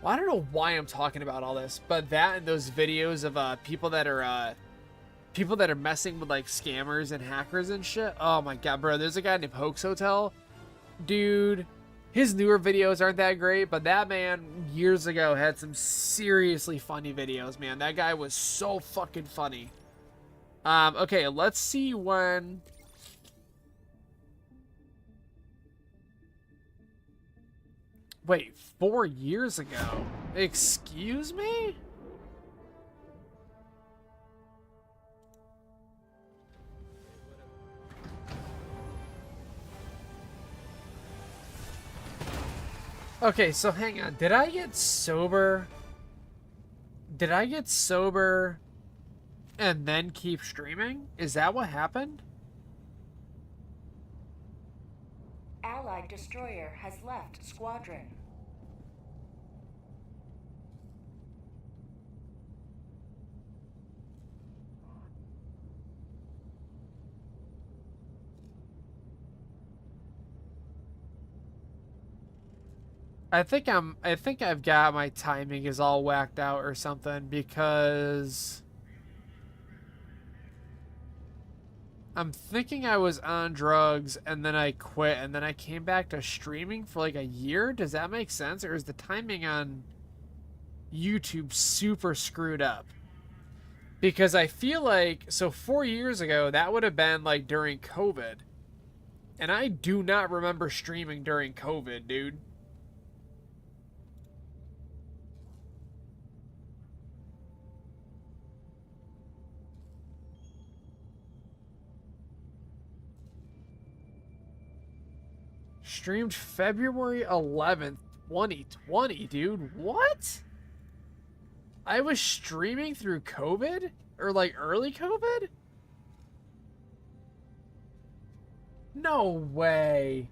well, I don't know why I'm talking about all this, but that and those videos of people that are messing with, like, scammers and hackers and shit. Oh my god, bro. There's a guy named Hoax Hotel, dude. His newer videos aren't that great, but that man years ago had some seriously funny videos, man. That guy was so fucking funny. Okay, let's see when... Wait, 4 years ago? Excuse me? Okay, so hang on. Did I get sober? And then keep streaming? Is that what happened? Allied destroyer has left squadron. I think I've got my timing is all whacked out or something, because I'm thinking I was on drugs and then I quit and then I came back to streaming for like a year. Does that make sense? Or is the timing on YouTube super screwed up? Because I feel like, so 4 years ago, that would have been like during COVID. And I do not remember streaming during COVID, dude. Streamed February 11th, 2020, dude. What? I was streaming through COVID? Or like early COVID? No way.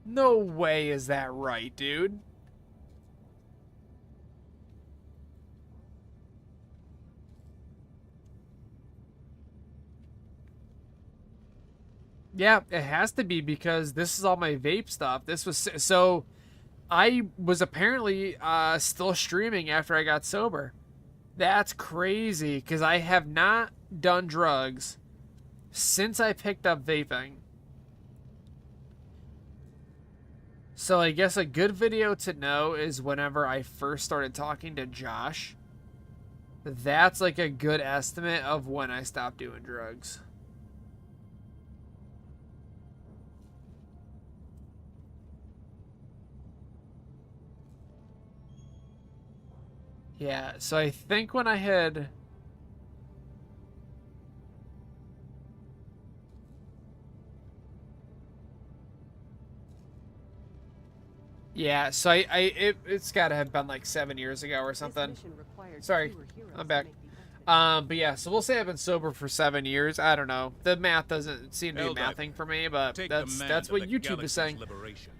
No way is that right, dude. Yeah, it has to be, because this is all my vape stuff. This was, so I was apparently still streaming after I got sober. That's crazy, because I have not done drugs since I picked up vaping. So I guess a good video to know is whenever I first started talking to Josh. That's like a good estimate of when I stopped doing drugs. Yeah, so I think when I had... Yeah, so it's got to have been like 7 years ago or something. Sorry, I'm back. But yeah, so we'll say I've been sober for 7 years. I don't know. The math doesn't seem to be mathing for me, but that's what YouTube is saying.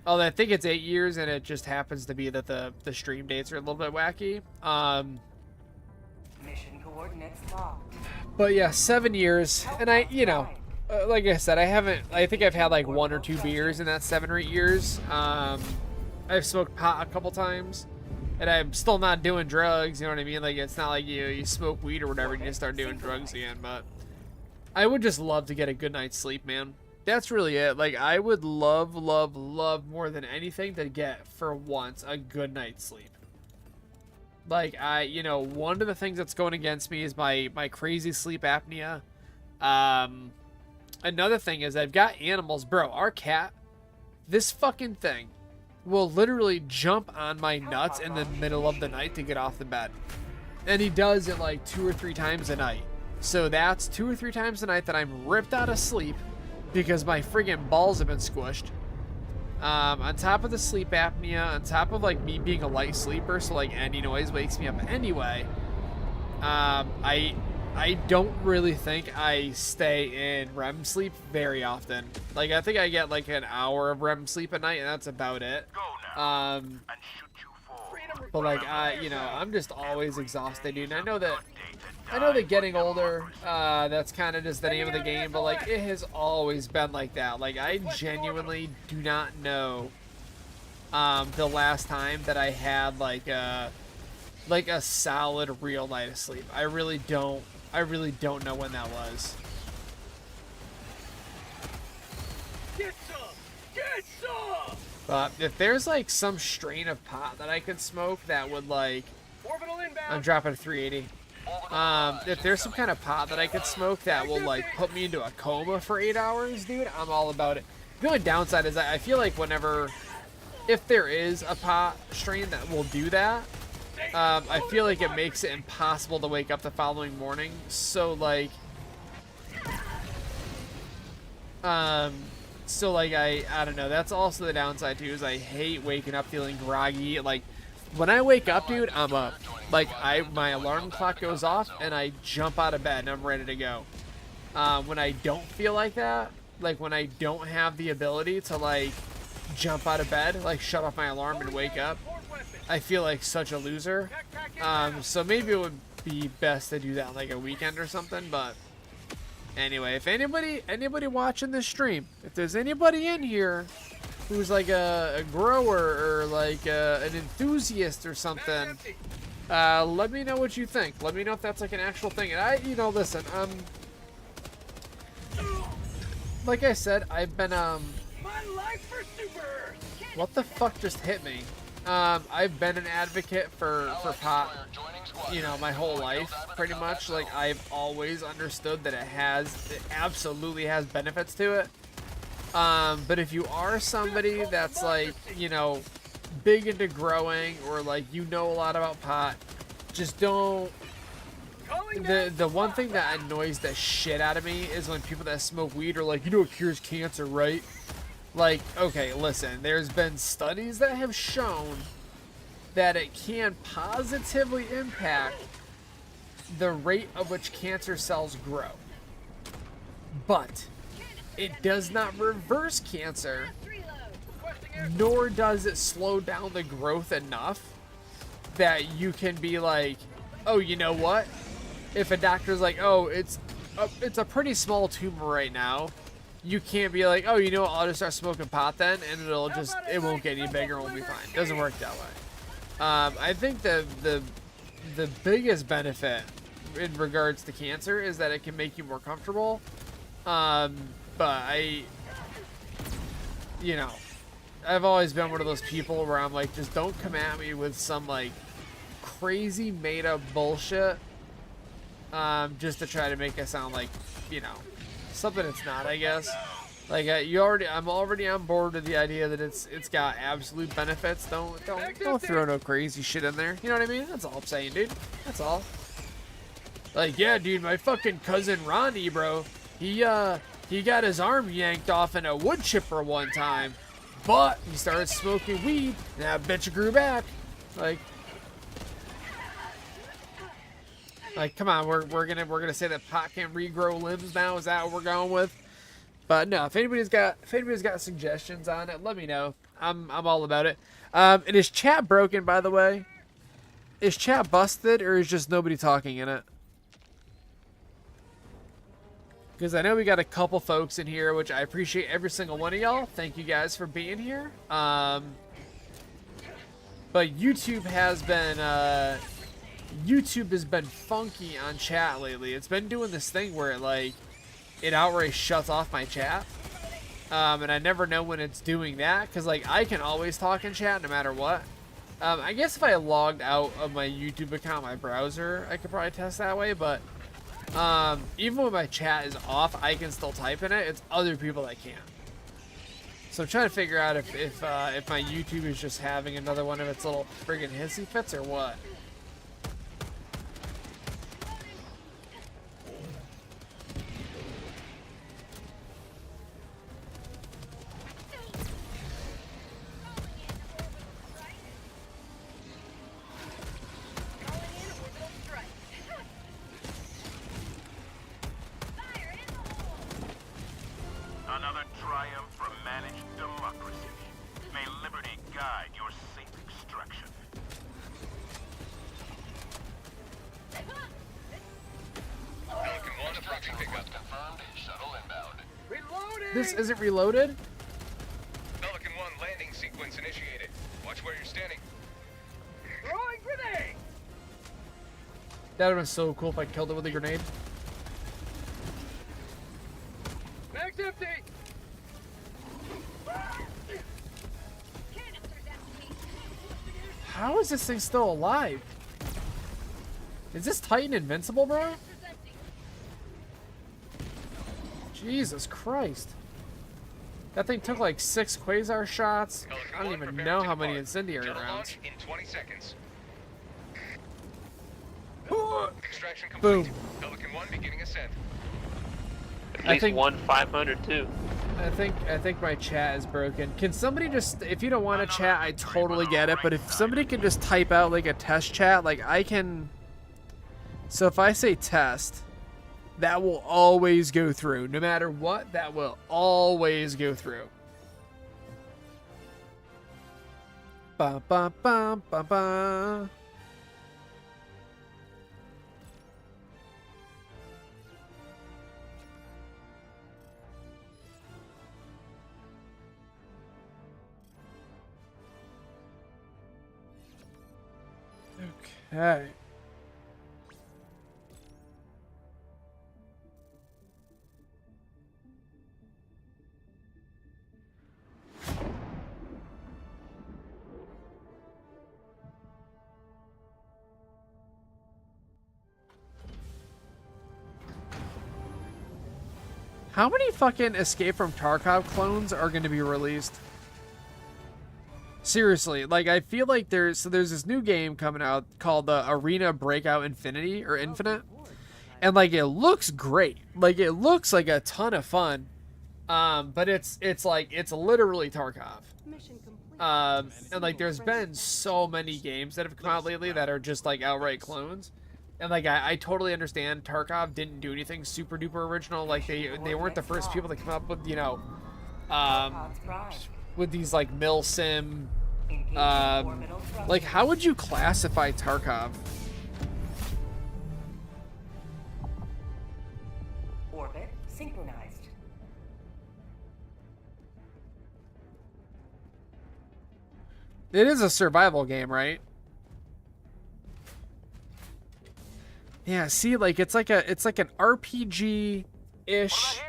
Oh, I think it's 8 years, and it just happens to be that the stream dates are a little bit wacky. Mission coordinates locked. But yeah, 7 years, and like I said, I think I've had like 1 or 2 beers in that 7 or 8 years. I've smoked pot a couple times, and I'm still not doing drugs, you know what I mean? Like, it's not like you smoke weed or whatever and you start doing drugs again, but I would just love to get a good night's sleep, man. That's really it. Like, I would love more than anything to get, for once, a good night's sleep. Like, one of the things that's going against me is my crazy sleep apnea. Another thing is I've got animals. Bro, our cat, this fucking thing will literally jump on my nuts in the middle of the night to get off the bed. And he does it like 2 or 3 times a night. So that's 2 or 3 times a night that I'm ripped out of sleep because my friggin' balls have been squished. On top of the sleep apnea, on top of like me being a light sleeper, so like any noise wakes me up anyway. I don't really think I stay in REM sleep very often. Like, I think I get like an hour of REM sleep at night, and that's about it. But like, I'm just always exhausted, dude. And I know that getting older, that's kind of just the name of the game, but like, it has always been like that. Like, I genuinely do not know the last time that I had like a solid real night of sleep. I really don't know when that was. Get some! Get some! But if there's like some strain of pot that I could smoke that would like... Orbital inbound! I'm dropping a 380. If there's some kind of pot that I could smoke that will like put me into a coma for 8 hours, dude, I'm all about it. The only downside is I feel like if there is a pot strain that will do that, I feel like it makes it impossible to wake up the following morning. So like, I don't know. That's also the downside too, is I hate waking up feeling groggy. Like, When I wake up, dude, I'm up. Like, my alarm clock goes off, and I jump out of bed, and I'm ready to go. When I don't feel like that, like, when I don't have the ability to, like, jump out of bed, like, shut off my alarm and wake up, I feel like such a loser. So maybe it would be best to do that on, like, a weekend or something, but anyway, if anybody watching this stream, if there's anybody in here who's like a grower or like an enthusiast or something, let me know what you think. Let me know if that's like an actual thing. And you know, listen, like I said, I've been My life for super. what the fuck just hit me? I've been an advocate for pot, you know, my whole life, pretty much. Like, I've always understood that it absolutely has benefits to it. But if you are somebody that's like, you know, big into growing, or like, you know a lot about pot, just don't. The one thing that annoys the shit out of me is when people that smoke weed are like, you know, it cures cancer, right? Like, okay, listen, there's been studies that have shown that it can positively impact the rate of which cancer cells grow. But it does not reverse cancer, nor does it slow down the growth enough that you can be like, oh, you know what? If a doctor's like, oh, it's a pretty small tumor right now, you can't be like, oh, you know what, I'll just start smoking pot then, and it won't get any bigger, and we'll be fine. It doesn't work that way. I think the biggest benefit in regards to cancer is that it can make you more comfortable. But you know, I've always been one of those people where I'm like, just don't come at me with some like crazy made up bullshit, just to try to make it sound like, you know, something it's not, I guess. Like, I'm already on board with the idea that it's got absolute benefits. Don't throw no crazy shit in there. You know what I mean? That's all I'm saying, dude. That's all. Like, yeah, dude, my fucking cousin Ronnie, bro, he got his arm yanked off in a wood chipper one time, but he started smoking weed, and that bitch grew back. Like, come on, we're gonna say that pot can regrow limbs now? Is that what we're going with? But no, if anybody's got suggestions on it, let me know. I'm all about it. And is chat broken, by the way? Is chat busted, or is just nobody talking in it? Because I know we got a couple folks in here, which I appreciate every single one of y'all. Thank you guys for being here. But YouTube has been funky on chat lately. It's been doing this thing where it outright shuts off my chat. And I never know when it's doing that, because like I can always talk in chat no matter what. I guess if I logged out of my YouTube account, my browser, I could probably test that way, but even when my chat is off, I can still type in it. It's other people that can't. So I'm trying to figure out if my YouTube is just having another one of its little friggin' hissy fits or what. Another triumph for managed democracy. May liberty guide your safe extraction. Pelican 1 approaching pickup confirmed. Shuttle inbound. Reloading. This isn't reloaded? Pelican 1 landing sequence initiated. Watch where you're standing. Throwing grenade. That would have been so cool if I killed it with a grenade. Mag's empty. How is this thing still alive? Is this Titan invincible, bro? Jesus Christ. That thing took like 6 quasar shots. I don't even know how many incendiary rounds. In 20 seconds. Extraction Boom. complete. Pelican 1 beginning ascent. At least 1 500 too. I think my chat is broken. Can somebody just, if you don't want to chat, I totally get it, but if somebody can just type out like a test chat, like I can. So if I say test, that will always go through. No matter what, that will always go through. Ba ba ba ba ba. Okay. How many fucking Escape from Tarkov clones are going to be released? Seriously, like I feel like there's this new game coming out called Arena Breakout Infinity or Infinite, and like it looks great, like it looks like a ton of fun, but it's literally Tarkov, and like there's been so many games that have come out lately that are just like outright clones, and like I totally understand Tarkov didn't do anything super duper original, like they weren't the first people to come up with, you know, with these like milsim, like how would you classify Tarkov? Orbit synchronized. It is a survival game, right? Yeah, see, like it's like an RPG-ish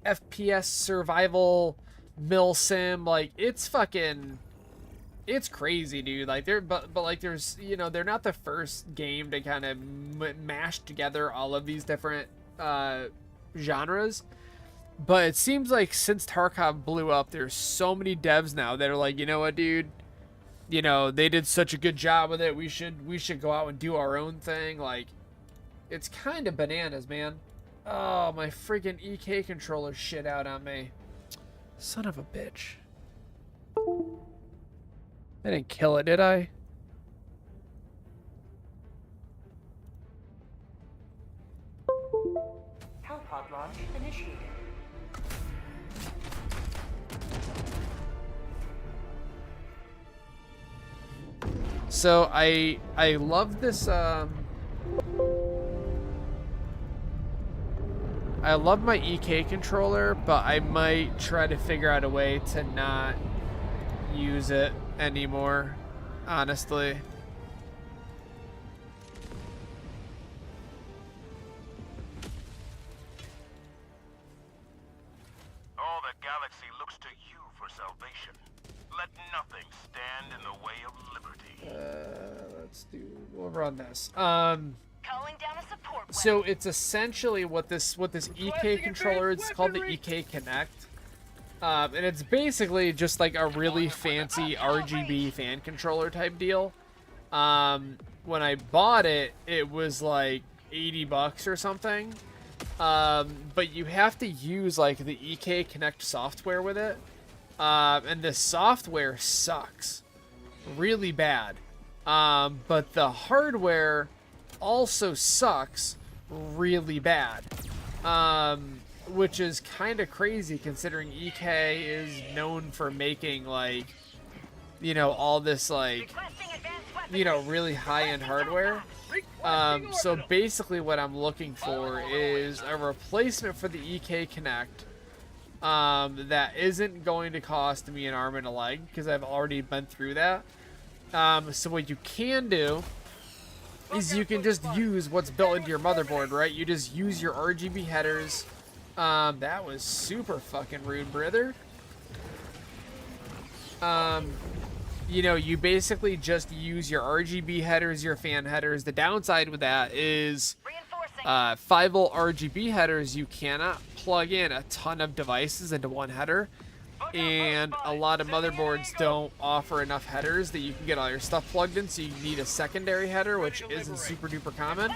FPS survival milsim. Like it's crazy, dude. Like but like there's, you know, they're not the first game to kind of mash together all of these different genres, but it seems like since Tarkov blew up, there's so many devs now that are like, you know what, dude, you know, they did such a good job with it, we should go out and do our own thing. Like it's kind of bananas, man. Oh, my freaking EK controller shit out on me. Son of a bitch. I didn't kill it, did I? Hellpod launch initiated. So I love this I love my EK controller, but I might try to figure out a way to not use it anymore, honestly. All the galaxy looks to you for salvation. Let nothing stand in the way of liberty. We'll run this. Calling down a support. So it's essentially what this EK controller is. It's called the EK Connect, and it's basically just like a really fancy RGB fan controller type deal. When I bought it, it was like $80 or something, but you have to use like the EK Connect software with it, and the software sucks really bad, but the hardware also sucks really bad, which is kind of crazy considering EK is known for making, like, you know, all this, like, you know, really high-end hardware. So basically what I'm looking for is a replacement for the EK Connect that isn't going to cost me an arm and a leg, because I've already been through that. So what you can do is you can just use what's built into your motherboard, right? You just use your RGB headers. That was super fucking rude, brother. You know, you basically just use your RGB headers, your fan headers. The downside with that is 5-volt RGB headers, you cannot plug in a ton of devices into one header. And a lot of motherboards don't offer enough headers that you can get all your stuff plugged in, so you need a secondary header, which isn't super duper common.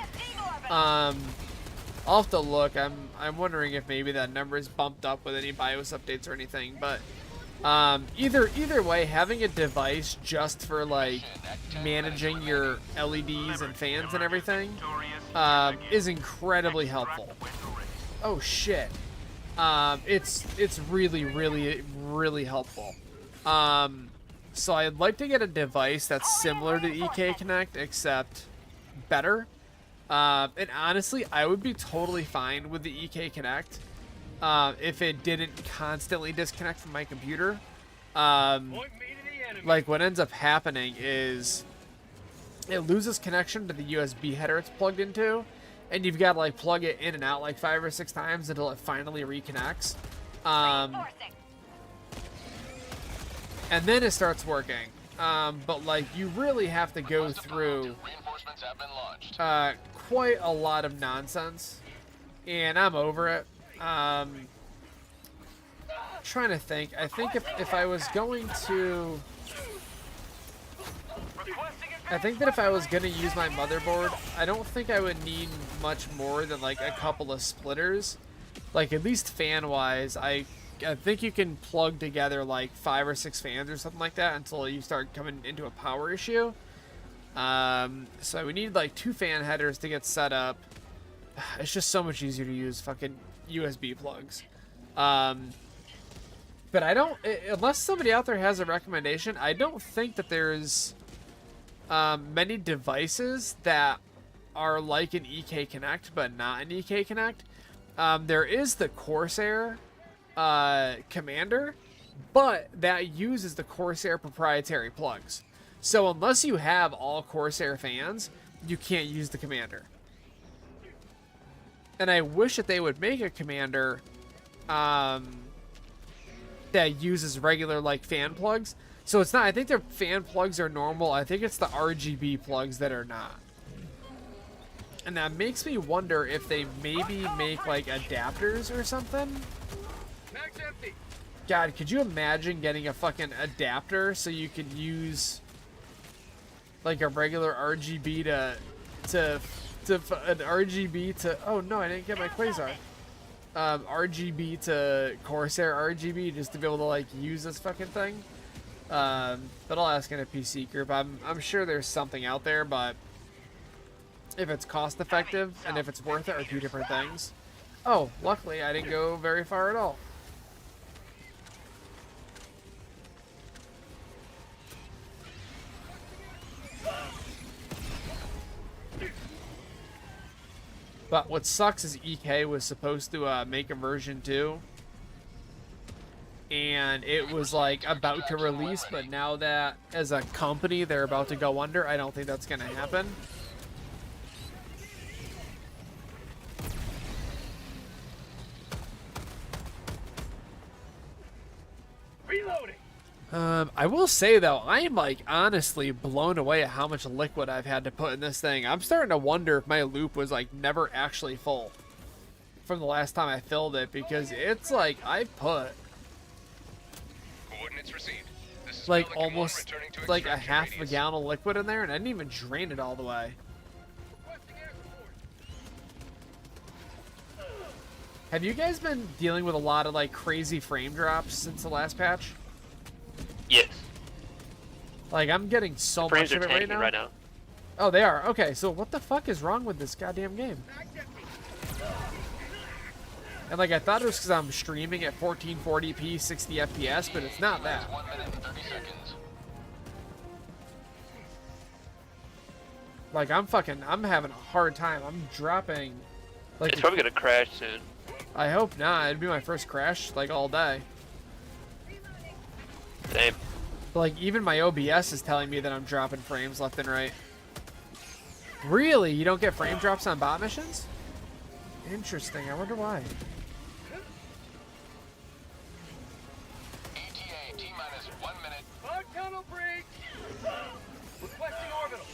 I'll have to look. I'm wondering if maybe that number is bumped up with any BIOS updates or anything. But either way, having a device just for like managing your LEDs and fans and everything is incredibly helpful. Oh shit. It's really helpful. So I'd like to get a device that's similar to EK Connect except better. And honestly, I would be totally fine with the EK Connect if it didn't constantly disconnect from my computer. Like what ends up happening is it loses connection to the USB header it's plugged into, and you've got to like plug it in and out like 5 or 6 times until it finally reconnects. And then it starts working. But like you really have to go through quite a lot of nonsense, and I'm over it. Trying to think. I think if I was going to, I think that if I was gonna use my motherboard, I don't think I would need much more than like a couple of splitters. Like at least fan wise, I think you can plug together like 5 or 6 fans or something like that until you start coming into a power issue. So we need like 2 fan headers to get set up. It's just so much easier to use fucking USB plugs. But I don't, unless somebody out there has a recommendation, I don't think that there's many devices that are like an EK Connect but not an EK Connect. There is the Corsair Commander, but that uses the Corsair proprietary plugs. So unless you have all Corsair fans, you can't use the Commander. And I wish that they would make a Commander that uses regular like fan plugs. So it's not, I think their fan plugs are normal. I think it's the RGB plugs that are not. And that makes me wonder if they maybe make like adapters or something. God, could you imagine getting a fucking adapter so you could use like a regular RGB to an RGB to, oh no, I didn't get my Quasar. RGB to Corsair RGB just to be able to like use this fucking thing. But I'll ask in a PC group. I'm sure there's something out there, but if it's cost effective and if it's worth it are 2 different things. Oh, luckily I didn't go very far at all. But what sucks is EK was supposed to make a version 2, and it was like about to release, but now that as a company they're about to go under, I don't think that's gonna happen. Reloading. I will say though, I am like honestly blown away at how much liquid I've had to put in this thing. I'm starting to wonder if my loop was like never actually full from the last time I filled it, because it's like I put Coordinates received. This is like Pelican almost 1 returning to like a extraction half a radius. gallon of liquid in there, and I didn't even drain it all the way. Have you guys been dealing with a lot of like crazy frame drops since the last patch? Yes. Like I'm getting so Frames much are of it right tanking now. right now. Oh, they are. Okay, so what the fuck is wrong with this goddamn game? And like I thought it was because I'm streaming at 1440p 60 FPS, but it's not that. 1 minute and 30 seconds. Like I'm having a hard time. I'm dropping. Like It's probably gonna crash soon. I hope not. It'd be my first crash like all day. Same. But like even my OBS is telling me that I'm dropping frames left and right. Really? You don't get frame drops on bot missions? Interesting. I wonder why. ETA T-minus 1 minute. Bug tunnel breach. Requesting orbital.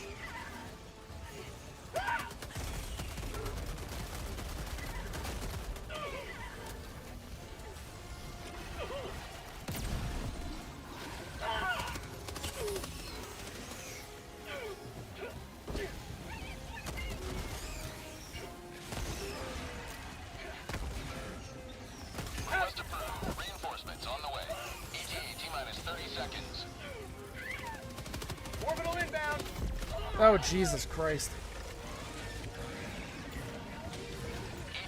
Oh, Jesus Christ.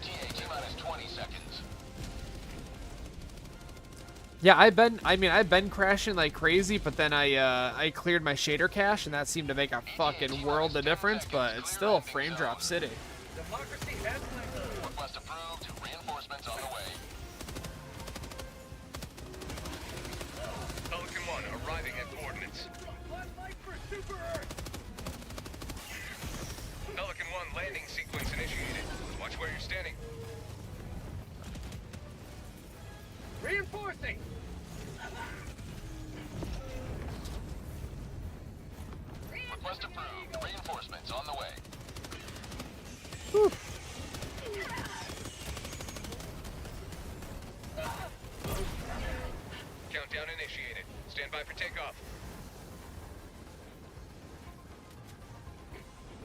ETA T-minus 20 seconds. Yeah, I've been crashing like crazy, but then I cleared my shader cache, and that seemed to make a fucking world of difference, but it's still frame drop city. Democracy has landed. Request approved. Reinforcements on the way. Pelican 1 arriving at coordinates. Flat light for Super Earth. Pelican 1 landing sequence initiated. Watch where you're standing. Reinforcing. Request approved. Reinforcements on the way. Whew. Countdown initiated. Stand by for takeoff.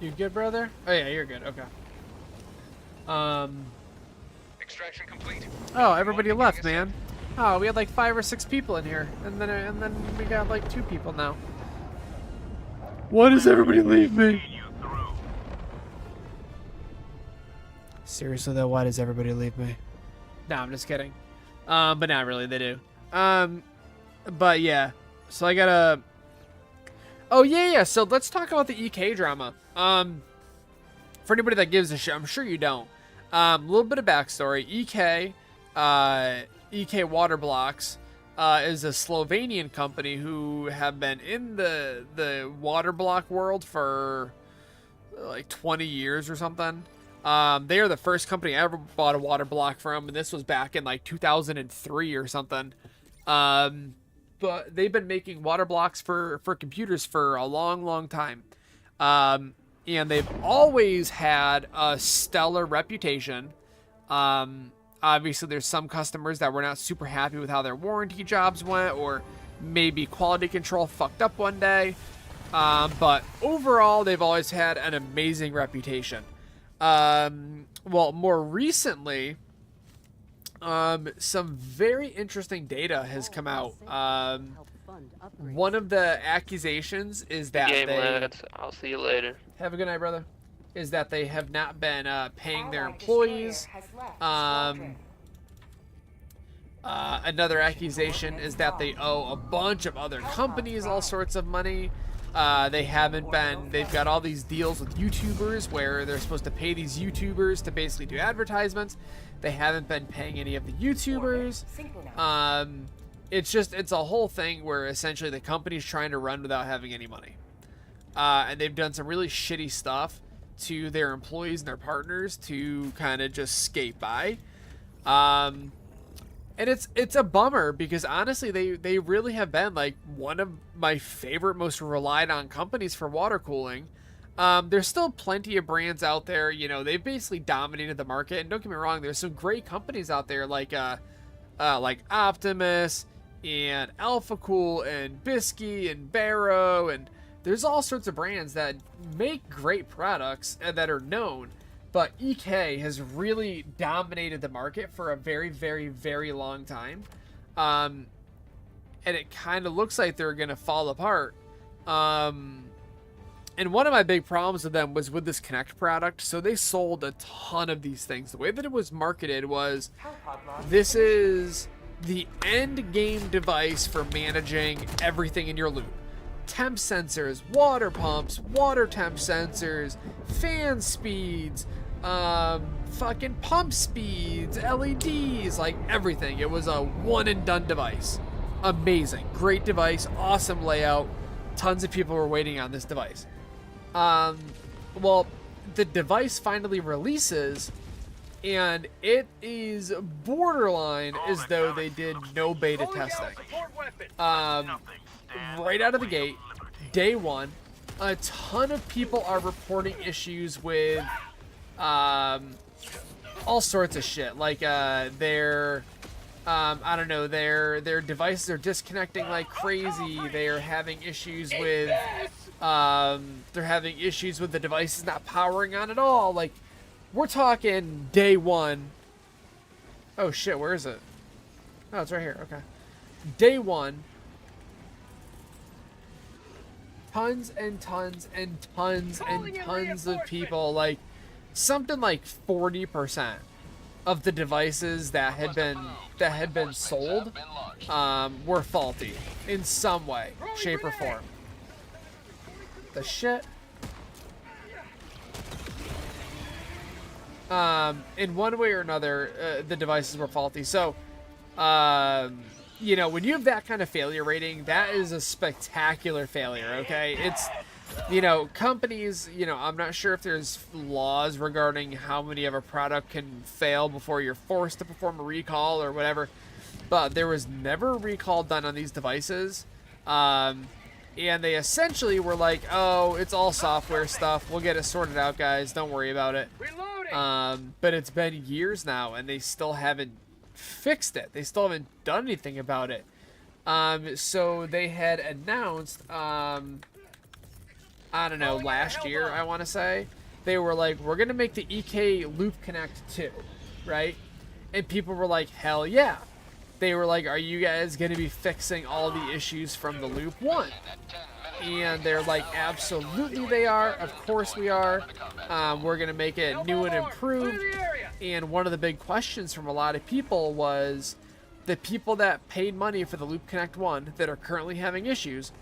You good, brother? Oh yeah, you're good. Okay. Extraction complete. Oh, everybody left, man. Oh, we had like 5 or 6 people in here, and then we got like 2 people now. Why does everybody leave me? Seriously though, why does everybody leave me? No, I'm just kidding. But not really, they do. But yeah, so I gotta. Oh yeah. So let's talk about the EK drama. For anybody that gives a shit, I'm sure you don't. A little bit of backstory. EK Water Blocks is a Slovenian company who have been in the water block world for like 20 years or something. They are the first company I ever bought a water block from, and this was back in like 2003 or something. But they've been making water blocks for computers for a long time. And they've always had a stellar reputation. Obviously, there's some customers that were not super happy with how their warranty jobs went, or maybe quality control fucked up one day. But overall, they've always had an amazing reputation. Well, more recently, some very interesting data has come out. One of the accusations is that lads. I'll see you later. Have a good night, brother. Is that they have not been paying their employees. Another accusation is that they owe a bunch of other companies all sorts of money. They've got all these deals with YouTubers where they're supposed to pay these YouTubers to basically do advertisements. They haven't been paying any of the YouTubers. It's a whole thing where essentially the company's trying to run without having any money. And they've done some really shitty stuff to their employees and their partners to kind of just skate by. And it's a bummer because honestly they really have been like one of my favorite, most relied on companies for water cooling. There's still plenty of brands out there, you know, they've basically dominated the market, and don't get me wrong, there's some great companies out there like Optimus and AlphaCool and Bisky and Barrow, and there's all sorts of brands that make great products and that are known. But EK has really dominated the market for a very, very, very long time. And it kind of looks like they're going to fall apart. And one of my big problems with them was with this Connect product. So they sold a ton of these things. The way that it was marketed was, this is the end game device for managing everything in your loop. Temp sensors, water pumps, water temp sensors, fan speeds, fucking pump speeds, LEDs, like everything. It was a one and done device. Amazing, great device, awesome layout. Tons of people were waiting on this device. Well, the device finally releases, and it is borderline as though they did no beta testing. Right out of the gate, day one, a ton of people are reporting issues with all sorts of shit. Like their I don't know, their devices are disconnecting like crazy. They are having issues with the devices not powering on at all. Like, we're talking day one. Oh shit, where is it? Oh, it's right here. Okay. Day one. tons and tons and tons and tons of people, like something like 40% of the devices that had been sold were faulty in some way, shape, or form. The shit. In one way or another, the devices were faulty. So, you know, when you have that kind of failure rating, that is a spectacular failure, okay? It's, you know, companies, you know, I'm not sure if there's laws regarding how many of a product can fail before you're forced to perform a recall or whatever, but there was never a recall done on these devices. And they essentially were like, oh, it's all software stuff. We'll get it sorted out, guys. Don't worry about it. But it's been years now, and they still haven't fixed it. They still haven't done anything about it. So they had announced, I don't know, last year, I want to say, they were like, we're going to make the EK Loop Connect 2, right? And people were like, hell yeah. They were like, are you guys going to be fixing all the issues from the Loop 1? And they're like, absolutely they are. Of course we are. We're going to make it new and improved. And one of the big questions from a lot of people was the people that paid money for the Loop Connect 1 that are currently having issues,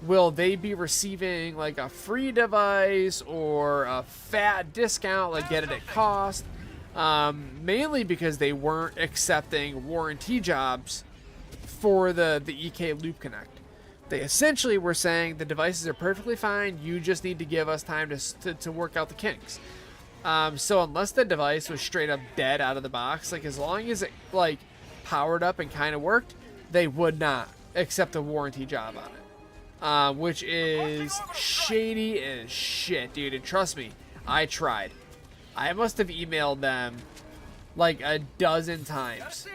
will they be receiving like a free device or a fat discount, like get it at cost? Mainly because they weren't accepting warranty jobs for the EK Loop Connect. They essentially were saying the devices are perfectly fine, you just need to give us time to work out the kinks. So unless the device was straight up dead out of the box, like as long as it like powered up and kind of worked, they would not accept a warranty job on it. Which is shady as shit, dude. And trust me, I tried. I must have emailed them like a dozen times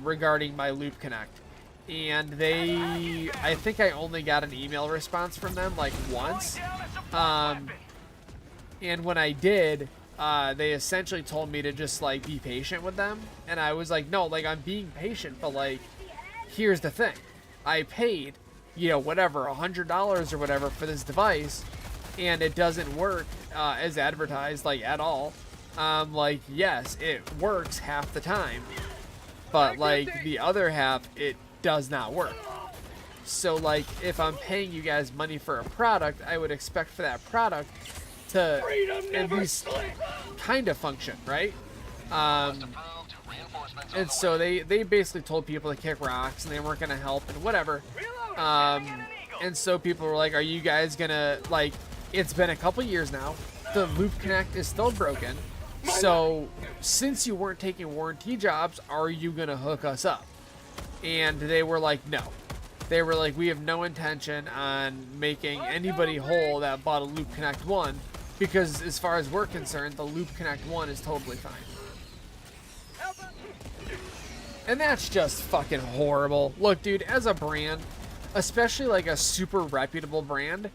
regarding my Loop Connect. And I think I only got an email response from them like once. And when I did, they essentially told me to just like be patient with them. And I was like, no, like I'm being patient, but like, here's the thing. I paid, you know, whatever, $100 or whatever for this device, and it doesn't work as advertised, like at all. Like, yes, it works half the time, but like the other half, it does not work. So like, if I'm paying you guys money for a product, I would expect for that product to at least kind of function, right? And so they basically told people to kick rocks and they weren't gonna help and whatever. And so people were like, are you guys gonna, like, it's been a couple years now, the Loop Connect is still broken, so since you weren't taking warranty jobs, are you gonna hook us up? And they were like, no. They were like, we have no intention on making anybody whole that bought a Loop Connect 1, because as far as we're concerned, the Loop Connect 1 is totally fine. And that's just fucking horrible. Look, dude, as a brand, especially like a super reputable brand,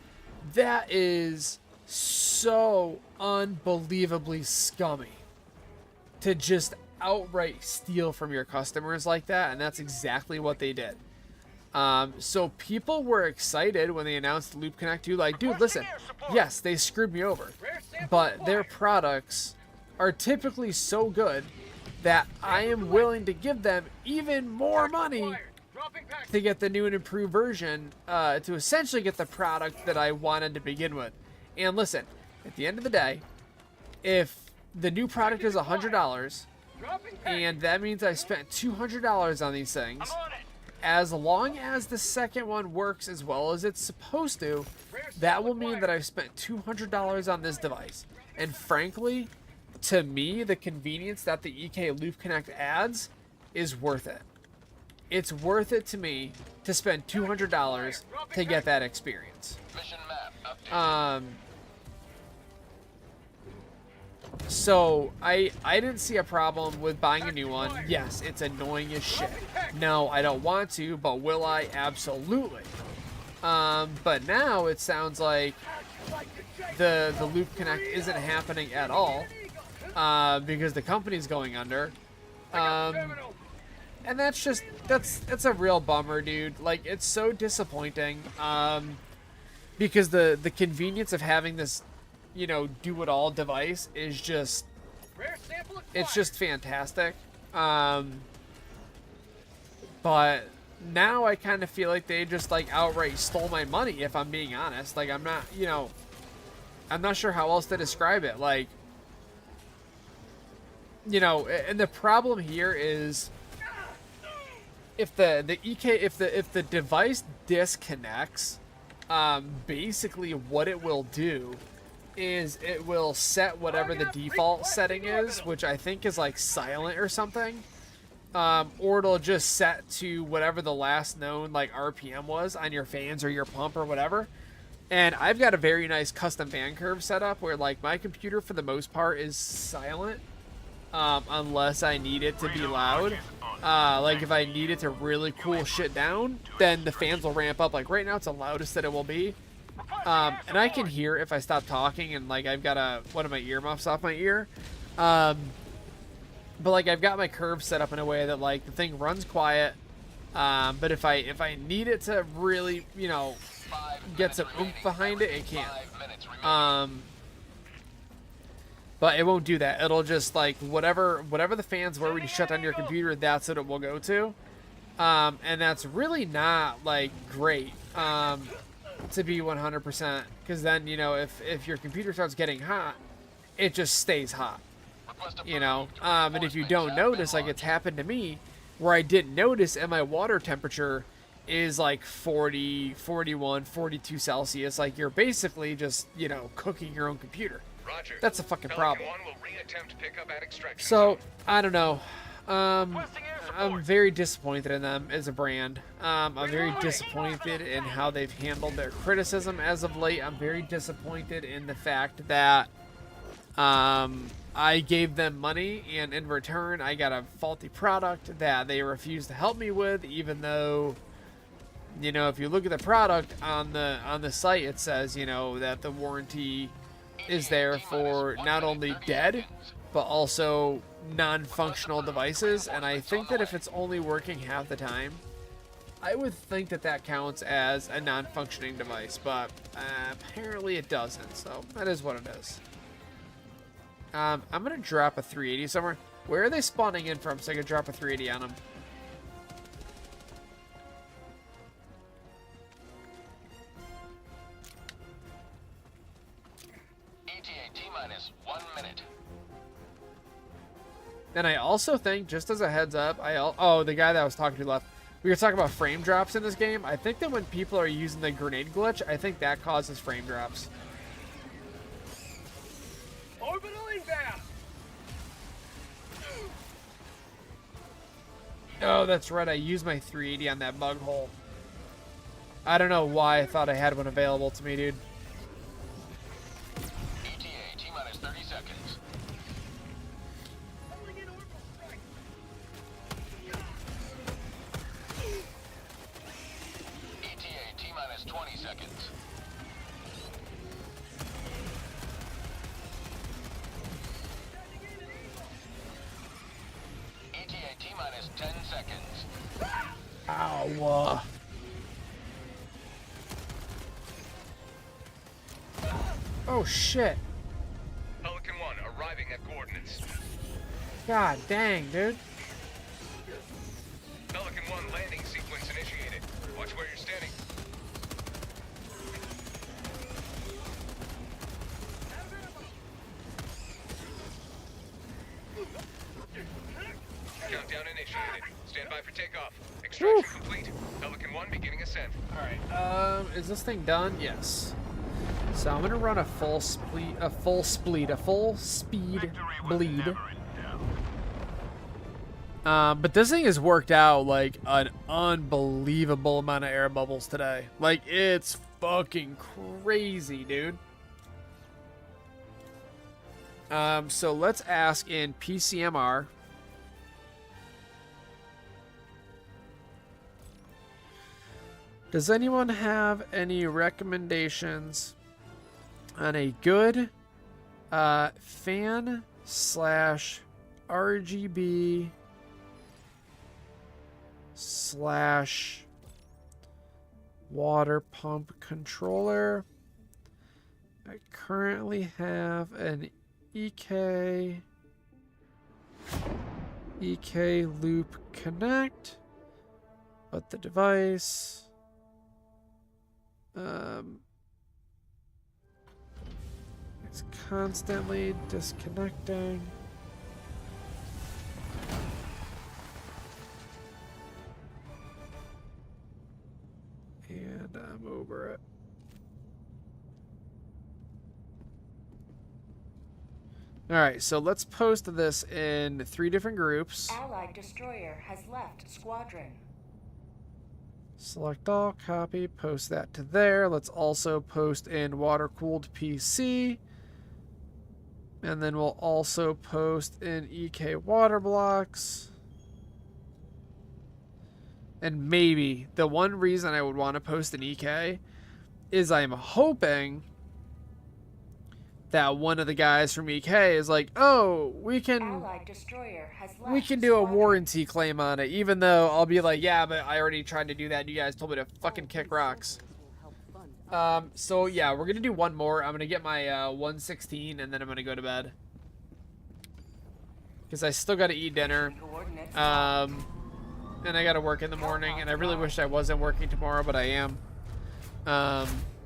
that is so unbelievably scummy to just outright steal from your customers like that, and that's exactly what they did. So people were excited when they announced the Loop Connect 2, like, dude, listen, yes, they screwed me over, but their products are typically so good that I am willing to give them even more money to get the new and improved version, to essentially get the product that I wanted to begin with. And listen, at the end of the day, if the new product is $100, and that means I spent $200 on these things, as long as the second one works as well as it's supposed to, that will mean that I've spent $200 on this device. And frankly, to me, the convenience that the EK Loop Connect adds is worth it. It's worth it to me to spend $200 to get that experience. So I didn't see a problem with buying a new one. Yes, it's annoying as shit. No, I don't want to, but will I? Absolutely. But now it sounds like the Loop Connect isn't happening at all, because the company's going under. And that's just, that's a real bummer, dude. Like, it's so disappointing. because the convenience of having this, you know, do it all device is just, Rare sample acquired. it's just fantastic. But now I kind of feel like they just like outright stole my money, if I'm being honest. Like, I'm not, you know, I'm not sure how else to describe it. Like, you know, and the problem here is if the device disconnects, basically what it will do is it will set whatever the default setting is, which I think is like silent or something. Or it'll just set to whatever the last known like RPM was on your fans or your pump or whatever. And I've got a very nice custom fan curve set up where like my computer for the most part is silent, unless I need it to be loud. Like if I need it to really cool shit down, then the fans will ramp up. Like right now it's the loudest that it will be. And I can hear if I stop talking and like I've got one of my earmuffs off my ear. But like I've got my curve set up in a way that like the thing runs quiet. But if I need it to really, you know, get some oomph behind it, it can. But it won't do that. It'll just like whatever the fans were when you shut down your computer, that's what it will go to. And that's really not like great. To be 100%, because then, you know, if your computer starts getting hot, it just stays hot, you know. And if you don't notice, like it's happened to me where I didn't notice and my water temperature is like 40, 41, 42 Celsius, like you're basically just, you know, cooking your own computer. Roger. That's a fucking problem. Pelican 1 will re-attempt pickup at extraction So, zone. I don't know. I'm very disappointed in them as a brand. I'm very disappointed in how they've handled their criticism as of late. I'm very disappointed in the fact that I gave them money and in return I got a faulty product that they refused to help me with, even though, you know, if you look at the product on the site, it says, you know, that the warranty is there for not only dead but also non-functional devices, and I think that if it's only working half the time, I would think that that counts as a non-functioning device, but apparently it doesn't, so that is what it is. I'm gonna drop a 380 somewhere. Where are they spawning in from so I can drop a 380 on them? ETA T-minus 1 minute. And I also think, just as a heads up, oh, the guy that I was talking to left. We were talking about frame drops in this game. I think that when people are using the grenade glitch, I think that causes frame drops. Orbital inbound. Oh, that's right. I used my 380 on that bug hole. I don't know why I thought I had one available to me, dude. ETA T-minus 30 seconds. ETA T-minus 20 seconds. ETA T-minus 10 seconds. Ow. Oh, shit. Pelican 1 arriving at coordinates. God dang, dude. Pelican 1 landing sequence initiated. Watch where you're standing. Countdown initiated. Stand by for takeoff. Extraction complete. Pelican 1 beginning ascent. Alright, is this thing done? Yes. So I'm gonna run a full speed bleed. But this thing has worked out like an unbelievable amount of air bubbles today. Like, it's fucking crazy, dude. So let's ask in PCMR. Does anyone have any recommendations on a good fan / RGB / water pump controller. I currently have an EK loop connect, but the device it's constantly disconnecting. And I'm over it. Alright, so let's post this in 3 different groups. Allied destroyer has left squadron. Select all, copy, post that to there. Let's also post in water-cooled PC. And then we'll also post in EK water blocks. And maybe the one reason I would want to post an EK is I'm hoping that one of the guys from EK is like, oh, we can Allied destroyer has left do a squadron. warranty claim on it, even though I'll be like, yeah, but I already tried to do that and you guys told me to fucking kick rocks. So yeah, we're gonna do one more. I'm gonna get my 116 and then I'm gonna go to bed. Because I still gotta eat dinner. And I gotta work in the morning, and I really wish I wasn't working tomorrow, but I am.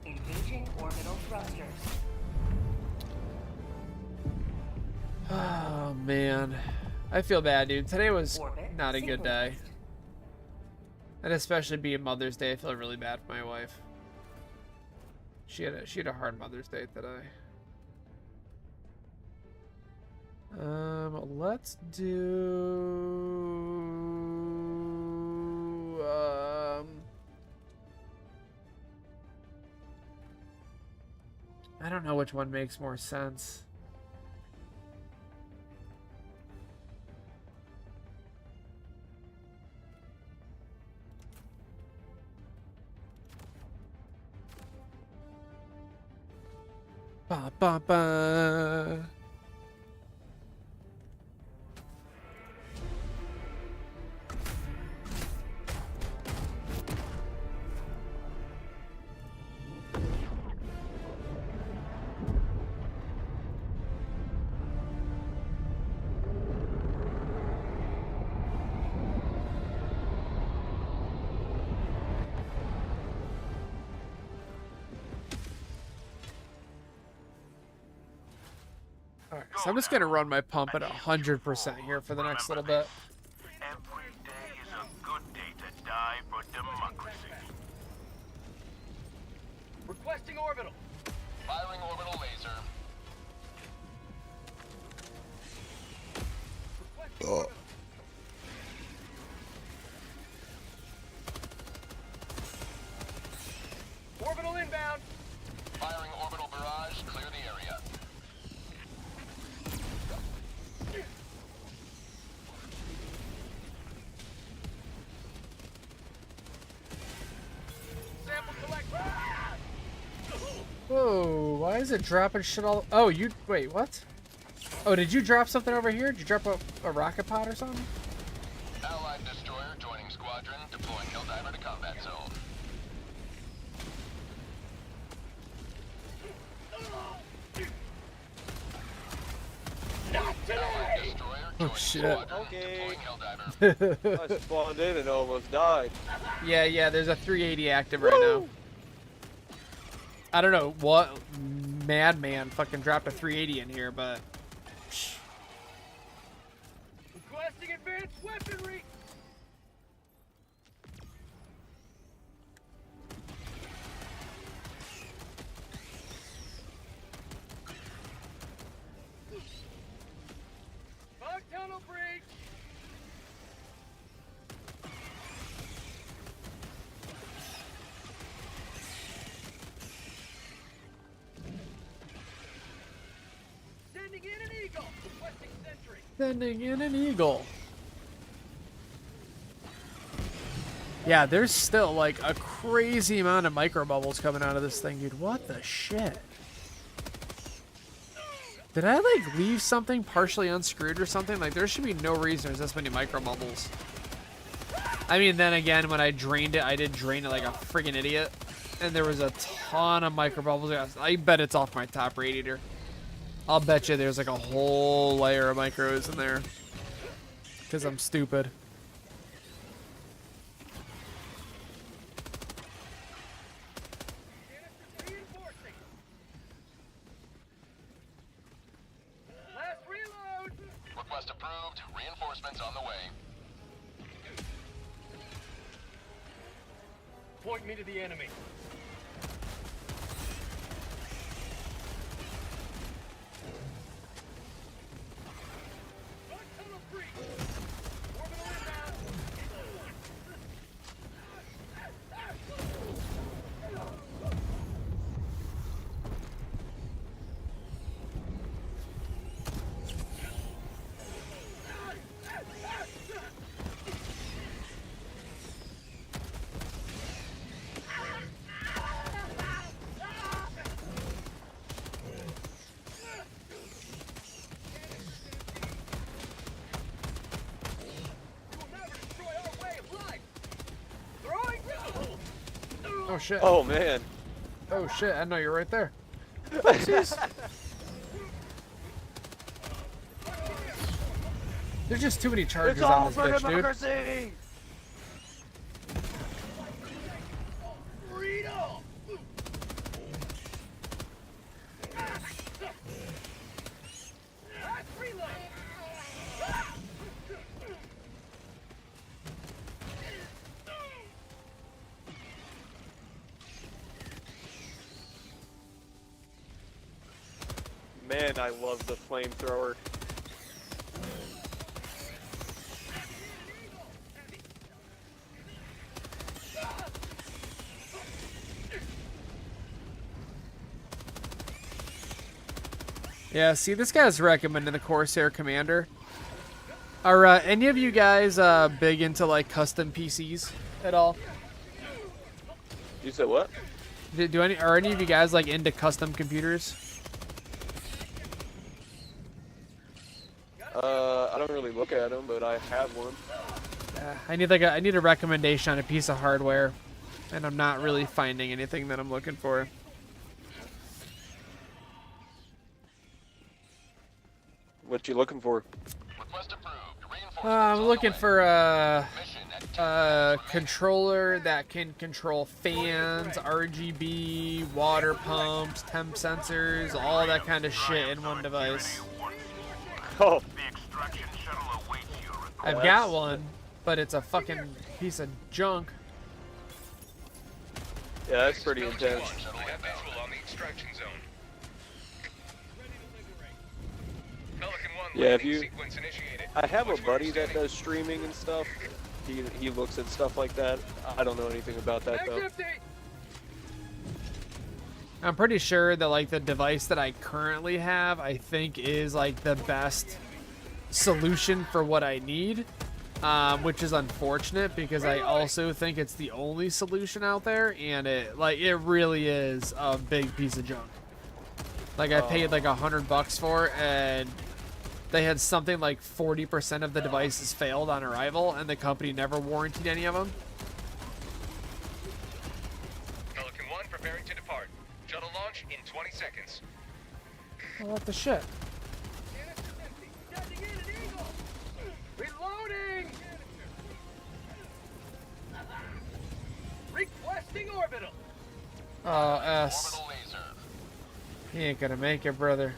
Engaging orbital thrusters. Oh man, I feel bad, dude. Today was not a good day, and especially being Mother's Day, I feel really bad for my wife. She had a hard Mother's Day today. Let's do I don't know which one makes more sense. Ba ba ba. Alright, so I'm just gonna run my pump at 100% here for the next little bit. Every day is a good day to die for democracy. Requesting orbital. Firing orbital laser. Orbital inbound. Firing orbital barrage. Clear the area. Sample collect. Whoa, why is it dropping shit all... Oh, you... Wait, what? Oh, did you drop something over here? Did you drop a rocket pod or something? Allied destroyer joining squadron. Deploying Helldiver to combat zone. Not today. Destroyer Oh, joining shit. squadron. Okay. Deploying Helldiver. I spawned in and almost died. Yeah, there's a 380 active right now. I don't know what madman fucking dropped a 380 in here, but... Requesting advanced weaponry. Fog tunnel breach. Sending in an eagle. Requesting sentry. Sending in an eagle. Yeah, there's still like a crazy amount of micro bubbles coming out of this thing, dude. What the shit? Did I like leave something partially unscrewed or something? Like there should be no reason there's this many micro bubbles. I mean, then again, when I drained it, I did drain it like a friggin' idiot. And there was a ton of micro bubbles. I bet it's off my top radiator. I'll bet you there's like a whole layer of micros in there. Because I'm stupid. Last reload! Request approved. Reinforcements on the way. Point me to the enemy. Oh shit. Oh man. Oh shit, I know you're right there. There's just too many charges on this bitch, dude. Man, I love the flamethrower. Yeah, see, this guy's recommending the Corsair Commander. Are any of you guys big into like custom PCs at all? You said what? Are any of you guys like into custom computers? I don't really look at them, but I have one. I need a recommendation on a piece of hardware, and I'm not really finding anything that I'm looking for. What you looking for? Request approved. I'm looking for a controller that can control fans, RGB, water pumps, temp sensors, all that kind of shit in one device. Oh. I've got one, but it's a fucking piece of junk. Yeah, that's pretty intense. Yeah, I have a buddy that does streaming and stuff. He looks at stuff like that. I don't know anything about that though. I'm pretty sure that like the device that I currently have, I think is like the best solution for what I need, which is unfortunate because I also think it's the only solution out there, and it really is a big piece of junk. Like I paid like $100 for it, and they had something like 40% of the devices failed on arrival, and the company never warranted any of them. Pelican 1 preparing to depart. Shuttle launch in 20 seconds. Oh, what the shit? Reloading! Requesting orbital. Oh, S. He ain't gonna make it, brother.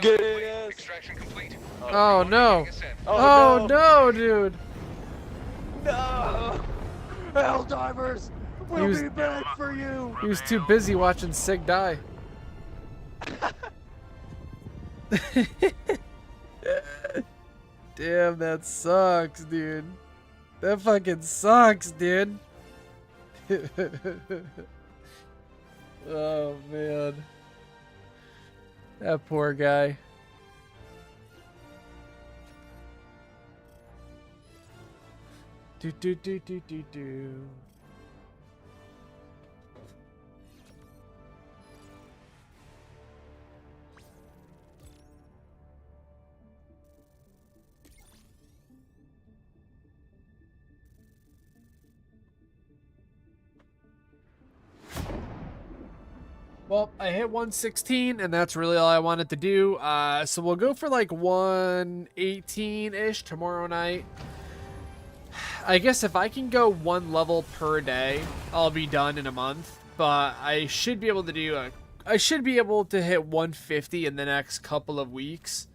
Get it, Extraction complete. Oh no! Oh, no, dude! No! Helldivers! We'll be back for you! He was too busy watching Sig die. Damn, that sucks, dude. That fucking sucks, dude. Oh, man. That poor guy. Do do do do do do. Well, I hit 116, and that's really all I wanted to do. So we'll go for like 118-ish tomorrow night. I guess if I can go 1 level per day, I'll be done in a month. But I should be able to do I should be able to hit 150 in the next couple of weeks,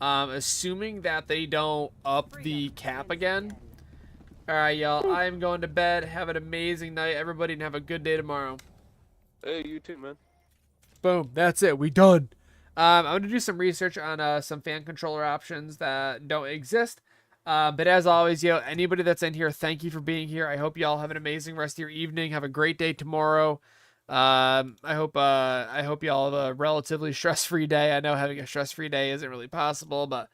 assuming that they don't up the cap again. All right, y'all. I am going to bed. Have an amazing night, everybody, and have a good day tomorrow. Hey, you too, man. Boom. That's it. We done. I'm going to do some research on some fan controller options that don't exist. But as always, anybody that's in here, thank you for being here. I hope y'all have an amazing rest of your evening. Have a great day tomorrow. I hope y'all have a relatively stress-free day. I know having a stress-free day isn't really possible, but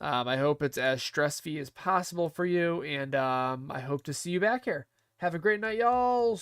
I hope it's as stress-free as possible for you. And I hope to see you back here. Have a great night, y'all.